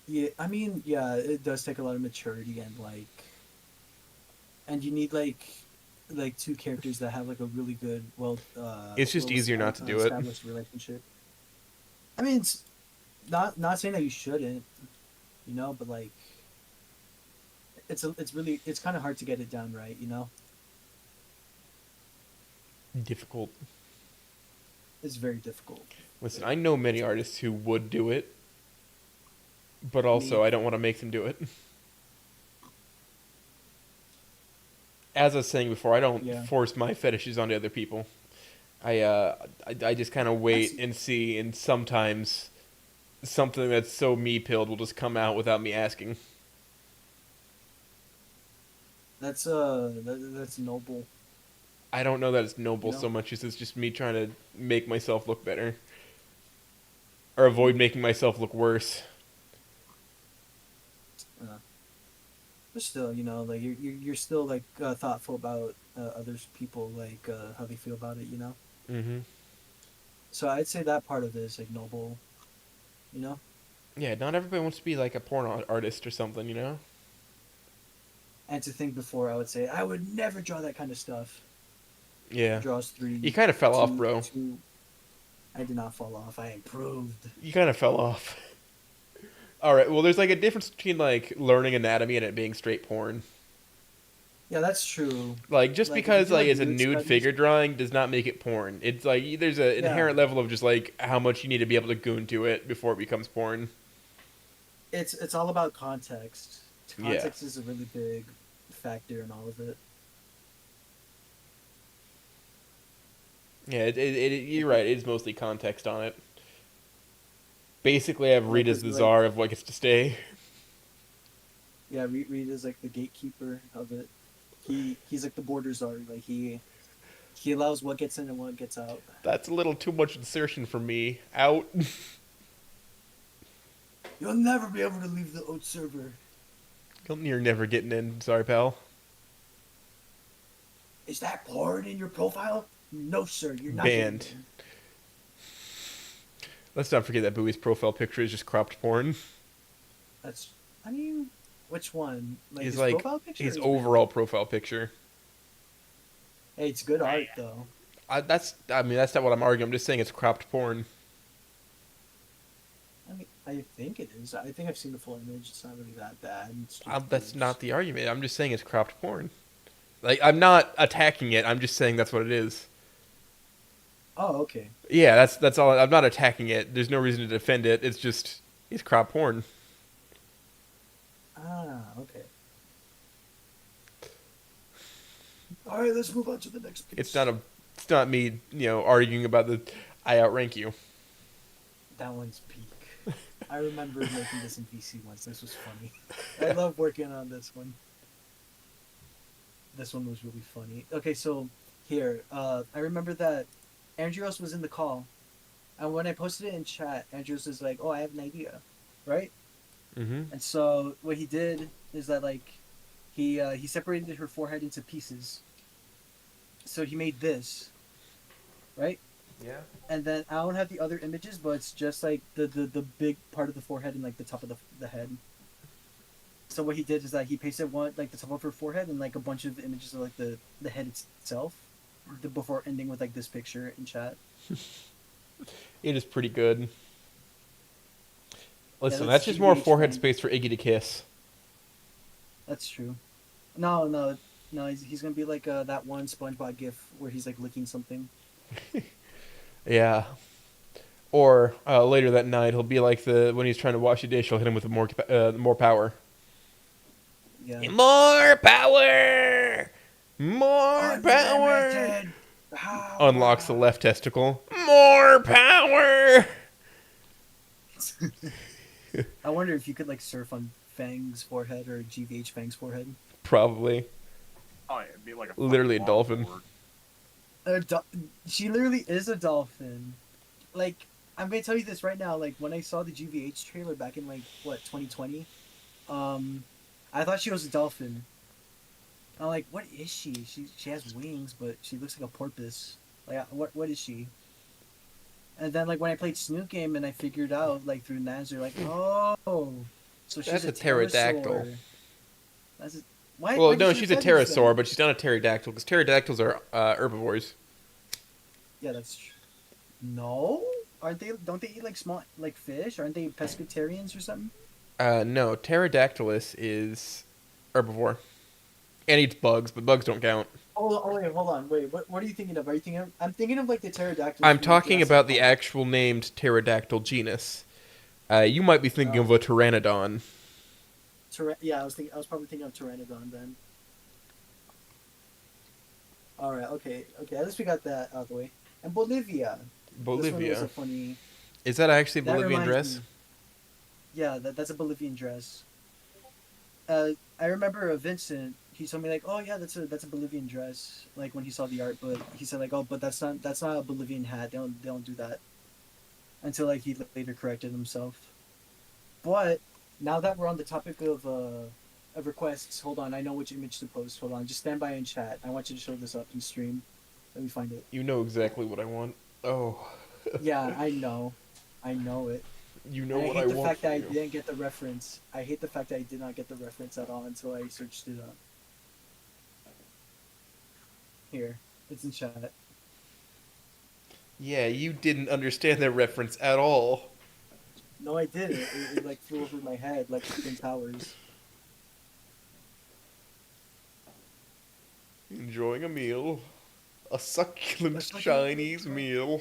yeah. I mean, yeah. It does take a lot of maturity and and you need like two characters that have like a really good, It's just easier not to do it. established relationship. I mean, it's not saying that you shouldn't, but like it's kind of hard to get it done right, Difficult. It's very difficult. Listen, I know many artists who would do it, but Me, also I don't want to make them do it. As I was saying before, I don't yeah. force my fetishes onto other people. I just kind of That's wait and see, and sometimes something that's so me-pilled will just come out without me asking. that's noble, I don't know that it's you noble know. so much as it's just me trying to make myself look better. Or avoid making myself look worse. Uh, but still, like you're still like thoughtful about others people like how they feel about it. Mm-hmm. So I'd say that part of it is like noble, you know. Yeah, not everybody wants to be like a porn artist or something, And to think before, I would say I would never draw that kind of stuff. Yeah. Draws You three, kind of fell off, two, bro. two. I did not fall off. I improved. You kind of fell off. Alright, well, there's like a difference between like learning anatomy and it being straight porn. Yeah, that's true. Like, just Like if you because do like like it's a nude nude studies, figure drawing does not make it porn. It's like there's an yeah, inherent level of just like how much you need to be able to goon to it before it becomes porn. it's all about context. Yeah. Context is a really big factor in all of it. Yeah, you're Like, right. It is mostly context on it. Basically, I have yeah, Rita's because the like czar of what gets to stay. yeah, Reed is like the gatekeeper of it. He's like the border czar. Like he allows what gets in and what gets out. That's a little too much insertion for me. Out. You'll never be able to leave the oat server. You're never getting in. Sorry, pal. Is that porn in your profile? No, sir. You're not getting Banned. in. Let's not forget that Bowie's profile picture is just cropped porn. That's. I mean, which one? Like He's his like profile picture. Or his his overall profile picture. Hey, it's good art though. I mean, that's not what I'm arguing. I'm just saying it's cropped porn. I mean, I think it is. I think I've seen the full image. It's not really that bad. It's just That's boobs. not the argument. I'm just saying it's cropped porn. Like, I'm not attacking it. I'm just saying that's what it is. Oh, okay. Yeah, that's all. I'm not attacking it. There's no reason to defend it. It's cropped porn. Ah, okay. All right, let's move on to the next piece. It's not a It's not me, arguing about the I outrank you. That one's peak. I remember making this in VC once. This was funny. I love working on this one. This one was really funny. Okay, so here, I remember that Andreos was in the call, and when I posted it in chat, Andreos is like, "Oh, I have an idea," right? Mm-hmm. And so what he did is that like he separated her forehead into pieces. So he made this, right? Yeah. And then I don't have the other images, but it's just like the big part of the forehead and like the top of the head. So what he did is that he pasted one like the top of her forehead and like a bunch of images of like the head itself, before ending with like this picture in chat. It is pretty good. Listen, that's that's just more GBH forehead fan. space for Iggy to kiss. That's true. No, he's gonna be like that one SpongeBob gif where he's like licking something. Yeah. Or later that night, he'll be like when he's trying to wash a dish, he'll hit him with more power. Yeah. More power! More power! Unlimited power. Unlocks the left testicle. More power! I wonder if you could like surf on Fang's forehead or GVH Fang's forehead. Probably. Oh, yeah, it'd be like a Literally fucking a dolphin. longboard. She literally is a dolphin. Like, I'm gonna tell you this right now. Like, when I saw the GVH trailer back in like 2020, I thought she was a dolphin. I'm like, what is she? She has wings, but she looks like a porpoise. Like, what is she? And then like when I played Snook Game and I figured out like through Nazir, like, oh, so she's That's a a pterodactyl. pterosaur. That's a, why? Well, why no, does she she's a have feathers pterosaur, then? but she's not a pterodactyl, because pterodactyls are herbivores. Yeah, that's true. No, aren't they? Don't they eat like small like fish? Aren't they pescatarians or something? No, pterodactylus is herbivore. And eats bugs, but bugs don't count. Wait, hold on. Wait, what are you thinking of? Are you thinking of? I'm thinking of like the pterodactyls. I'm from, like, talking Jurassic about the Park. actual named pterodactyl genus. You might be thinking of a pteranodon. Yeah, I was probably thinking of pteranodon then. All right, okay. At least we got that out of the way. And Bolivia. This one was Bolivia. a funny. Is that actually a That Bolivian reminds dress? me. Yeah, that's a Bolivian dress. I remember Vincent. He told me like, oh yeah, that's a Bolivian dress. Like when he saw the art, but he said like, oh, but that's not a Bolivian hat. They don't do that. Until like he later corrected himself. But now that we're on the topic of requests, hold on. I know which image to post. Hold on, just stand by in chat. I want you to show this up in stream. Let me find it. You know exactly what I want. Oh. Yeah, I know it. You know And what I I hate the want fact that I from you. didn't get the reference. I hate the fact that I did not get the reference at all until I searched it up. Here, it's in chat. Yeah, you didn't understand that reference at all. No, I didn't. It like flew over my head like Twin Towers. Enjoying a meal. A succulent A succulent Chinese meal. meal.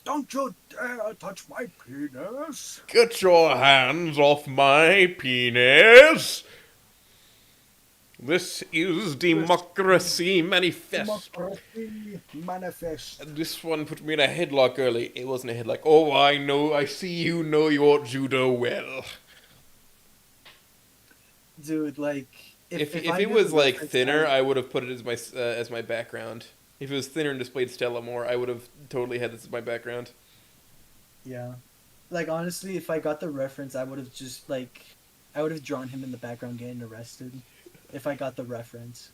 Don't you dare touch my penis! Get your hands off my penis! This is Democracy Manifest. Democracy manifest. This one put me in a headlock early. It wasn't a headlock. Oh, I know. I see you know your judo well. Dude, like If I it knew was the like reference, thinner, I would have put it as my background. If it was thinner and displayed Stella more, I would have totally had this as my background. Yeah. Like honestly, if I got the reference, I would have just like I would have drawn him in the background getting arrested. If I got the reference.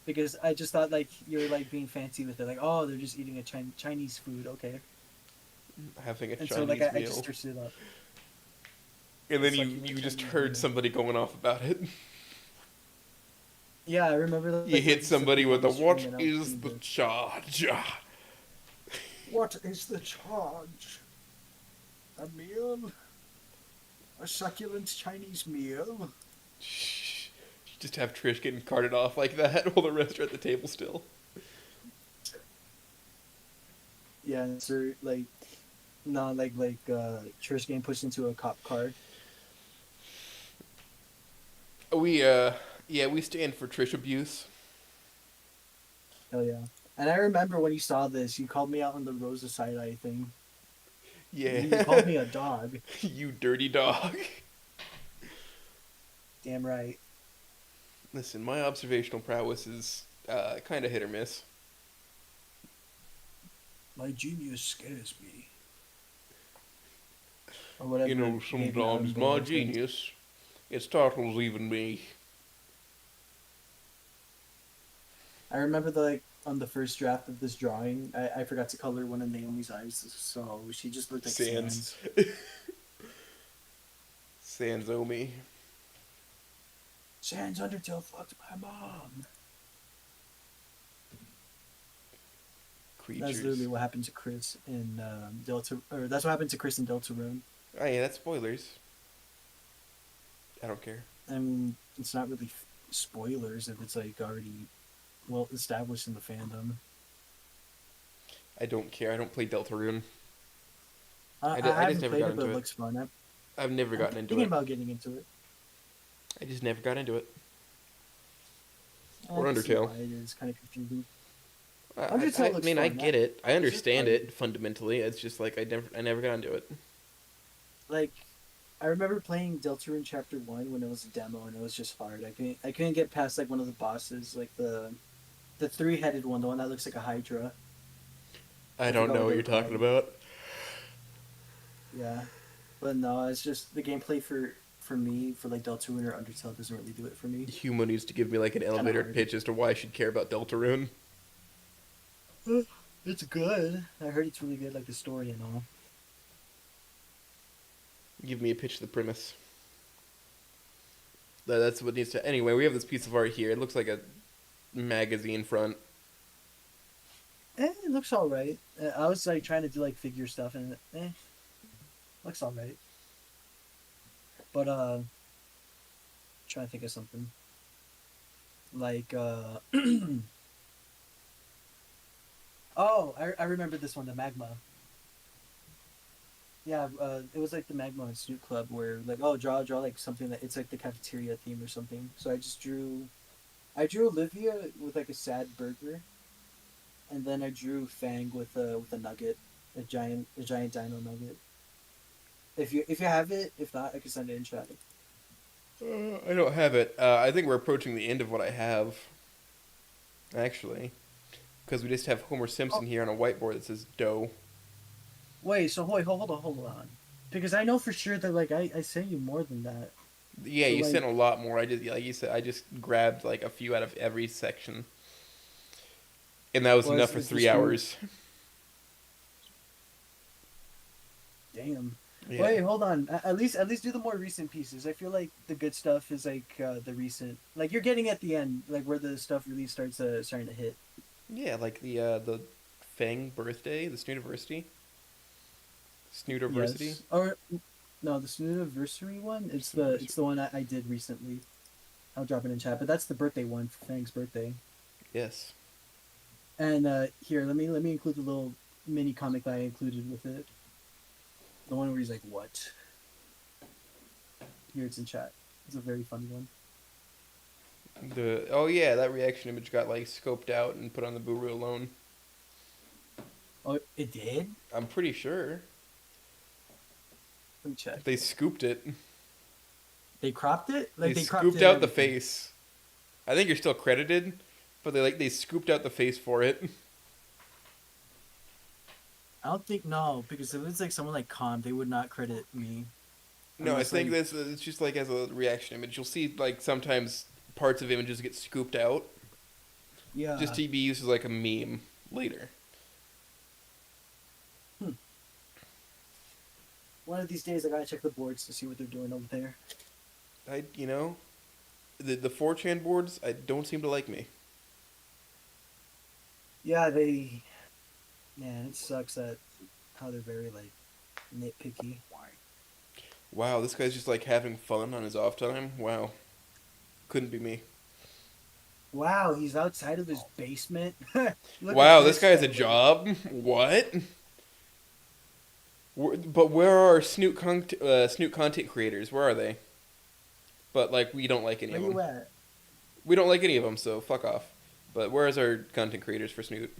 Because I just thought like you're like being fancy with it, like, oh, they're just eating a Chinese food, okay. Having a And Chinese so like I meal. just searched it up. And then Succulent you just Chinese heard meal. somebody going off about it. Yeah, I remember like, You hit somebody with a on the what stream and I was is seeing the this. charge? What is the charge? A meal? A succulent Chinese meal? Shh. Just have Trish getting carted off like that while the rest are at the table still. Yeah, and so like not like Trish getting pushed into a cop car. We stand for Trish abuse. Hell yeah. And I remember when you saw this, you called me out on the Rosa side-eye thing. You called Yeah. me a dog. You dirty dog. Damn right. Listen, my observational prowess is kind of hit or miss. My genius scares me. Or whatever. You know, Gabe sometimes my Allen says. genius, it startles even me. I remember like on the first draft of this drawing, I forgot to color one of Naomi's eyes, so she just looked like Sans. Sans. Sansomi. Sans Undertale fucked my mom. That's Creatures. literally what happened to Chris in Delta, or that's what happened to Chris in Deltarune. Oh yeah, that's spoilers. I don't care. I mean, it's not really spoilers if it's like already well established in the fandom. I don't care. I don't play Deltarune. I I just haven't never played got it, but into it it. looks fun. I've never I'm gotten into thinking it. about getting into it. I just never got into it. I Or can see Undertale. why it is kind of confusing. I Undertale looks mean, I fun. get it. I understand fun. it fundamentally. It's just like I never got into it. Like, I remember playing Deltarune Chapter 1 when it was a demo, and it was just hard. I couldn't get past like one of the bosses, like the three-headed one, the one that looks like a Hydra. I don't forgot know what what they you're were talking called. about. Yeah, but no, it's just the gameplay for me for like Deltarune or Undertale doesn't really do it for me. Humo needs to give me like an elevator hard. pitch as to why I should care about Deltarune. It's good. I heard it's really good, like the story and all. Give me a pitch of the premise. That's what needs to. Anyway, we have this piece of art here. It looks like a magazine front. It looks all right. I was like trying to do like figure stuff, and looks all right. But trying to think of something like oh, I remember this one, the magma. Yeah, it was like the magma and Snoot Club where like draw like something that it's like the cafeteria theme or something. So I drew Olivia with like a sad burger, and then I drew Fang with a nugget, a giant dino nugget. If you have it, if not, I can send it in chat. I don't have it. I think we're approaching the end of what I have. Actually, because we just have Homer Simpson here on a whiteboard that says "dough." Wait, so hold on, because I know for sure that like I sent you more than that. Yeah, So, you like- sent a lot more. I just like you said, I just grabbed like a few out of every section, and that was Well, enough it's- for it's 3 just- hours. Damn. Yeah. Wait, hold on. At least do the more recent pieces. I feel like the good stuff is like the recent. Like you're getting at the end, like where the stuff really starts starting to hit. Yeah, like the Fang birthday, the Snootiversity. Snootiversity. Yes. Or no, the Snootiversary one. It's the one I did recently. I'll drop it in chat, but that's the birthday one for Fang's birthday. Yes. And here, let me include the little mini comic that I included with it. The one where he's like, "What?" Here, it's in chat. It's a very funny one. Yeah, that reaction image got like scoped out and put on the Buru alone. Oh, it did? I'm pretty sure Let me check. they scooped it. They cropped it? Like They cropped scooped it out the everything. face. I think you're still credited, but they scooped out the face for it. I don't think no, because if it's like someone like Khan, they would not credit me. No, I Unless, think like- this it's just like as a reaction image. You'll see like sometimes parts of images get scooped out Yeah. just to be used as like a meme later. One of these days, I gotta check the boards to see what they're doing over there. The 4chan boards I don't seem to like me. Yeah, man, it sucks that how they're very like nitpicky. Wow, this guy's just like having fun on his off time. Wow, couldn't be me. Wow, he's outside of his basement. Look Wow, at this guy has a guy. job. What? But where are our Snoot content creators? Where are they? But like we don't like any Where of you them. at? We don't like any of them, so fuck off. But whereas our content creators for Snoot,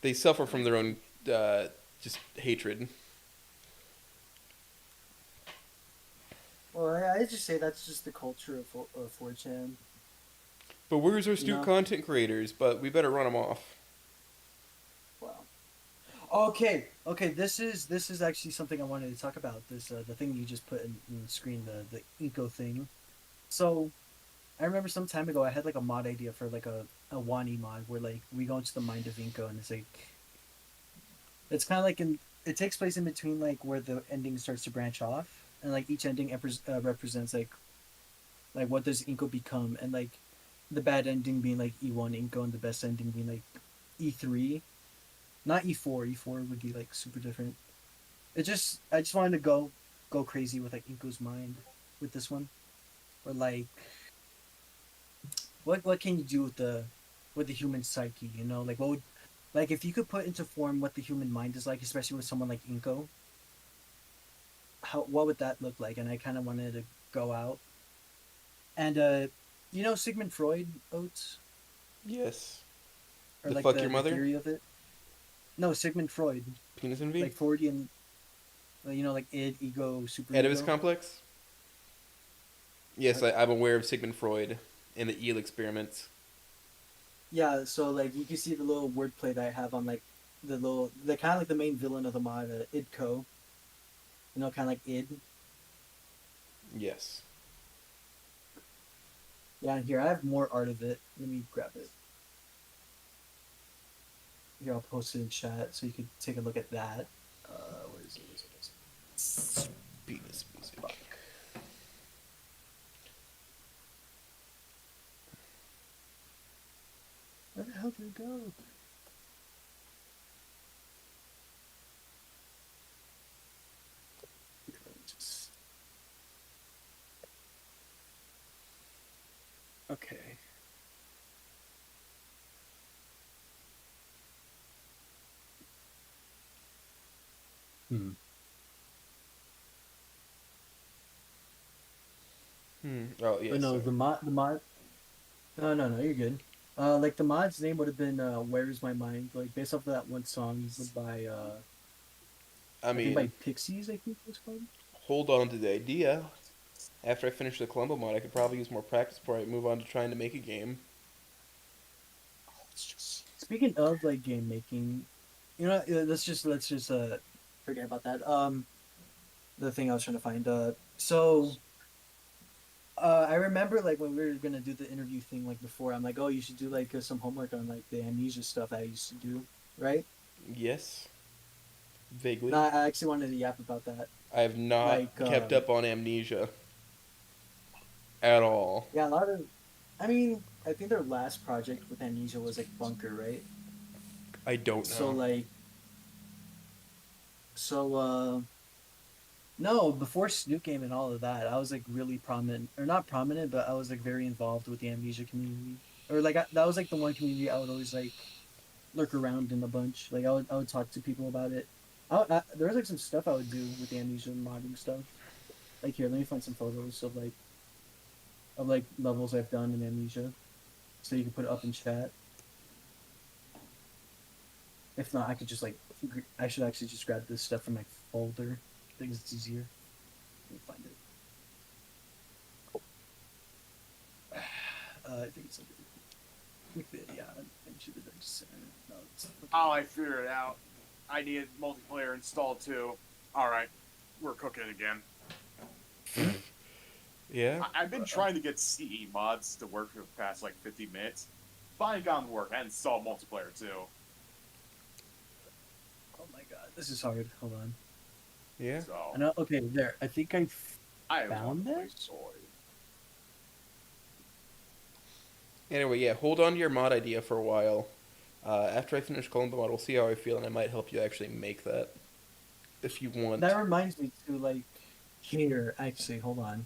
they suffer from their own just hatred. Well, I just say that's just the culture of 4chan. But where's our You Snoot know? content creators? But we better run them off. Wow. Okay. This is actually something I wanted to talk about. This the thing you just put in the screen, the Inco thing. So I remember some time ago I had like a mod idea for like a Wani mod where like we go into the mind of Inco and it's like it's kind of like it takes place in between like where the ending starts to branch off and like each ending represents like what does Inco become and like the bad ending being like E1 Inco and the best ending being like E3, not E4. E4 would be like super different. I just wanted to go crazy with like Inco's mind with this one. Or like what can you do with the human psyche, you know? Like what would like if you could put into form what the human mind is like, especially with someone like Inco, how what would that look like? And I kind of wanted to go out and you know Sigmund Freud, Oates, Yes. or The like fuck your the mother? theory of it. No, Sigmund Freud, Penis envy? like Freudian, you know, like id, ego, super Oedipus ego. complex? Yes, I'm aware of Sigmund Freud and the eel experiments. Yeah, so like you can see the little wordplay that I have on like the kind of like the main villain of the mod, Idco. You know, kind of like id. Yes. Yeah, and here I have more art of it. Let me grab it. Here, I'll post it in chat so you could take a look at that. Where is it? Where is it? Penis music. Fuck. Where the hell did it go? Here, let me just... Okay. Hmm. Oh, yes. But no, Sorry. the mod. No, you're good. Like the mod's name would have been "Where Is My Mind," like based off of that one song by I I think by mean, Pixies. I think it was called. hold on to the idea. After I finish the Columbo mod, I could probably use more practice before I move on to trying to make a game. Speaking of like game making, you know, let's just forget about that. The thing I was trying to find. I remember like when we were gonna do the interview thing like before. I'm like, oh, you should do like some homework on like the amnesia stuff I used to do, right? Yes. Vaguely. No, I actually wanted to yap about that. I have not Like, kept up on Amnesia at all. yeah, a lot of. I mean, I think their last project with amnesia was like Bunker, right? I don't So know. like, so no, before Snoop Game and all of that, I was like really prominent, or not prominent, but I was like very involved with the amnesia community, or like that was like the one community I would always like lurk around in a bunch. Like I would talk to people about it. There was like some stuff I would do with the amnesia modding stuff. Like here, let me find some photos of like levels I've done in amnesia, so you can put it up in chat. If not, I could just like I should actually just grab this stuff from my folder. I think it's easier. Let me find it. I think it's under yeah. I should have just no. It's Oh, I figured it out. I needed multiplayer installed too. Alright, we're cooking again. Yeah? I've been trying to get CE mods to work for the past like 50 minutes. Finally got them to work. I installed multiplayer too. oh my god, this is hard. Hold on. Yeah? So, I know. Okay, there. I think I I found want to play it. Soy. Anyway, yeah, hold on to your mod idea for a while. After I finish Columbo mod, we'll see how I feel, and I might help you actually make that. If you want. That reminds me to like here. Actually, hold on.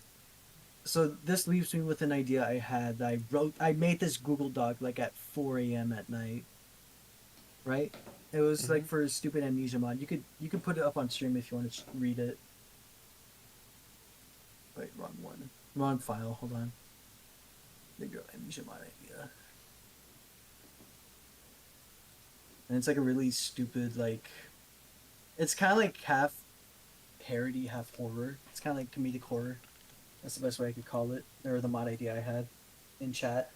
So this leaves me with an idea I had. I made this Google Doc like at 4 a.m. at night. Right? It was like for a stupid amnesia mod. You could put it up on stream if you want to read it. Wait, wrong one. Wrong file. Hold on. The girl amnesia mod idea. And it's like a really stupid, like, it's kind of like half parody, half horror. It's kind of like comedic horror. That's the best way I could call it. Or the mod idea I had in chat.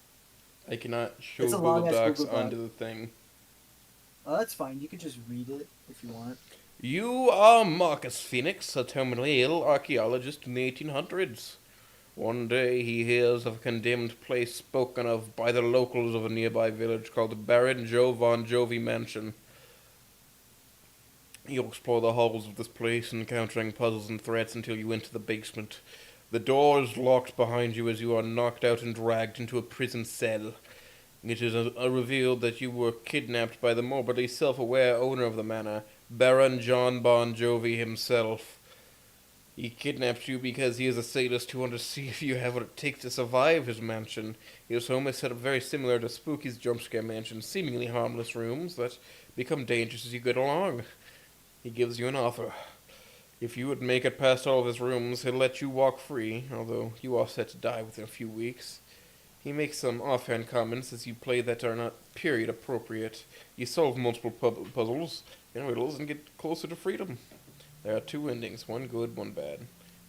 I cannot show It's a Google long-ass Docs Google Doc. onto the thing. Oh, that's fine. You could just read it if you want. You are Marcus Phoenix, a terminally ill archaeologist in the 1800s. One day he hears of a condemned place spoken of by the locals of a nearby village called Baron Joe Von Jovi Mansion. You explore the halls of this place, encountering puzzles and threats until you enter the basement. The door is locked behind you as you are knocked out and dragged into a prison cell. It is revealed that you were kidnapped by the morbidly self-aware owner of the manor, Baron John Bon Jovi himself. He kidnapped you because he is a sadist who wants to see if you have what it takes to survive his mansion. His home is set up very similar to Spooky's jumpscare mansion, seemingly harmless rooms that become dangerous as you get along. He gives you an offer. If you would make it past all of his rooms, he'll let you walk free, although you are set to die within a few weeks. He makes some offhand comments as you play that are not period appropriate. You solve multiple puzzles and riddles and get closer to freedom. There are two endings, one good, one bad.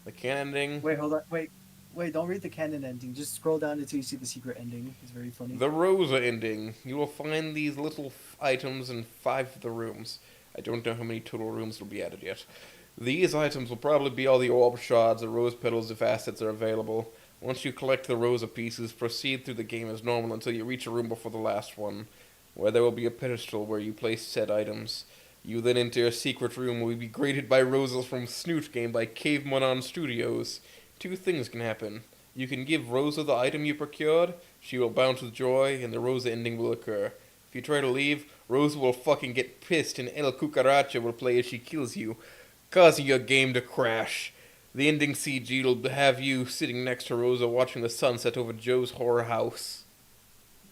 The canon ending, Wait, hold on. Wait, don't read the canon ending. Just scroll down until you see the secret ending. It's very funny. the Rosa ending. You will find these little items in 5 of the rooms. I don't know how many total rooms will be added yet. These items will probably be all the orb shards or rose petals if assets are available. Once you collect the Rosa pieces, proceed through the game as normal until you reach a room before the last one, where there will be a pedestal where you place said items. You then enter a secret room will be greeted by roses from Snoot Game by Cavemonon Studios. 2 things can happen. You can give Rosa the item you procured, she will bounce with joy, and the Rosa ending will occur. If you try to leave, Rosa will fucking get pissed and El Cucaracha will play as she kills you, causing your game to crash. The ending CG will have you sitting next to Rosa watching the sunset over Joe's horror house.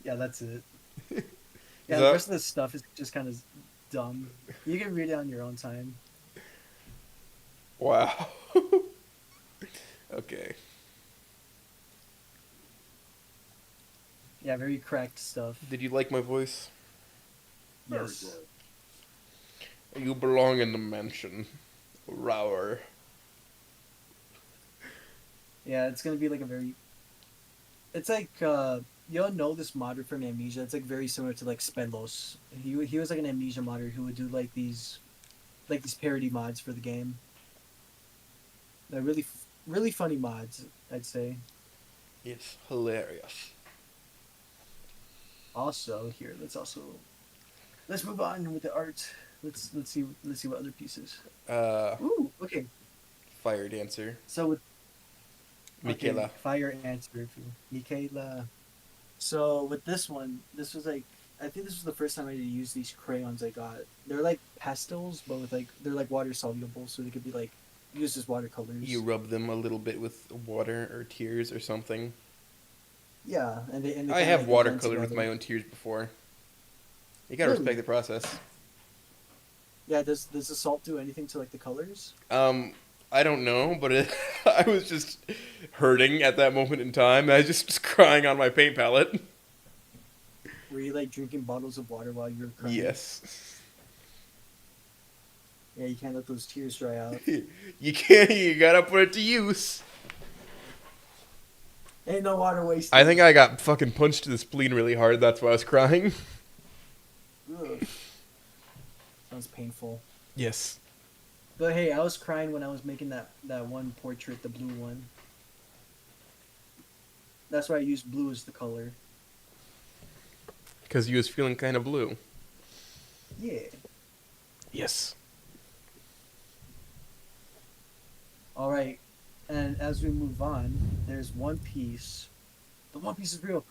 Yeah, that's it. Is Yeah, that- the rest of this stuff is just kind of dumb. You can read it on your own time. Wow. Okay. Yeah, very cracked stuff. Did you like my voice? Yes. You belong in the mansion. Rower. Yeah, it's gonna be like a very. It's like you'll know this modder from Amnesia. It's like very similar to like Spellos. He was like an Amnesia modder who would do like these parody mods for the game. They're really funny mods, I'd say. It's hilarious. Also here, let's move on with the art. Let's see what other pieces. Ooh, okay. Fire dancer. So with Michaela. okay, fire answer if you Michaela. So with this one, this was like I think this was the first time I had to use these crayons I got. They're like pastels, but with like they're like water soluble, so they could be like used as watercolors. You rub them a little bit with water or tears or something. Yeah, and they I kinda, have like, blend watercolored with together. my own tears before. You gotta Really? respect the process. Yeah, does the salt do anything to like the colors? I don't know, but I was just hurting at that moment in time. I was just crying on my paint palette. Were you like drinking bottles of water while you were crying? Yes. Yeah, you can't let those tears dry out. You can't. You gotta put it to use. Ain't no water wasted. I think I got fucking punched to the spleen really hard. That's why I was crying. Ugh. Sounds painful. Yes. But hey, I was crying when I was making that one portrait, the blue one. That's why I used blue as the color. Because you was feeling kind of blue. Yeah. Yes. All right. And as we move on, there's one piece. The One Piece is real.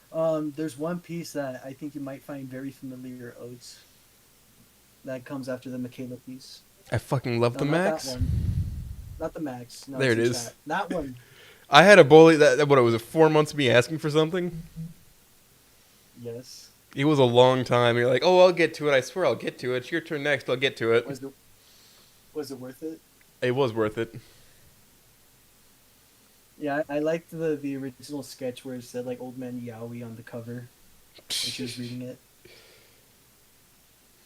There's one piece that I think you might find very familiar, Oats. That comes after the Michaela piece. I fucking love No, the not Max. That one. Not the Max. No, There it's it in is. chat. That one. I had a bully that what it was it 4 months of me asking for something. Yes. It was a long time. You're like, oh, I'll get to it. I swear I'll get to it. It's your turn next. I'll get to it. Was it worth it? It was worth it. Yeah, I liked the original sketch where it said like Old Man Yowie on the cover when she was reading it.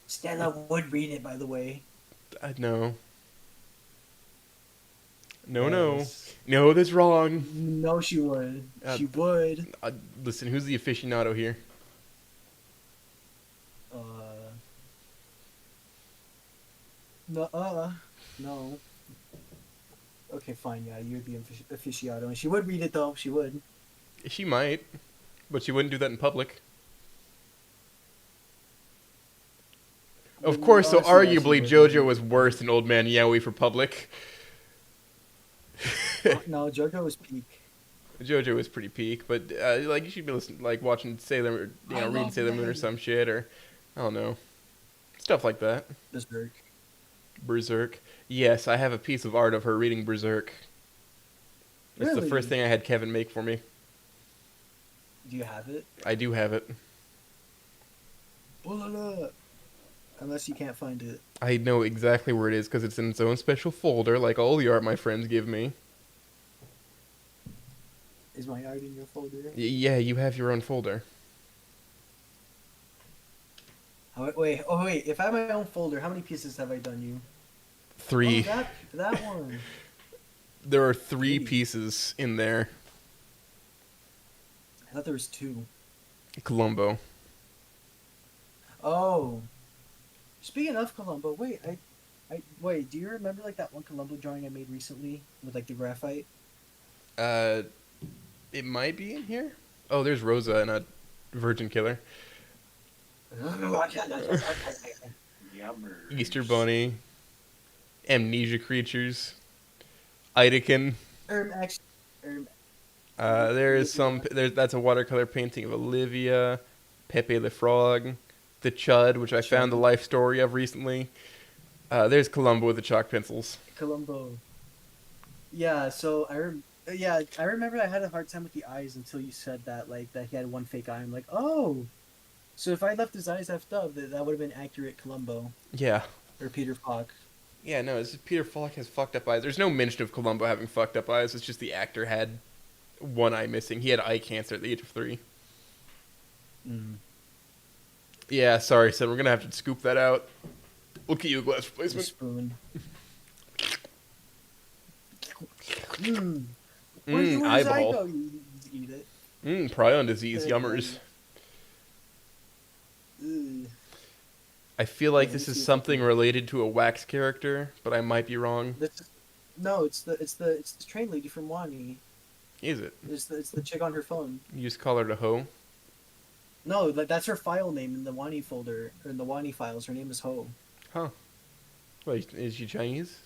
Stella would read it, by the way. No. No, no. Yes. No, that's wrong. No, she would. Uh, She would. Listen, who's the aficionado here? Uh. No. No. Okay, fine. Yeah, you're the aficionado, and she would read it though. She would. She might, but she wouldn't do that in public. Of course, so Honestly, yeah, she arguably would. JoJo was worse than Old Man Yowie for public. No, JoJo was peak. JoJo was pretty peak, but like you should be listening, like watching Sailor, reading Sailor Moon or some shit, or I don't know, stuff like that. Berserk. Berserk. Yes, I have a piece of art of her reading Berserk. It's the Really? first thing I had Kevin make for me. Do you have it? I do have it. Pull it up. Unless you can't find it. I know exactly where it is because it's in its own special folder, like all the art my friends give me. Is my art in your folder? Yeah, you have your own folder. Wait. If I have my own folder, how many pieces have I done you? 3. Oh, that one. There are 3 Maybe. pieces in there. I thought there was 2. Columbo. Oh. Speaking of Columbo, wait, wait, do you remember like that one Columbo drawing I made recently with like the graphite? It might be in here. Oh, there's Rosa and a virgin killer. Yummer. Easter Bunny. Amnesia creatures. Idakin. Actually, There is some. That's a watercolor painting of Olivia, Pepe the Frog, the Chud, which I found the life story of recently. There's Columbo with the chalk pencils. Columbo. Yeah, so I remember I had a hard time with the eyes until you said that, like that he had one fake eye. I'm like, oh, so if I left his eyes effed up, that would have been accurate Columbo Yeah. or Peter Falk. Yeah, no, it's Peter Falk has fucked up eyes. There's no mention of Columbo having fucked up eyes. It's just the actor had one eye missing. He had eye cancer at the age of 3. Mm. Yeah, sorry, son. We're gonna have to scoop that out. We'll get you a glass The replacement. spoon. Where's his eye Eyeball. go? You eat it. Prion disease, yummers. Ugh. I feel like Yeah, this this is is something okay. related to a wax character, but I might be wrong. No, it's the train lady from Wani. Is it? It's the chick on her phone. You just call her the hoe? No, that's her file name in the Wani folder, or in the Wani files. Her name is Ho. Huh. Wait, is she Chinese?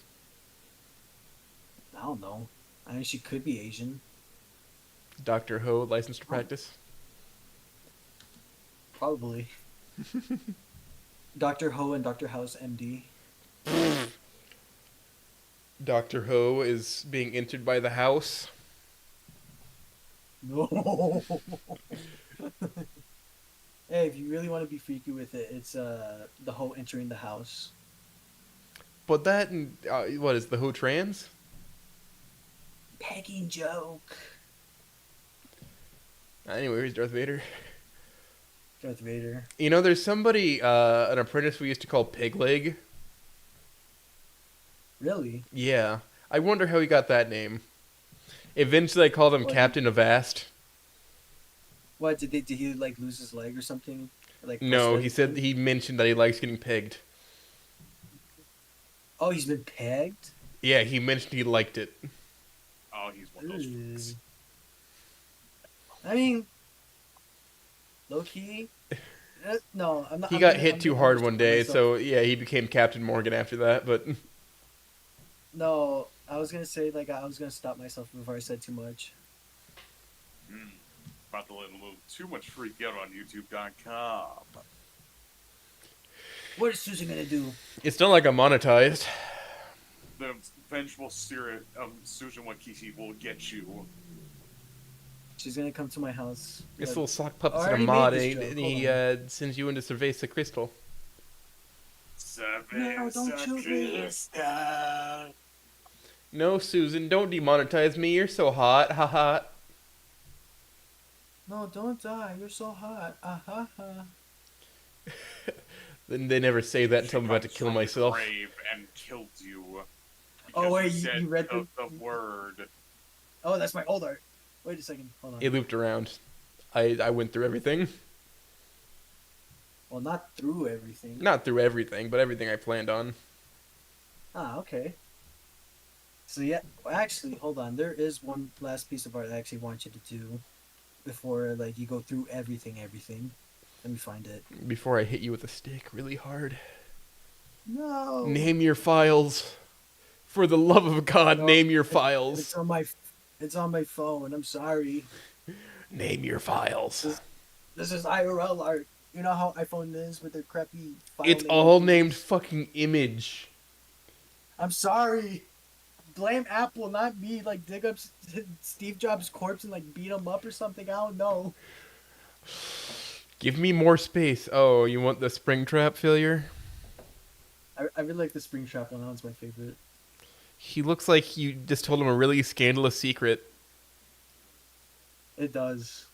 I don't know. I mean, she could be Asian. Dr. Ho, licensed to practice? Probably. Dr. Ho and Dr. House MD. Dr. Ho is being entered by the house. No. Hey, if you really want to be freaky with it, it's the Ho entering the house. But that, what is the Ho trans? Pegging joke. Anyway, here's Darth Vader. Darth Vader. You know, there's somebody, an apprentice we used to call Pigleg. Really? Yeah. I wonder how he got that name. Eventually I called him What? Captain Avast. What did he like lose his leg or something? Like No, he prosthetic said thing? he mentioned that he likes getting pegged. Oh, he's been pegged. Yeah, he mentioned he liked it. Oh, he's one of those freaks. I mean, low key. No, I'm not. He I'm got gonna- hit I'm too gonna hard roast one day, myself. so yeah, he became Captain Morgan after that, but No, I was gonna say like I was gonna stop myself before I said too much. About to let a little too much freak out on YouTube.com. What is Susan gonna do? it's not like I'm monetized. The vengeful spirit of Susan Wakishi will get you. She's gonna come to my house. This Like, little sock puppet's I in a already mod, made this and joke, he hold sends you into Cerveza Crystal. No, don't you do it. No, Susan, don't demonetize me. You're so hot. Ha ha. No, don't die. You're so hot. Ah ha ha. Then they never say that until She I'm about to comes kill from myself. the grave and kills you. Oh Because wait, you said you read the word. Oh, that's my old art. Wait a second. Hold on. It looped around. I went through everything. Well, not through everything. Not through everything, but everything I planned on. Ah, okay. So yeah, well, actually, hold on. There is one last piece of art I actually want you to do before like you go through everything. Let me find it. Before I hit you with a stick really hard. No. Name your files. For the love of God, No, name your It's files. on my. It's on my phone. I'm sorry. Name your files. This is IRL art. You know how iPhone is with their crappy file It's name all things? named fucking image. I'm sorry. Blame Apple, not me. Like dig up Steve Jobs' corpse and like beat him up or something. I don't know. Give me more space. Oh, you want the Springtrap failure? I really like the Springtrap one. That one's my favorite. He looks like you just told him a really scandalous secret. It does.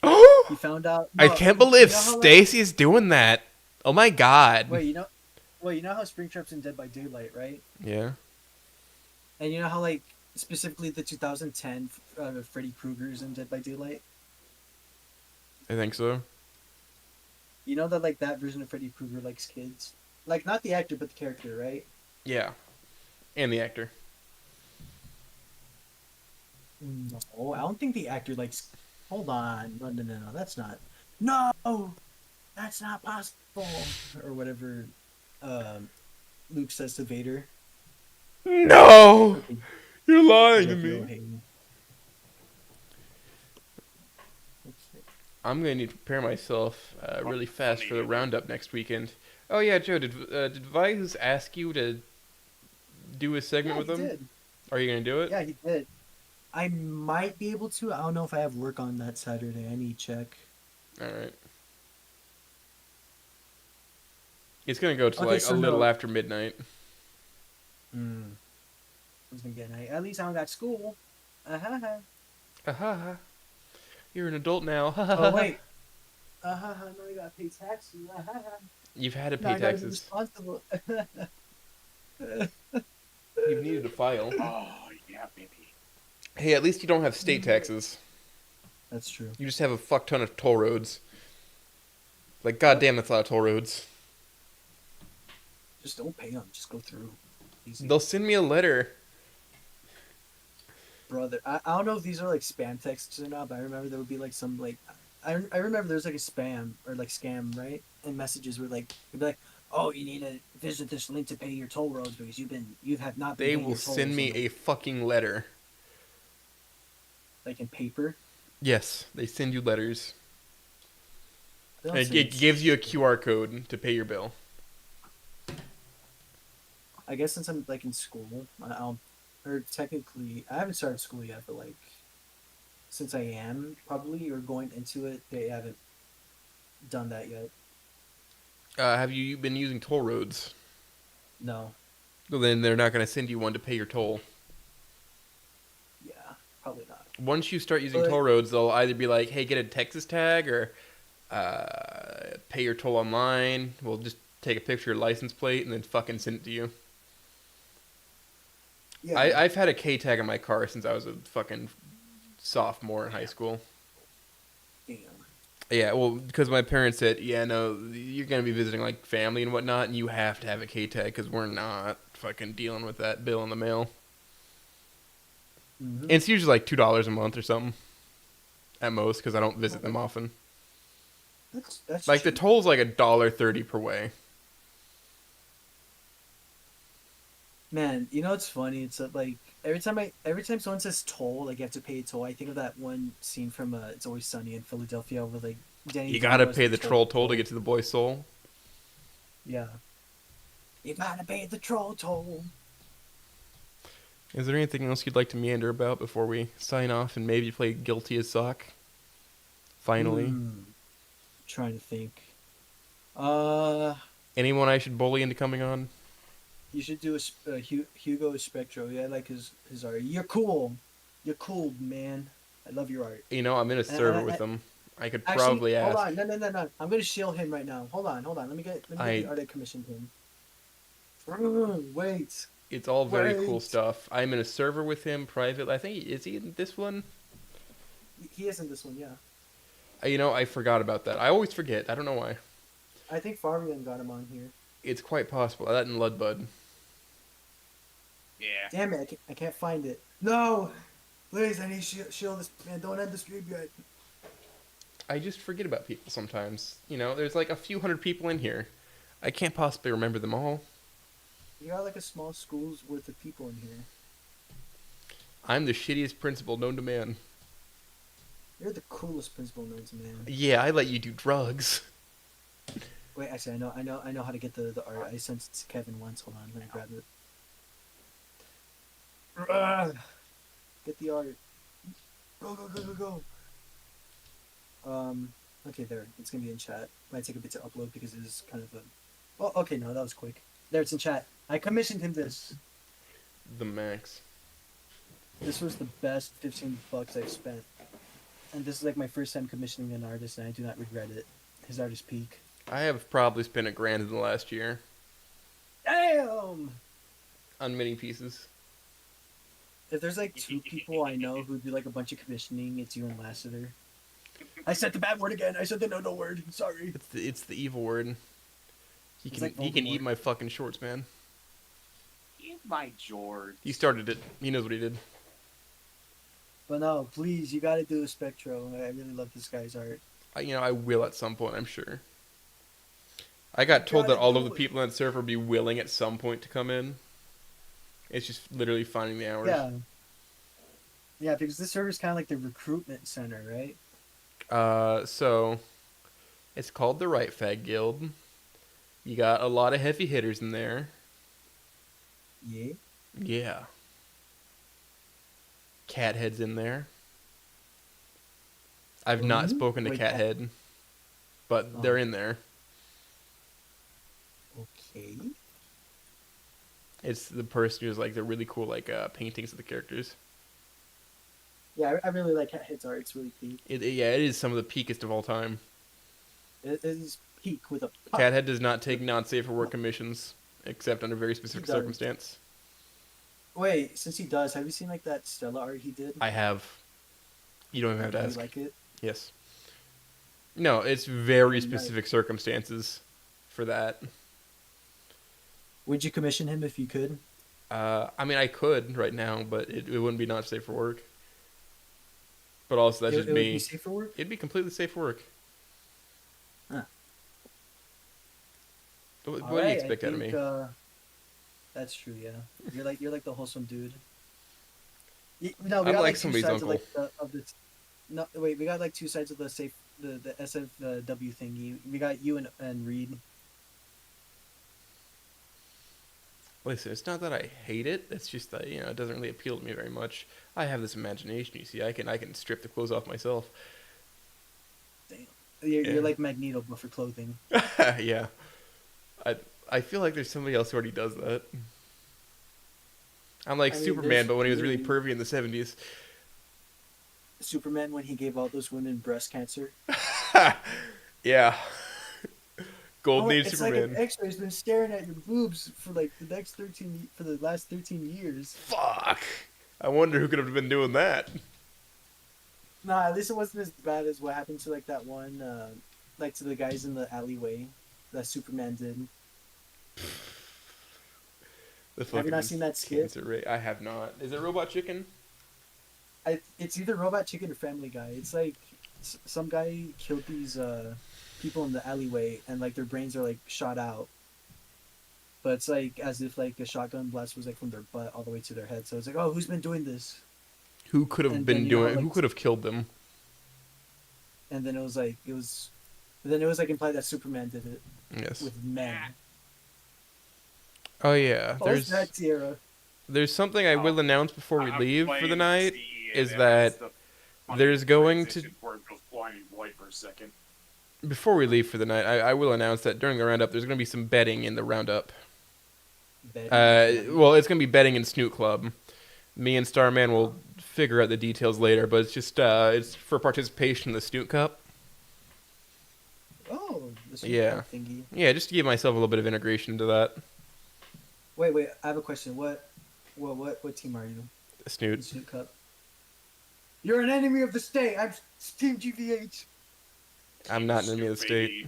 Oh! He found out. I No, can't believe you know how, like- Stacy's doing that. Oh my god. Wait, you know. Well, you know how Springtrap's in Dead by Daylight, right? Yeah. And you know how like specifically the 2010 Freddy Krueger's in Dead by Daylight. I think so. You know that like that version of Freddy Krueger likes kids, like not the actor but the character, right? Yeah. And the actor. No, I don't think the actor likes. Hold on, no, that's not. No, that's not possible. Or whatever, Luke says to Vader. No! You're lying to Joe me. Hayden. I'm gonna need to prepare myself really fast for the roundup next weekend. Oh yeah, Joe, did Vice ask you to do a segment with he him? did. Are you gonna do it? Yeah, he did. I might be able to. I don't know if I have work on that Saturday. I need to check. All right. It's gonna go to Okay, like so a little no. after midnight. I was gonna get. At least I don't got school. Uh-huh. Aha. You're an adult now. Oh wait. No, I gotta pay taxes. You've had to No, pay I gotta be taxes. responsible. You've needed to file. Oh, yeah, baby. Hey, at least you don't have state taxes. That's true. You just have a fuck ton of toll roads. Like, goddamn, that's a lot of toll roads. Just don't pay them. Just go through. Easy. They'll send me a letter. Brother, I don't know if these are like spam texts or not, but I remember there would be like some like I remember there's like a spam or like scam, right? And messages were like it'd be like, oh, you need to visit this link to pay your toll roads because you have not been They paying will your tolls send me on a fucking letter. like in paper. Yes, they send you letters. They don't And send it gives you a QR code to pay your bill. I guess since I'm like in school, I'll or technically I haven't started school yet, but like since I am probably or going into it, they haven't done that yet. Have you been using toll roads? No. Well, then they're not going to send you one to pay your toll. Yeah, probably not. Once you start using But- toll roads, they'll either be like, hey, get a Texas tag, or pay your toll online. We'll just take a picture of your license plate and then fucking send it to you. Yeah. I've had a K tag on my car since I was a fucking sophomore in high school. Damn. Yeah, well, because my parents said, yeah, no, you're going to be visiting, like, family and whatnot, and you have to have a K-tag, because we're not fucking dealing with that bill in the mail. Mm-hmm. And it's usually, like, $2 a month or something, at most, because I don't visit them often. That's Like, the cheap. toll's, like, $1.30 per way. Man, you know what's funny? It's like every time someone says toll, like you have to pay a toll, I think of that one scene from It's Always Sunny in Philadelphia with like Danny. You gotta DeVito's pay the troll toll to get to the boy's soul. Yeah. You gotta pay the troll toll. Is there anything else you'd like to meander about before we sign off and maybe play Guilty as Sock? Finally. Trying to think. Anyone I should bully into coming on? You should do Hugo Spectro. Yeah, I like his art. You're cool. You're cool, man. I love your art. You know, I'm in a server with him. I could probably Hold ask. on. No. I'm gonna shield him right now. Hold on. Let me get the I. art I commissioned him. Wait. It's all very cool Wait. stuff. I'm in a server with him privately. I think is he in this one? He is in this one, yeah. You know, I forgot about that. I always forget. I don't know why. I think Fabian got him on here. It's quite possible. That and Ludbud. Yeah. Damn it! I can't find it. No, please, I need shield this man. Don't end the stream yet. I just forget about people sometimes. You know, there's like a few hundred people in here. I can't possibly remember them all. You got like a small school's worth of people in here. I'm the shittiest principal known to man. You're the coolest principal known to man. Yeah, I let you do drugs. Wait, actually, I know how to get the art. I sent it to Kevin once. Hold on, let me grab it. Get the art. Go. Okay, there. It's gonna be in chat. Might take a bit to upload because it is kind of a. Oh, okay, no, that was quick. There, it's in chat. I commissioned him this. The max. This was the best $15 I've spent, and this is like my first time commissioning an artist, and I do not regret it. His art is peak. I have probably spent $1,000 in the last year Damn! on mini pieces. If there's like 2 people I know who do like a bunch of commissioning, it's you and Lassiter. I said the bad word again. I said the no word. Sorry. It's the evil word. He It's can like he can eat Voldemort. my fucking shorts, man. My George. He started it. He knows what he did. But no, please, you gotta do a Spectro. I really love this guy's art. I will at some point, I'm sure. I got told that gotta all do of the it. people on the server would be willing at some point to come in. It's just literally finding the hours. Yeah. Yeah, because this server's kind of like the recruitment center, right? So it's called the Right Fag Guild. You got a lot of heavy hitters in there. Yeah. Yeah. Cathead's in there. I've not Who? spoken to Wait, Cathead, but Oh. they're in there. Okay. It's the person who's like the really cool paintings of the characters. Yeah, I really like His art. It's really peak. It is some of the peakest of all time. It is peak with a Cathead does not take non-safe for work commissions, except under very specific He does. circumstance. Wait, since he does, have you seen like that Stella art he did? I have. You don't even have to Do you ask. like it? Yes. No, it's very Nice. specific circumstances for that. Would you commission him if you could? I mean, I could right now, but it wouldn't be not safe for work. But also, that's it just would me. be safe for work? It'd be completely safe for work. Huh. What do you Alright, expect I out of me? think, that's true. Yeah, you're like the wholesome dude. No, we I'm got like two somebody's sides uncle. of the. No, wait, we got like 2 sides of the safe the SFW thingy. We got you and Reed. Listen, it's not that I hate it. It's just that it doesn't really appeal to me very much. I have this imagination. You see, I can strip the clothes off myself. Damn, Yeah. you're like Magneto, but for clothing. Yeah, I feel like there's somebody else who already does that. I'm like I mean, Superman, there's but when he was really really- pervy in the 70s. Superman when he gave all those women breast cancer. Yeah. Golden Oh, Age it's Superman. like an X-ray's been staring at your boobs for like for the last 13 years. Fuck. I wonder who could have been doing that. Nah, at least it wasn't as bad as what happened to like that one, like to the guys in the alleyway that Superman did. The Have you not fucking seen that skit? cancer rate. I have not. Is it Robot Chicken? It's either Robot Chicken or Family Guy. It's like some guy killed these people in the alleyway and like their brains are like shot out. But it's like as if like a shotgun blast was like from their butt all the way to their head. So it's like, oh, who's been doing this? Who could have And been then, you know, doing? like- Who could have killed them? And then it was like implied that Superman did it Yes. with men. Oh yeah. Post that, Tierra. There's something I will announce before we I'm leave for the playing night. C, is and that that's the funny there's going to- transition where it goes blind and white for a second. Before we leave for the night, I will announce that during the roundup, there's going to be some betting in the roundup. Betting. Well, it's gonna be betting in Snoot Club. Me and Starman will figure out the details later, but it's just it's for participation in the Snoot Cup. Oh, the Snoot Yeah. Cup thingy. Yeah, just to give myself a little bit of integration into that. Wait. I have a question. What team are you? The Snoot. Snoot Cup. You're an enemy of the state. I'm Team GVH. I'm not an enemy of the state.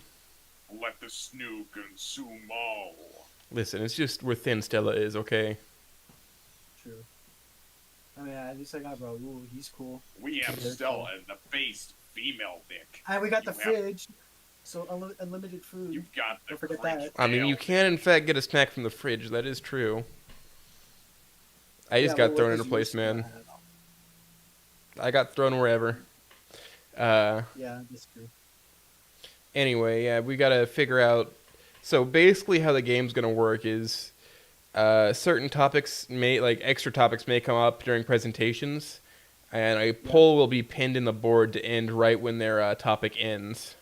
Let the snook consume all. Listen, it's just where Thin Stella is, okay? True. I mean, at least I got Raul. He's cool. We have They're Stella cool. and the faced female Vic. And we got the You have- fridge, so unlimited food. You've got the Don't forget great that. I mean, you male can in fact get a snack from the fridge. That is true. I just got thrown in a place, man. I got thrown wherever. Yeah, that's true. Anyway, yeah, we gotta figure out. So basically, how the game's gonna work is, certain topics extra topics may come up during presentations, and a poll will be pinned in the board to end right when their topic ends.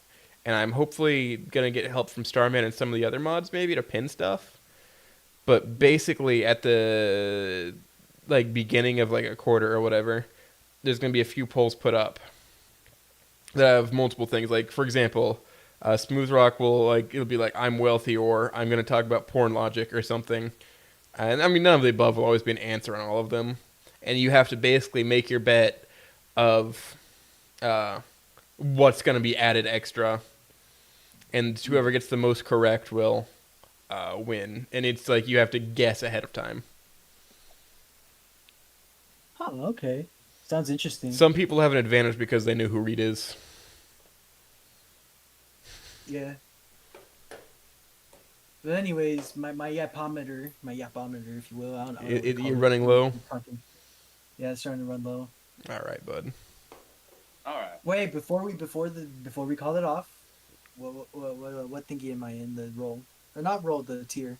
And I'm hopefully gonna get help from Starman and some of the other mods maybe to pin stuff. But basically, at the beginning of a quarter or whatever, there's gonna be a few polls put up that have multiple things. Like, for example, Smooth Rock will it'll be like, I'm wealthy, or I'm going to talk about porn logic or something. And I mean, none of the above will always be an answer on all of them. And you have to basically make your bet of what's going to be added extra. And whoever gets the most correct will win. And it's like you have to guess ahead of time. Oh, okay. Sounds interesting. Some people have an advantage because they know who Reed is. Yeah. But anyways, my yapometer, if you will, I don't know what to call You're it. running low? Yeah, it's starting to run low. All right, bud. All right. Wait, before we call it off, what thingy am I in the role? Or not role, the tier.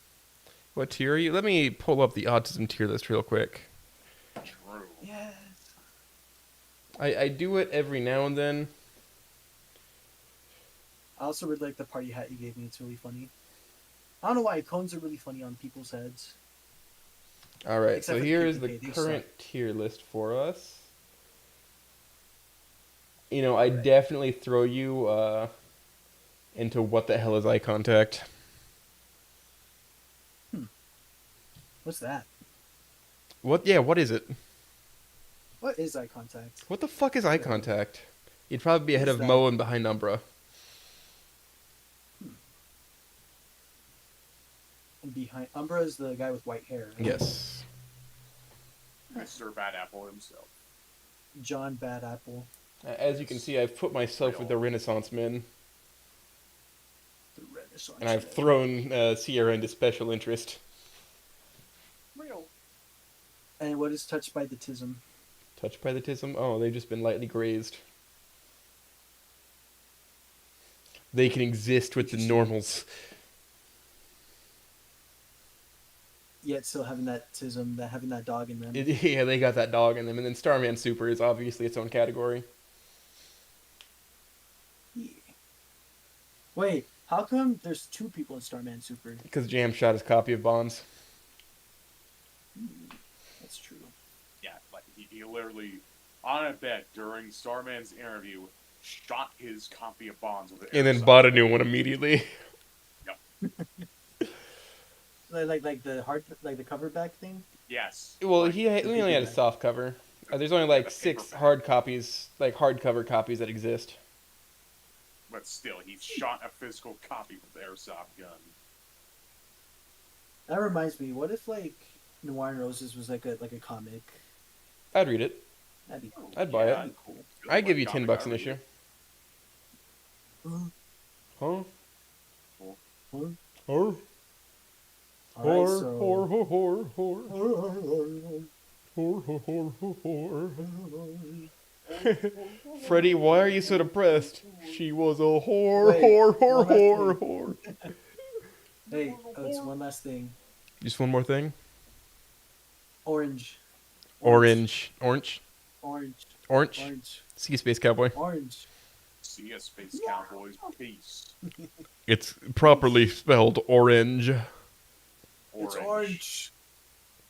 What tier are you? Let me pull up the autism tier list real quick. True. Yes. I do it every now and then. I also really like the party hat you gave me. It's really funny. I don't know why cones are really funny on people's heads. All right, Except so for here is KKK, the they current suck. tier list for us. You know, I definitely throw you into what the hell is eye contact. What's that? What? Yeah, what is it? What is eye contact? What the fuck is eye contact? You'd probably be ahead What's of that? Mo and behind Umbra. And behind Umbra is the guy with white hair. Right? Yes. Mr. Bad Apple himself. John Bad Apple. As you can see, I've put myself with the Renaissance men, The Renaissance. and I've Man. thrown Sierra into special interest. Real. And what is touched by the tism? Touched by the tism? Oh, they've just been lightly grazed. They can exist with the normals. Yet still having that tism, having that dog in them. Yeah, they got that dog in them. And then Starman Super is obviously its own category. Yeah. Wait, how come there's two people in Starman Super? Because Jam shot his copy of Bonds. That's true. Yeah, like he literally, on a bet during Starman's interview, shot his copy of Bonds with an And then airsoft bought a gun. new one immediately. Like the cover back thing. Yes. Well, Like, he only had a soft cover. There's only like 6 hard copies, like hardcover copies that exist. but still, he shot a physical copy with the airsoft gun. That reminds me. What if Noir and Roses was like a comic? I'd read it. That'd be cool. I'd buy Yeah, it. Cool. I'd give you Comic, $10 I an read issue. it. Huh? Huh? Or? All right, so. Freddie, why are you so depressed? She was a whore, Wait, whore. Hey, it's one last thing. Just one more thing. Orange. Orange. Orange. Orange. See you, Space Cowboy. Orange. See ya, Space Cowboys. Peace. It's properly spelled orange. It's orange.